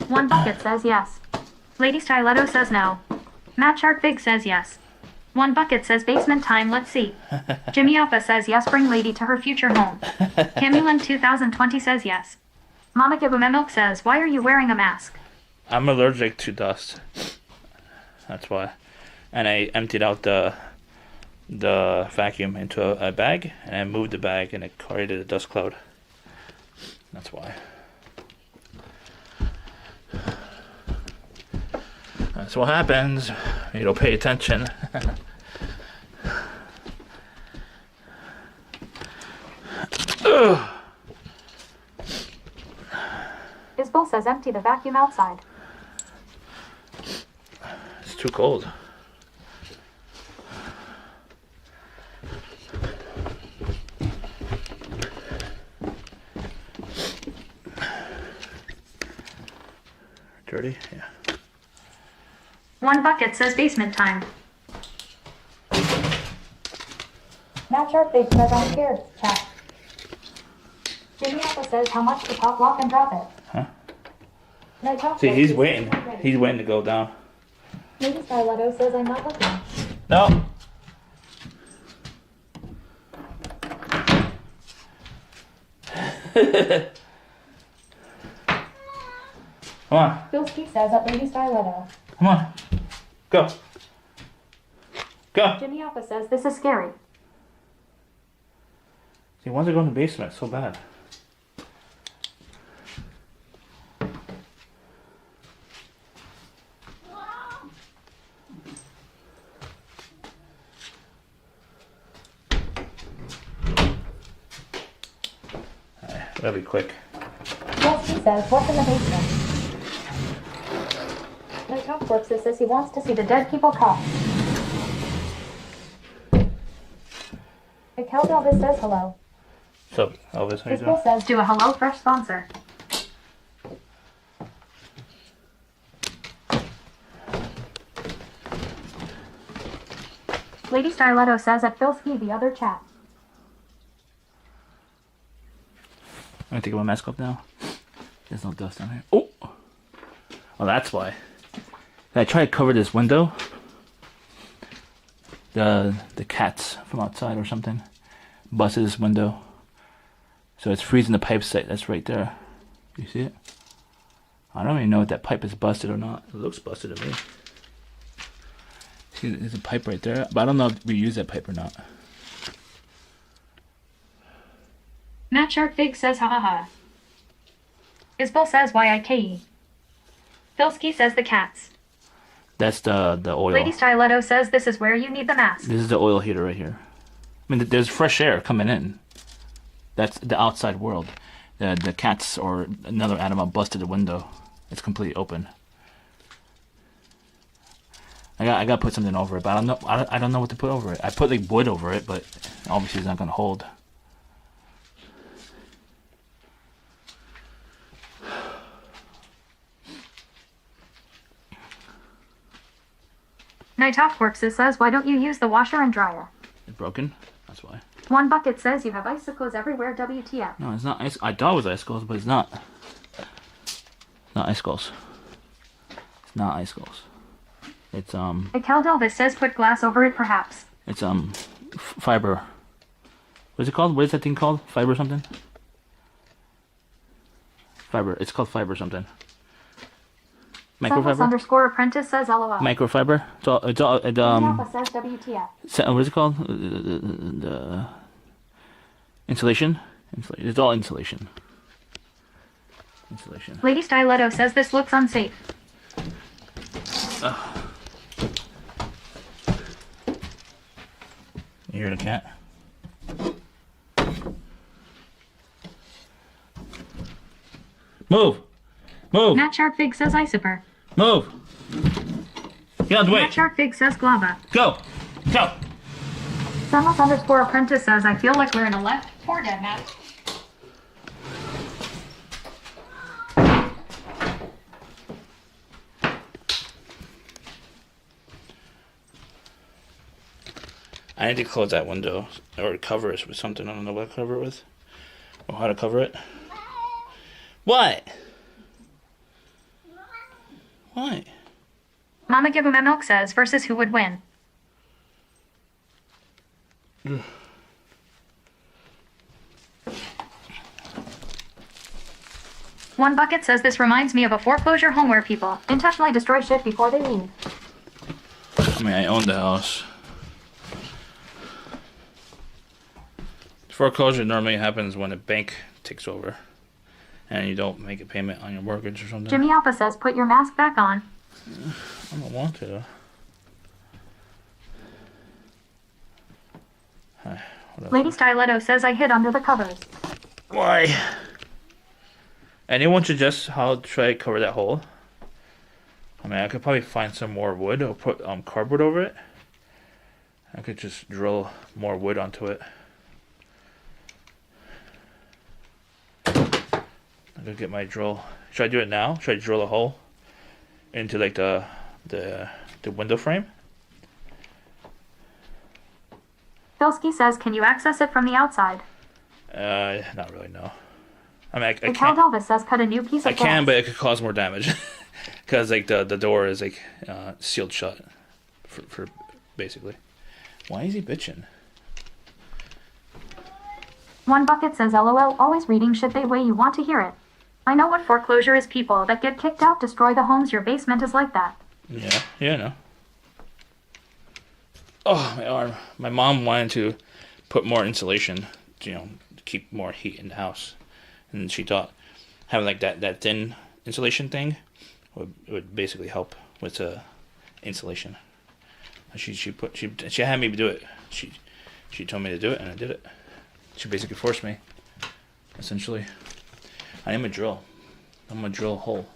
One Bucket says yes. Lady Styletto says no. Matt Sharp Fig says yes. One Bucket says basement time, let's see. Jimmy Appa says yes, bring lady to her future home. Camulan 2020 says yes. Mama Give 'em a Milk says, why are you wearing a mask? I'm allergic to dust. That's why. And I emptied out the vacuum into a bag, and I moved the bag, and it created a dust cloud. That's why. That's what happens. You don't pay attention. Isbel says empty the vacuum outside. It's too cold. Dirty? Yeah. One bucket says basement time. Matt Sharpbait says I'm scared. Chat. Jimmy Apple says how much to pop lock and drop it. Huh? No top See, lock he's is waiting. not ready. He's waiting to go down. Lady Starletto says I'm not looking. No. Come on. Bilski says that Lady Starletto. Come on. Go. Go. Jimmy Apple says this is scary. He wants to go in the basement so bad. Alright, that'll be quick. Bilski says what's in the basement? No top works that says he wants to see the dead people caught. Mikel Elvis says hello. What's up, Elvis? How you His doing? bill says do a hello fresh sponsor. Lady Starletto says at Bilski the other chat. I'm gonna take my mask off now. There's no dust down here. Oh! Oh, that's why. I tried to cover this window. The cats from outside or something busted this window. So it's freezing the pipe set that's right there. You see it? I don't even know if that pipe is busted or not. It looks busted to me. See, there's a pipe right there, but I don't know if we use that pipe or not. Matt Sharkfig says ha ha ha. Isbell says YIKE. Bilski says the cats. That's the oil. Lady Styletto says this is where you need the mask. This is the oil heater right here. I mean, there's fresh air coming in. That's the outside world. The cats or another animal busted the window. It's completely open. I got to put something over it, but I don't know what to put over it. I put like wood over it, but obviously it's not gonna hold. Night Off Works says why don't you use the washer and dryer? It's broken. That's why. One bucket says you have icicles everywhere. WTF? No, it's not ice. I thought it was icicles, but it's not. It's not icicles. It's not icicles. It's Mikel Delvis says put glass over it perhaps. It's fiber. What is it called? What is that thing called? Fiber something? Fiber. It's called fiber something. Santos Microfiber. _apprentice says LOL. Microfiber. It's all Alpha says WTF. what is it called? The insulation. It's all insulation. Insulation. Lady Styletto says this looks unsafe. You hear the cat? Move! Move! Matt Sharkfig says Iciper. Move! Get out of the way! Matt Sharkfig says Glava. Go! Go! Santos _apprentice says I feel like we're in a left. Poor dead Matt. I need to close that window or cover it with something. I don't know what to cover it with or how to cover it. What? What? Mama Give 'em a Milk says versus who would win. One bucket says this reminds me of a foreclosure home where people intentionally destroy shit before they leave. I mean, I own the house. Foreclosure normally happens when a bank takes over and you don't make a payment on your mortgage or something. Jimmy Alpha says put your mask back on. I don't want to though. What else? Lady Styletto says I hid under the covers. Why? Anyone suggest how to try to cover that hole? I mean, I could probably find some more wood or put cardboard over it. I could just drill more wood onto it. I could get my drill. Should I do it now? Should I drill a hole? into like the window frame. Bilski says, can you access it from the outside? Not really, no. I mean, I Cal can't. Delvis says, cut a new piece of I can, glass. but it could cause more damage because like the door is like sealed shut for basically. Why is he bitching? One Bucket says, LOL, always reading shit the way you want to hear it. I know what foreclosure is. People that get kicked out destroy the homes. Your basement is like that. Yeah, I know. Oh, my arm. My mom wanted to put more insulation, to keep more heat in the house, and she thought having like that thin insulation thing would basically help with the insulation. She had me do it. She told me to do it, and I did it. She basically forced me. Essentially, I am a drill. I'm gonna drill a hole.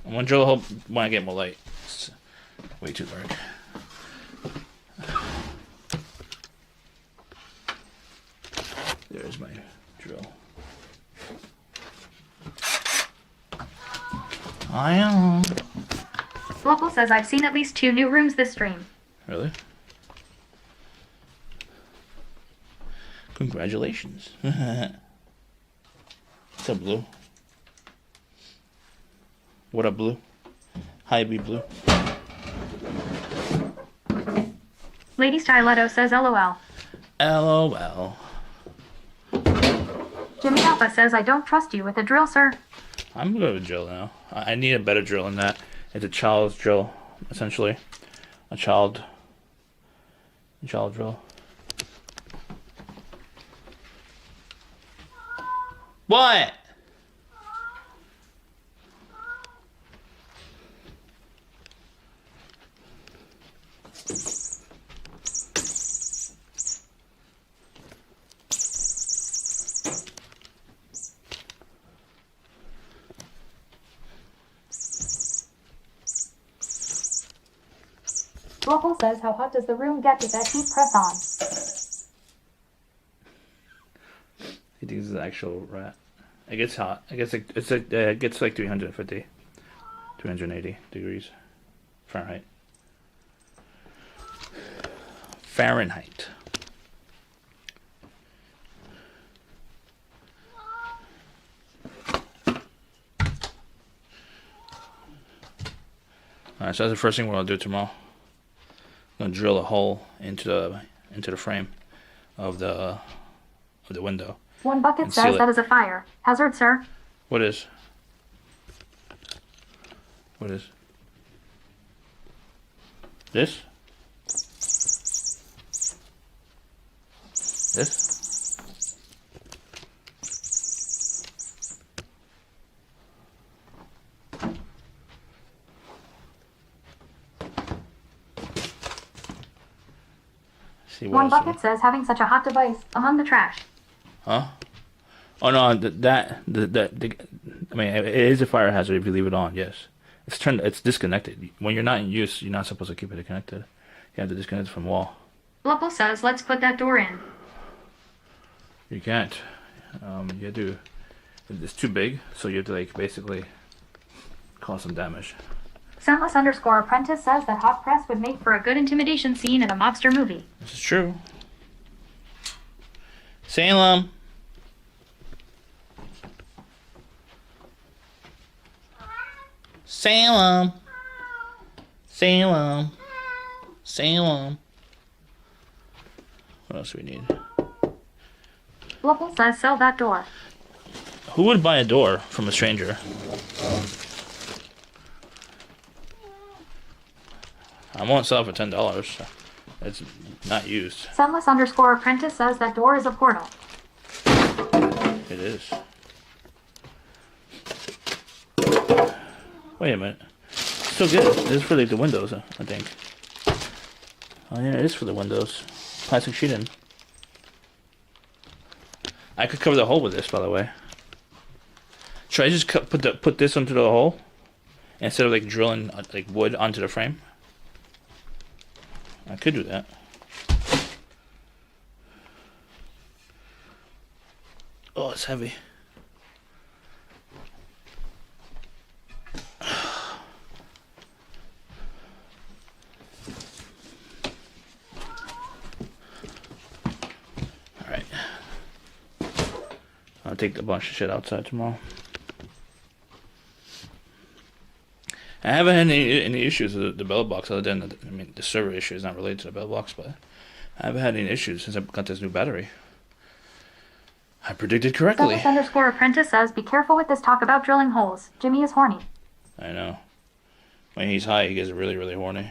I'm gonna drill a hole when I get more light. It's way too dark. There's my drill. I am. Local says, I've seen at least 2 new rooms this stream. Really? Congratulations. What's up, Blue? What up, Blue? Hi, B Blue. Lady Styletto says, LOL. LOL. Jimmy Alpha says, I don't trust you with a drill, sir. I'm going to drill now. I need a better drill than that. It's a child's drill, essentially. A child drill. What? Local says, how hot does the room get with that heat press on? He thinks it's an actual rat. It gets hot. It gets it gets like 350, 380 degrees Fahrenheit. Fahrenheit. Alright, so that's the first thing we're gonna do tomorrow. I'm gonna drill a hole into the frame of the window. One Bucket And seal says, it. that is a fire hazard, sir. What is? What is? This? This? See what One else Bucket says, having such a hot device among the trash. Huh? Oh no, I mean, it is a fire hazard if you leave it on. Yes, it's disconnected. When you're not in use, you're not supposed to keep it connected. You have to disconnect it from the wall. Local says, let's put that door in. You can't. You have to. It's too big, so you have to like basically cause some damage. Sunless_apprentice says that hot press would make for a good intimidation scene in a mobster movie. This is true. Salem. Salem. Salem. Salem. What else do we need? Local says, sell that door. Who would buy a door from a stranger? I won't sell it for $10. It's not used. Sunless_apprentice says that door is a portal. It is. Wait a minute. Still good. This is for like the windows, I think. Oh yeah, it is for the windows. Plastic sheeting. I could cover the hole with this, by the way. Should I just put this onto the hole instead of like drilling like wood onto the frame? I could do that. Oh, it's heavy. Alright. I'll take a bunch of shit outside tomorrow. I haven't had any issues with the bell box other than, the server issue is not related to the bell box, but I haven't had any issues since I got this new battery. I predicted correctly. Apprentice says, be careful with this talk about drilling holes. Jimmy is horny. I know. When he's high, he gets really, really horny.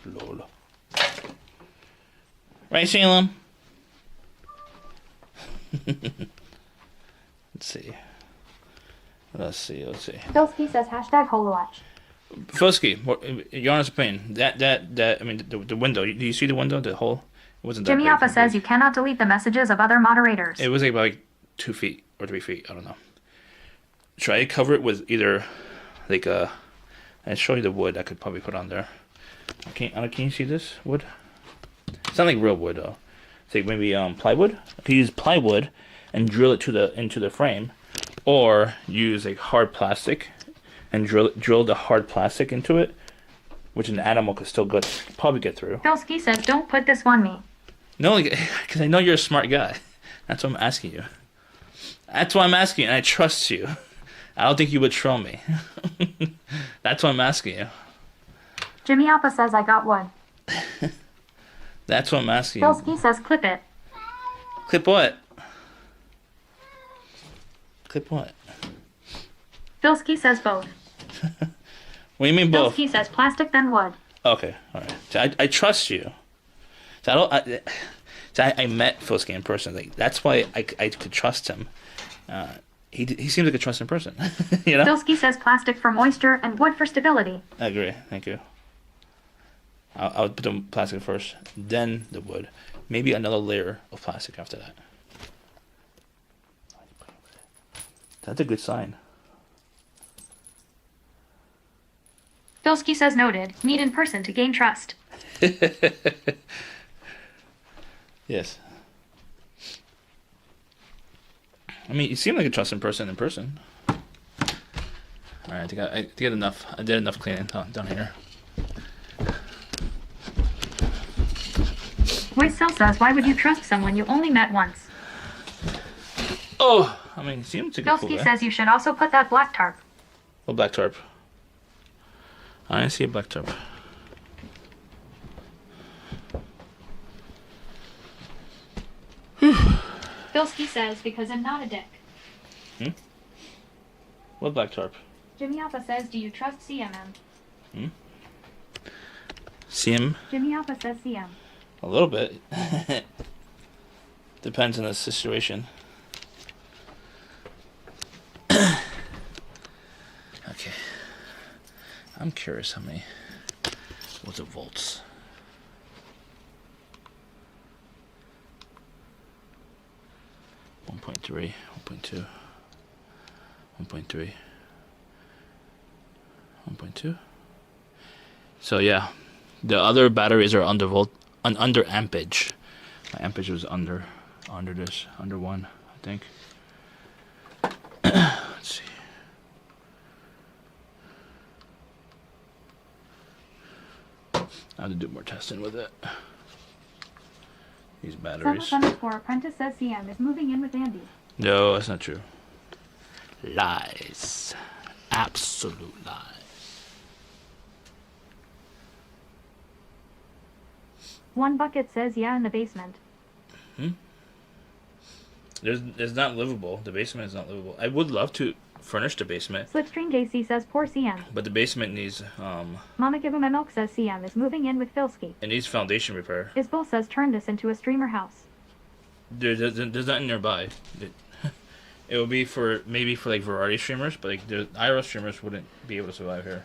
Lol. Right, Salem? Let's see. Let's see. Filsky says, hashtag HoloWatch. Filsky, your honest opinion. The window. Do you see the window? The hole? It wasn't that Jimmy big. Alpha says you cannot delete the messages of other moderators. It was like about 2 feet or 3 feet. I don't know. Try to cover it with either, like I'll show you the wood I could probably put on there. Can you see this wood? It's not like real wood though. It's like maybe plywood. You can use plywood and drill it into the frame, or use like hard plastic and drill the hard plastic into it, which an animal could still probably get through. Filsky says, don't put this on me. No, because I know you're a smart guy. That's what I'm asking you. That's why I'm asking you, and I trust you. I don't think you would troll me. That's why I'm asking you. Jimmy Alpha says, I got wood. That's what I'm asking you. Filsky says, clip it. Clip what? Clip what? Filsky says both. What do you mean both? Filsky says plastic then wood. Okay, alright. So I trust you. So I met Filsky in person. Like, that's why I could trust him. He seems like a trusting person. You know? Filsky says plastic for moisture and wood for stability. I agree. Thank you. I'll put the plastic first, then the wood. Maybe another layer of plastic after that. That's a good sign. Filsky says noted. Meet in person to gain trust. Yes. I mean, you seem like a trusting person in person. All right, I think I did enough. I did enough cleaning down here. Voice Cell says, why would you trust someone you only met once? Oh, I mean, he seems like a cool Filsky guy. says you should also put that black tarp. What black tarp? I didn't see a black tarp. Filsky says, because I'm not a dick. What black tarp? Jimmy Alpha says, do you trust CMM? See him? Jimmy Alpha says CM. A little bit. Depends on the situation. Okay. I'm curious how many. What's it volts? .3, 1.2, 1.3, 1.2. So yeah, the other batteries are under ampage. My ampage was under this, under 1, I think. Let's see. I have to do more testing with it. These batteries. Apprentice says CM is moving in with Andy. No, that's not true. Lies. Absolute lies. One bucket says yeah in the basement. It's not livable. The basement is not livable. I would love to furnish the basement, Slipstream JC says poor CM. but the basement needs Mama Give Him My Milk says CM is moving in with Filsky. it needs foundation repair. Isbel says turn this into a streamer house. There's nothing nearby. It would be maybe for like variety streamers, but like the IRL streamers wouldn't be able to survive here.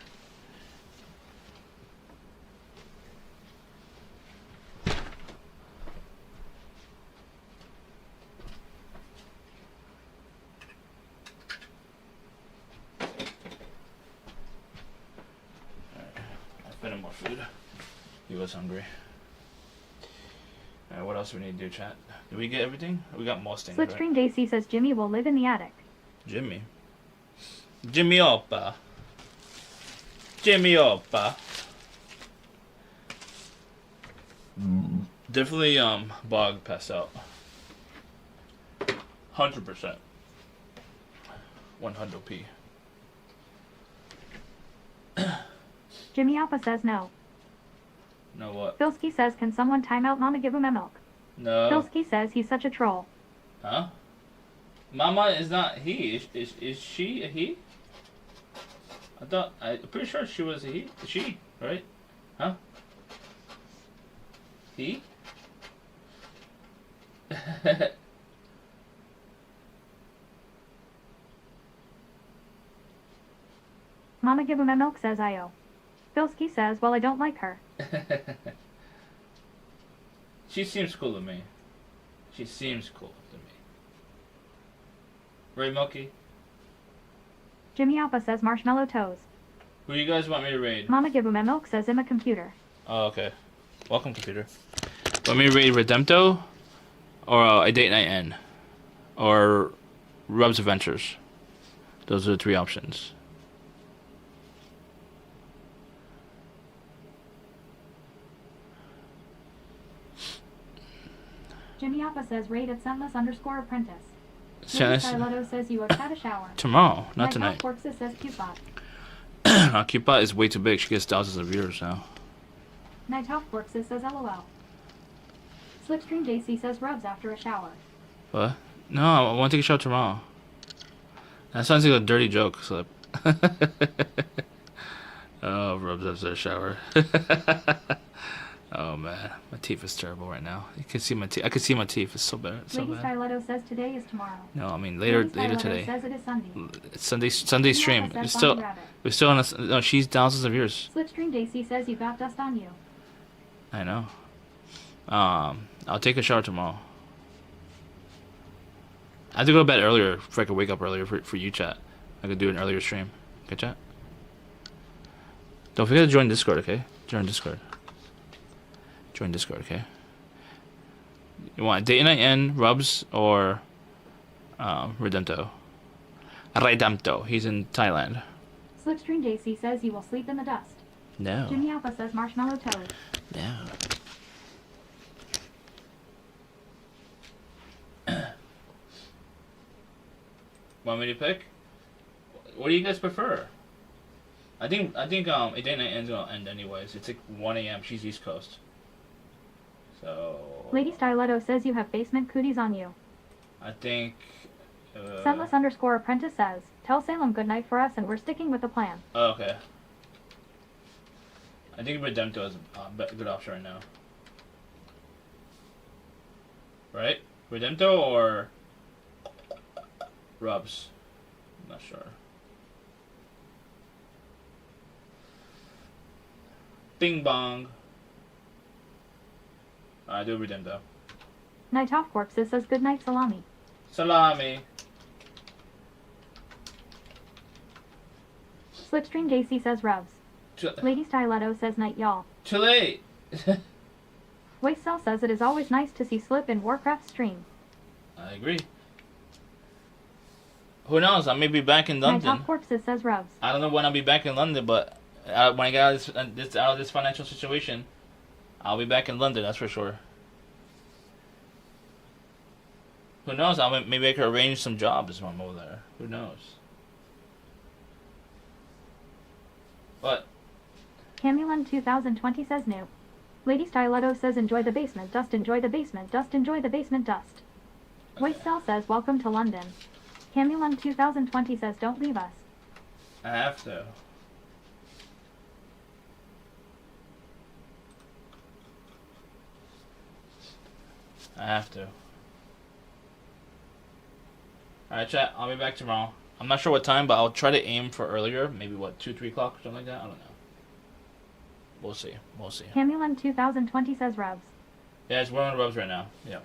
Alright, I'll put in more food. He was hungry. Alright, what else do we need to do, chat? Did we get everything? We got most things, right? Slipstream JC says Jimmy will live in the attic. Jimmy. Jimmy Oppa. Jimmy Oppa. Definitely Bog passed out. 100%. 100p. Jimmy Alpha says no. No what? Filsky says can someone time out Mama give him a milk? No. Filsky says he's such a troll. Huh? Mama is not he. Is she a he? I'm pretty sure she was a he. She, right? Huh? He? Mama give him a milk says Io. Filsky says, well I don't like her. She seems cool to me. She seems cool to me. Right, Milky? Jimmy Alpha says marshmallow toes. Who you guys want me to raid? Mama give him a milk says him a computer. Oh, okay. Welcome, computer. Want me to raid Redempto? Or A Date Night N? Or Rub's Adventures? Those are the three options. Jimmy Alpha says raid at Sunless_apprentice. Sunless- Styletto says you have had a shower. Tomorrow, not Night tonight. Corpses says Cupid. Cupid is way too big. She gets thousands of viewers now. Night Corpses says LOL. Slipstream JC says rubs after a shower. What? No, I want to take a shower tomorrow. That sounds like a dirty joke, Slip. Oh, rubs after a shower. Oh man, my teeth is terrible right now. You can see my teeth. I can see my teeth. It's so bad. It's so Lady bad. Styletto says today is tomorrow. No, I mean later Lady Styletto today. says it is Sunday. It's Sunday stream. Jimmy Alpha We're says still Bonnie Rabbit. on a. No, she's thousands of viewers. Slipstream JC says you got dust on you. I know. I'll take a shower tomorrow. I have to go to bed earlier if I could wake up earlier for you, chat. I could do an earlier stream. Okay, chat? Don't forget to join Discord, okay? Join Discord. Join Discord, okay? You want Day Night N, Rubs, or Redempto? Redempto. He's in Thailand. Slipstream JC says you will sleep in the dust. No. Jimmy Alpha says marshmallow toes. No. Want me to pick? What do you guys prefer? I think A Day Night End's gonna end anyways. It's like 1 a.m. She's East Coast. So Lady Styletto says you have basement cooties on you. I think Sunless_apprentice says, tell Salem good night for us and we're sticking with the plan. oh, okay. I think Redempto is a good option right now. Right? Redempto or Rubs? I'm not sure. Bing bong. I do Redempto. Night Off Corpses says good night salami. Salami. Slipstream JC says rubs. Lady Styletto says night y'all. Too late. Waitcell says it is always nice to see Slip in Warcraft stream. I agree. Who knows? I may be back in Night London. Off Corpses says rubs. I don't know when I'll be back in London, but when I get out of this financial situation, I'll be back in London. That's for sure. Who knows? Maybe I could arrange some jobs when I'm over there. Who knows? What? Camulon 2020 says new. Lady Styletto says enjoy the basement dust, enjoy the basement dust, enjoy the basement dust. Waitcell says welcome to London. Camulon 2020 says don't leave us. I have to. I have to. Alright, chat. I'll be back tomorrow. I'm not sure what time, but I'll try to aim for earlier. Maybe, 2, 3 o'clock or something like that? I don't know. We'll see. We'll see. Camulon 2020 says rubs. Yeah, it's wearing rubs right now. Yeah.